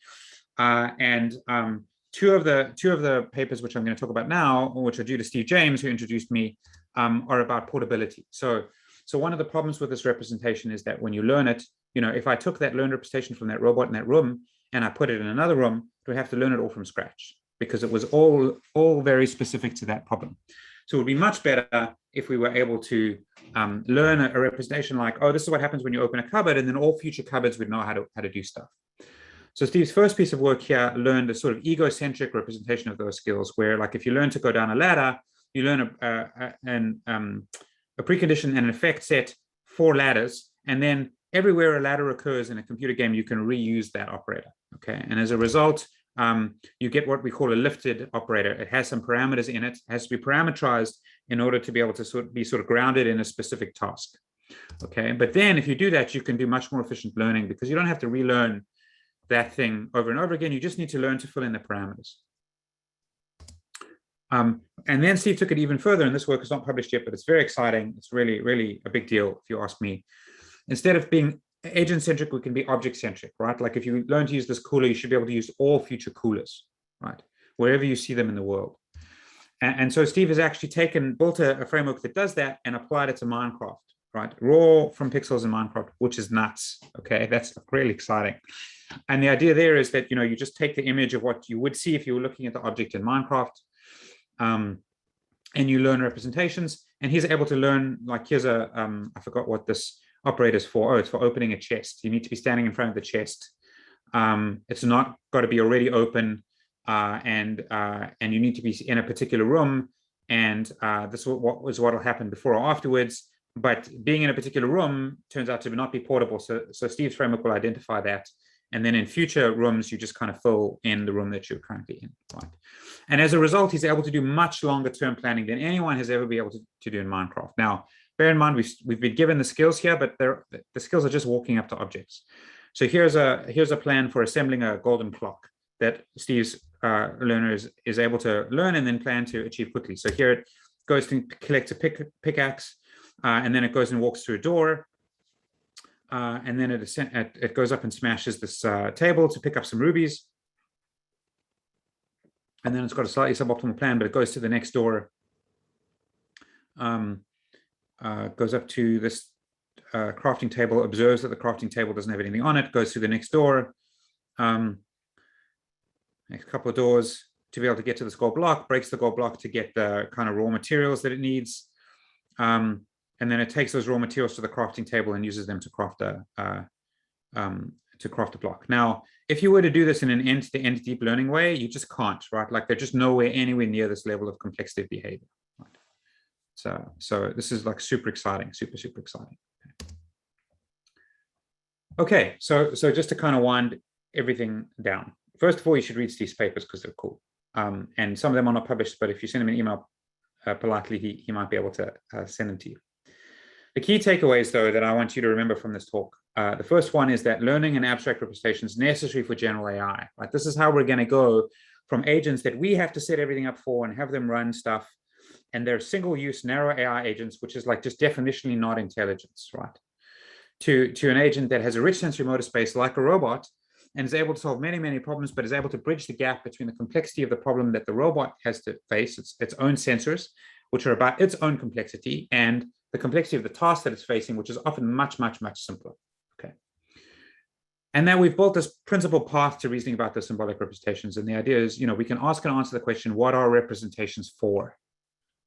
Speaker 9: Two of the papers which I'm going to talk about now, which are due to Steve James, who introduced me, are about portability. So one of the problems with this representation is that when you learn it, if I took that learned representation from that robot in that room and I put it in another room, it would have to learn it all from scratch because it was all very specific to that problem. So it would be much better if we were able to learn a representation like, oh, this is what happens when you open a cupboard, and then all future cupboards would know how to do stuff. So Steve's first piece of work here learned a sort of egocentric representation of those skills, where like if you learn to go down a ladder, you learn a precondition and an effect set for ladders, and then everywhere a ladder occurs in a computer game, you can reuse that operator. Okay, and as a result, you get what we call a lifted operator. It has some parameters in it. It has to be parameterized in order to be able to be grounded in a specific task. Okay, but then if you do that, you can do much more efficient learning because you don't have to relearn that thing over and over again. You just need to learn to fill in the parameters. And then Steve took it even further, and this work is not published yet, but it's very exciting. It's really, really a big deal, if you ask me. Instead of being agent-centric, we can be object-centric, right? Like if you learn to use this cooler, you should be able to use all future coolers, right? Wherever you see them in the world. And so Steve has actually built a framework that does that and applied it to Minecraft, right? Raw from pixels in Minecraft, which is nuts, okay? That's really exciting. And the idea there is that, you just take the image of what you would see if you were looking at the object in Minecraft, and you learn representations. And he's able to learn, like, here's I forgot what this operators for, oh, it's for opening a chest. You need to be standing in front of the chest. It's not got to be already open, and you need to be in a particular room. And this what will happen before or afterwards. But being in a particular room turns out to not be portable. So Steve's framework will identify that. And then in future rooms, you just kind of fill in the room that you're currently in, right? And as a result, he's able to do much longer term planning than anyone has ever been able to do in Minecraft. Now, bear in mind, we've been given the skills here, but the skills are just walking up to objects. So here's a plan for assembling a golden clock that Steve's learner is able to learn and then plan to achieve quickly. So here it goes to collect a pickaxe, and then it goes and walks through a door. And then it goes up and smashes this table to pick up some rubies. And then it's got a slightly suboptimal plan, but it goes to the next door, goes up to this crafting table, observes that the crafting table doesn't have anything on it, goes through the next door, next couple of doors to be able to get to this gold block, breaks the gold block to get the kind of raw materials that it needs. And then it takes those raw materials to the crafting table and uses them to craft a block. Now, if you were to do this in an end-to-end deep learning way, you just can't, right? Like they're just anywhere near this level of complexity of behavior. Right? So this is like super exciting, super exciting. Okay, so just to kind of wind everything down. First of all, you should read Steve's papers because they're cool. And some of them are not published, but if you send him an email politely, he might be able to send them to you. The key takeaways, though, that I want you to remember from this talk, the first one is that learning an abstract representation is necessary for general AI. Right? This is how we're going to go from agents that we have to set everything up for and have them run stuff, and they're single-use narrow AI agents, which is like just definitionally not intelligence, right? To an agent that has a rich sensory motor space like a robot and is able to solve many problems, but is able to bridge the gap between the complexity of the problem that the robot has to face, its own sensors, which are about its own complexity, and the complexity of the task that it's facing, which is often much simpler. Okay. And then we've built this principal path to reasoning about the symbolic representations. And the idea is, we can ask and answer the question, what are representations for?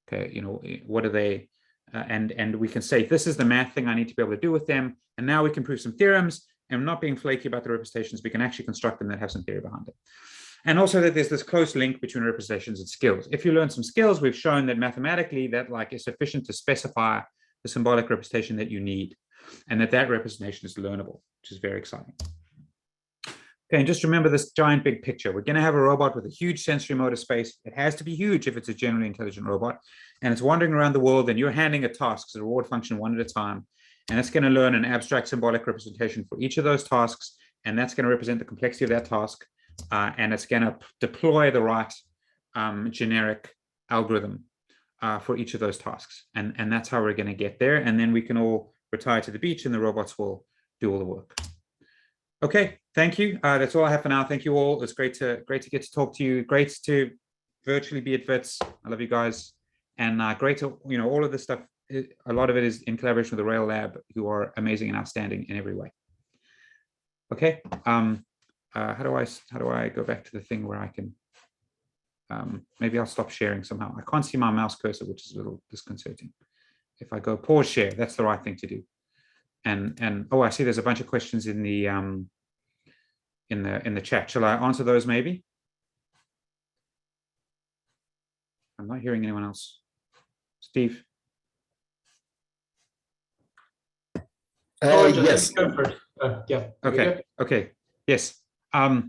Speaker 9: Okay, what are they? And we can say, this is the math thing I need to be able to do with them. And now we can prove some theorems, and not being flaky about the representations, we can actually construct them that have some theory behind it. And also that there's this close link between representations and skills. If you learn some skills, we've shown that mathematically that is sufficient to specify the symbolic representation that you need, and that representation is learnable, which is very exciting. Okay, and just remember this giant big picture. We're going to have a robot with a huge sensory motor space. It has to be huge if it's a generally intelligent robot, and it's wandering around the world, and you're handing it tasks, a reward function one at a time, and it's going to learn an abstract symbolic representation for each of those tasks, and that's going to represent the complexity of that task. And it's going to deploy the right generic algorithm for each of those tasks. And that's how we're going to get there. And then we can all retire to the beach and the robots will do all the work. Okay, thank you. That's all I have for now. Thank you all. It's great to get to talk to you. Great to virtually be at Wits. I love you guys. And great to, all of this stuff, a lot of it is in collaboration with the Rail Lab, who are amazing and outstanding in every way. Okay. How do I go back to the thing where I can, maybe I'll stop sharing somehow. I can't see my mouse cursor, which is a little disconcerting. If I go pause share, that's the right thing to do. And oh, I see there's a bunch of questions in the chat. Shall I answer those maybe? I'm not hearing anyone else. Steve?
Speaker 10: Yes.
Speaker 6: Yeah.
Speaker 9: Okay. Yes. All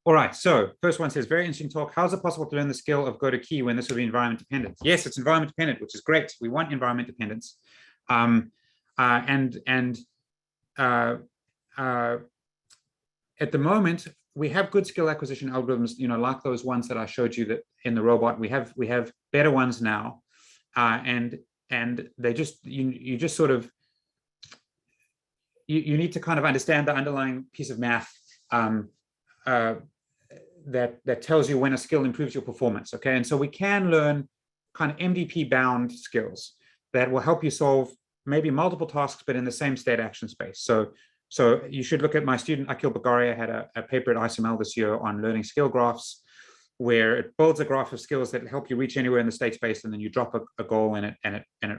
Speaker 9: right. So first one says, very interesting talk. How is it possible to learn the skill of go to key when this will be environment dependent? Yes, it's environment dependent, which is great. We want environment dependence. At the moment, we have good skill acquisition algorithms, like those ones that I showed you that in the robot. We have better ones now, and they just you just sort of you need to kind of understand the underlying piece of math that tells you when a skill improves your performance. Okay, and so we can learn kind of MDP bound skills that will help you solve maybe multiple tasks, but in the same state action space. So you should look at my student Akhil Bagaria had a paper at ISML this year on learning skill graphs, where it builds a graph of skills that help you reach anywhere in the state space, and then you drop a goal in it, and it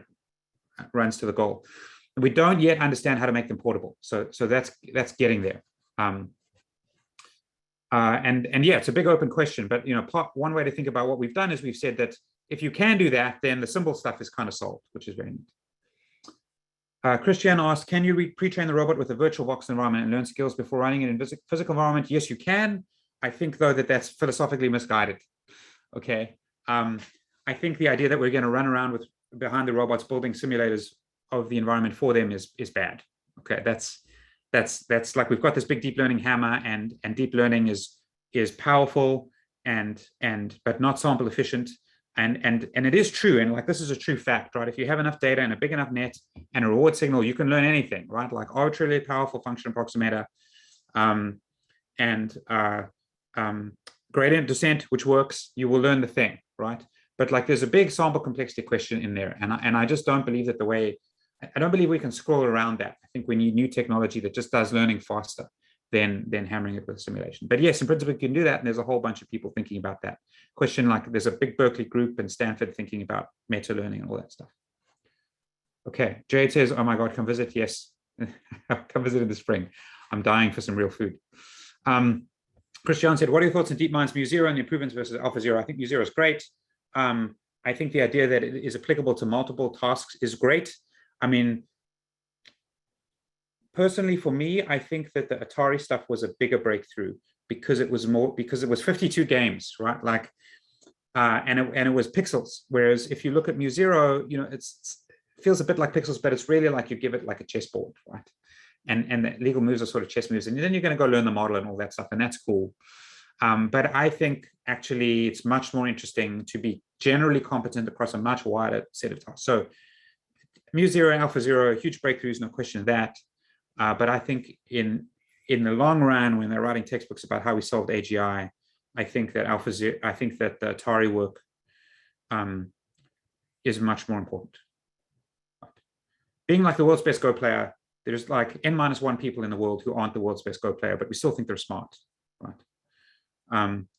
Speaker 9: runs to the goal. we don't yet understand how to make them portable. So that's getting there. And yeah, it's a big open question, but one way to think about what we've done is we've said that if you can do that, then the symbol stuff is kind of solved, which is very neat. Christian asked, can you pre-train the robot with a VirtualBox environment and learn skills before running it in physical environment? Yes, you can. I think, though, that that's philosophically misguided. Okay. I think the idea that we're going to run around behind the robots building simulators of the environment for them is bad. Okay, that's like we've got this big deep learning hammer, and deep learning is powerful but not sample efficient. And it is true, and like this is a true fact, right? If you have enough data and a big enough net and a reward signal, you can learn anything, right? Like arbitrarily powerful function approximator, gradient descent, which works, you will learn the thing, right? But like there's a big sample complexity question in there, and I just don't believe that I don't believe we can scroll around that. I think we need new technology that just does learning faster than hammering it with simulation. But yes, in principle, you can do that, and there's a whole bunch of people thinking about that question. Like there's a big Berkeley group and Stanford thinking about meta learning and all that stuff. Okay, Jade says, oh my God, come visit. Yes, come visit in the spring. I'm dying for some real food. Christian said, what are your thoughts on DeepMind's mu0 and the improvements versus AlphaZero? I think mu0 is great. I think the idea that it is applicable to multiple tasks is great. I mean, personally, for me, I think that the Atari stuff was a bigger breakthrough because it was 52 games, right? Like, and it was pixels. Whereas if you look at mu0, it feels a bit like pixels, but it's really like you give it like a chessboard, right? And the legal moves are sort of chess moves, and then you're going to go learn the model and all that stuff, and that's cool. But I think actually it's much more interesting to be generally competent across a much wider set of tasks. So mu0 and AlphaZero, huge breakthroughs, no question of that. But I think in the long run, when they're writing textbooks about how we solved AGI, I think that the Atari work is much more important. Being like the world's best Go player, there's like N-1 people in the world who aren't the world's best Go player, but we still think they're smart, right?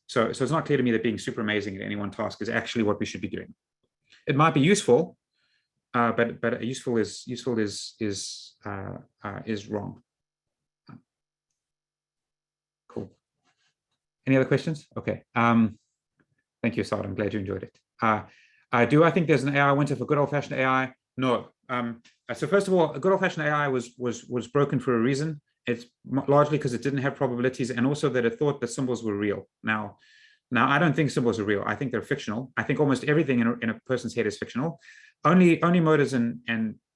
Speaker 9: So it's not clear to me that being super amazing at any one task is actually what we should be doing. It might be useful, but useful is wrong. Cool. Any other questions? Okay. Thank you, Asad. I'm glad you enjoyed it. Do I think there's an AI winter for good old-fashioned AI? No. So first of all, a good old-fashioned AI was broken for a reason. It's largely because it didn't have probabilities, and also that it thought that symbols were real. Now I don't think symbols are real. I think they're fictional. I think almost everything in a person's head is fictional. Only motors and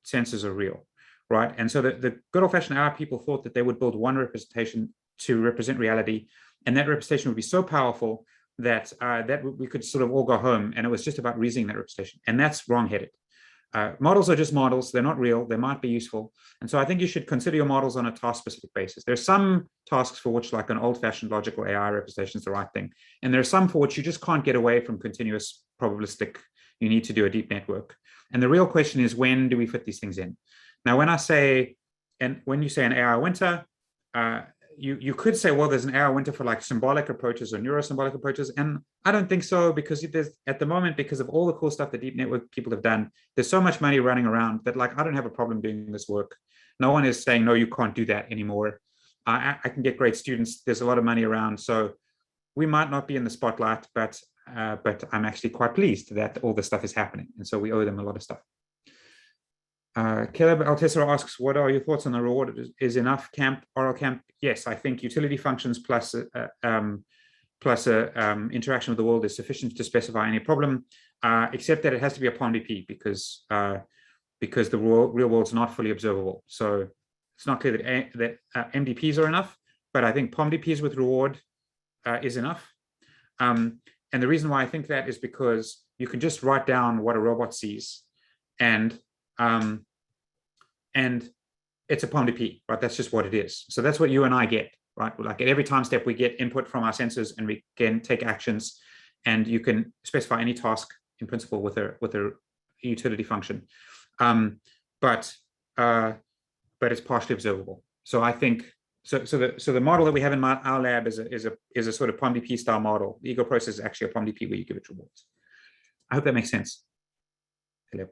Speaker 9: sensors are real, right? And so the good old-fashioned AI people thought that they would build one representation to represent reality, and that representation would be so powerful that we could sort of all go home, and it was just about reasoning that representation, and that's wrong-headed. Models are just models. They're not real. They might be useful. And so I think you should consider your models on a task-specific basis. There's some tasks for which like an old-fashioned logical AI representation is the right thing. And there are some for which you just can't get away from continuous probabilistic. You need to do a deep network. And the real question is, when do we fit these things in? Now, when you say an AI winter, you could say, well, there's an AI winter for like symbolic approaches or neurosymbolic approaches. And I don't think so, because at the moment, because of all the cool stuff that deep network people have done, there's so much money running around that like, I don't have a problem doing this work. No one is saying, no, you can't do that anymore. I can get great students. There's a lot of money around. So we might not be in the spotlight, but I'm actually quite pleased that all this stuff is happening. And so we owe them a lot of stuff. Caleb Altessero asks, what are your thoughts on the reward is enough camp, oral camp? Yes, I think utility functions plus interaction with the world is sufficient to specify any problem, except that it has to be a POMDP because the real world's not fully observable. So it's not clear that MDPs are enough, but I think POMDPs with reward is enough. And the reason why I think that is because you can just write down what a robot sees, and it's a POMDP, right? That's just what it is. So that's what you and I get, right? Like at every time step, we get input from our sensors, and we can take actions, and you can specify any task in principle with a utility function, but it's partially observable. So I think so the model that we have in our lab is a sort of POMDP style model. The ego process is actually a POMDP where you give it rewards. I hope that makes sense. Hello.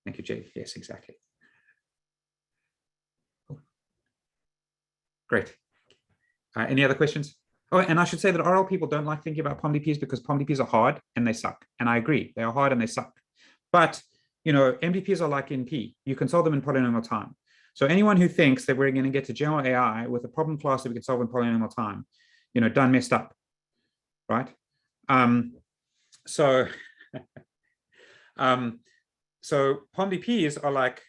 Speaker 9: Thank you, Jay. Yes, exactly. Great. Any other questions? Oh, and I should say that RL people don't like thinking about POMDPs because POMDPs are hard and they suck. And I agree, they are hard and they suck. But, you know, MDPs are like NP. You can solve them in polynomial time. So anyone who thinks that we're going to get to general AI with a problem class that we can solve in polynomial time, you know, done messed up, right? So POMDPs are like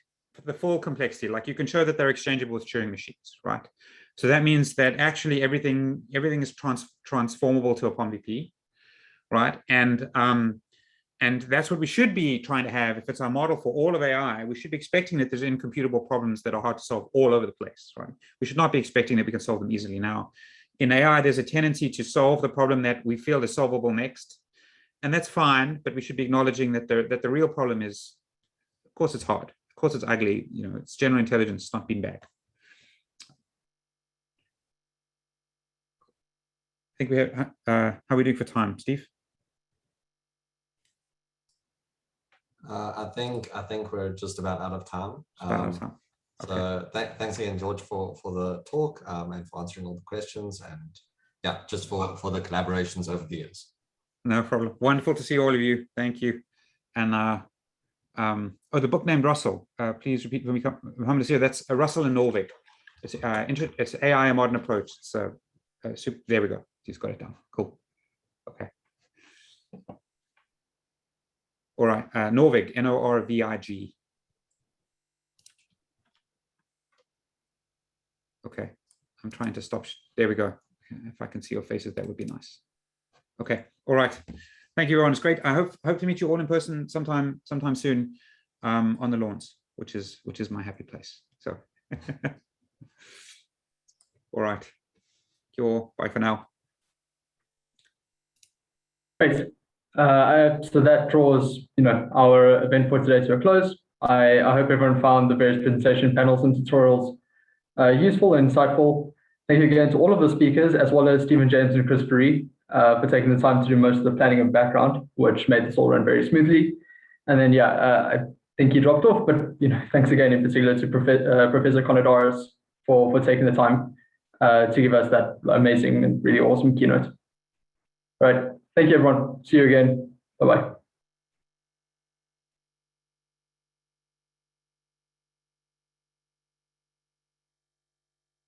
Speaker 9: the full complexity. Like you can show that they're exchangeable with Turing machines, right? So that means that actually everything is transformable to a POMDP, right? And that's what we should be trying to have. If it's our model for all of AI, we should be expecting that there's incomputable problems that are hard to solve all over the place, right? We should not be expecting that we can solve them easily now. In AI, there's a tendency to solve the problem that we feel is solvable next. And that's fine, but we should be acknowledging that the real problem is, of course, it's hard. Of course, it's ugly. You know, it's general intelligence. It's not being bad. I think we have. How are we doing for time, Steve?
Speaker 8: I think we're just about out of time.
Speaker 9: Okay.
Speaker 8: So thanks again, George, for the talk and for answering all the questions, and yeah, just for the collaborations over the years.
Speaker 9: No problem. Wonderful to see all of you. Thank you. And oh, the book named Russell. Please repeat when we come to see. That's Russell in Norvig. It's AI, a modern approach. So there we go. He's got it down. Cool. Okay. All right. Norvig, Norvig. Okay. I'm trying to stop. There we go. If I can see your faces, that would be nice. Okay. All right. Thank you, everyone. It's great. I hope to meet you all in person sometime soon on the lawns, which is my happy place. So, all right. Bye for now.
Speaker 3: Great. So that draws, our event for today to a close. I hope everyone found the various presentation panels and tutorials useful and insightful. Thank you again to all of the speakers, as well as Stephen James and Chris Berry, for taking the time to do most of the planning and background, which made this all run very smoothly. And then, I think he dropped off, but thanks again in particular to Professor Konadaris for taking the time to give us that amazing and really awesome keynote. All right. Thank you, everyone. See you again. Bye-bye.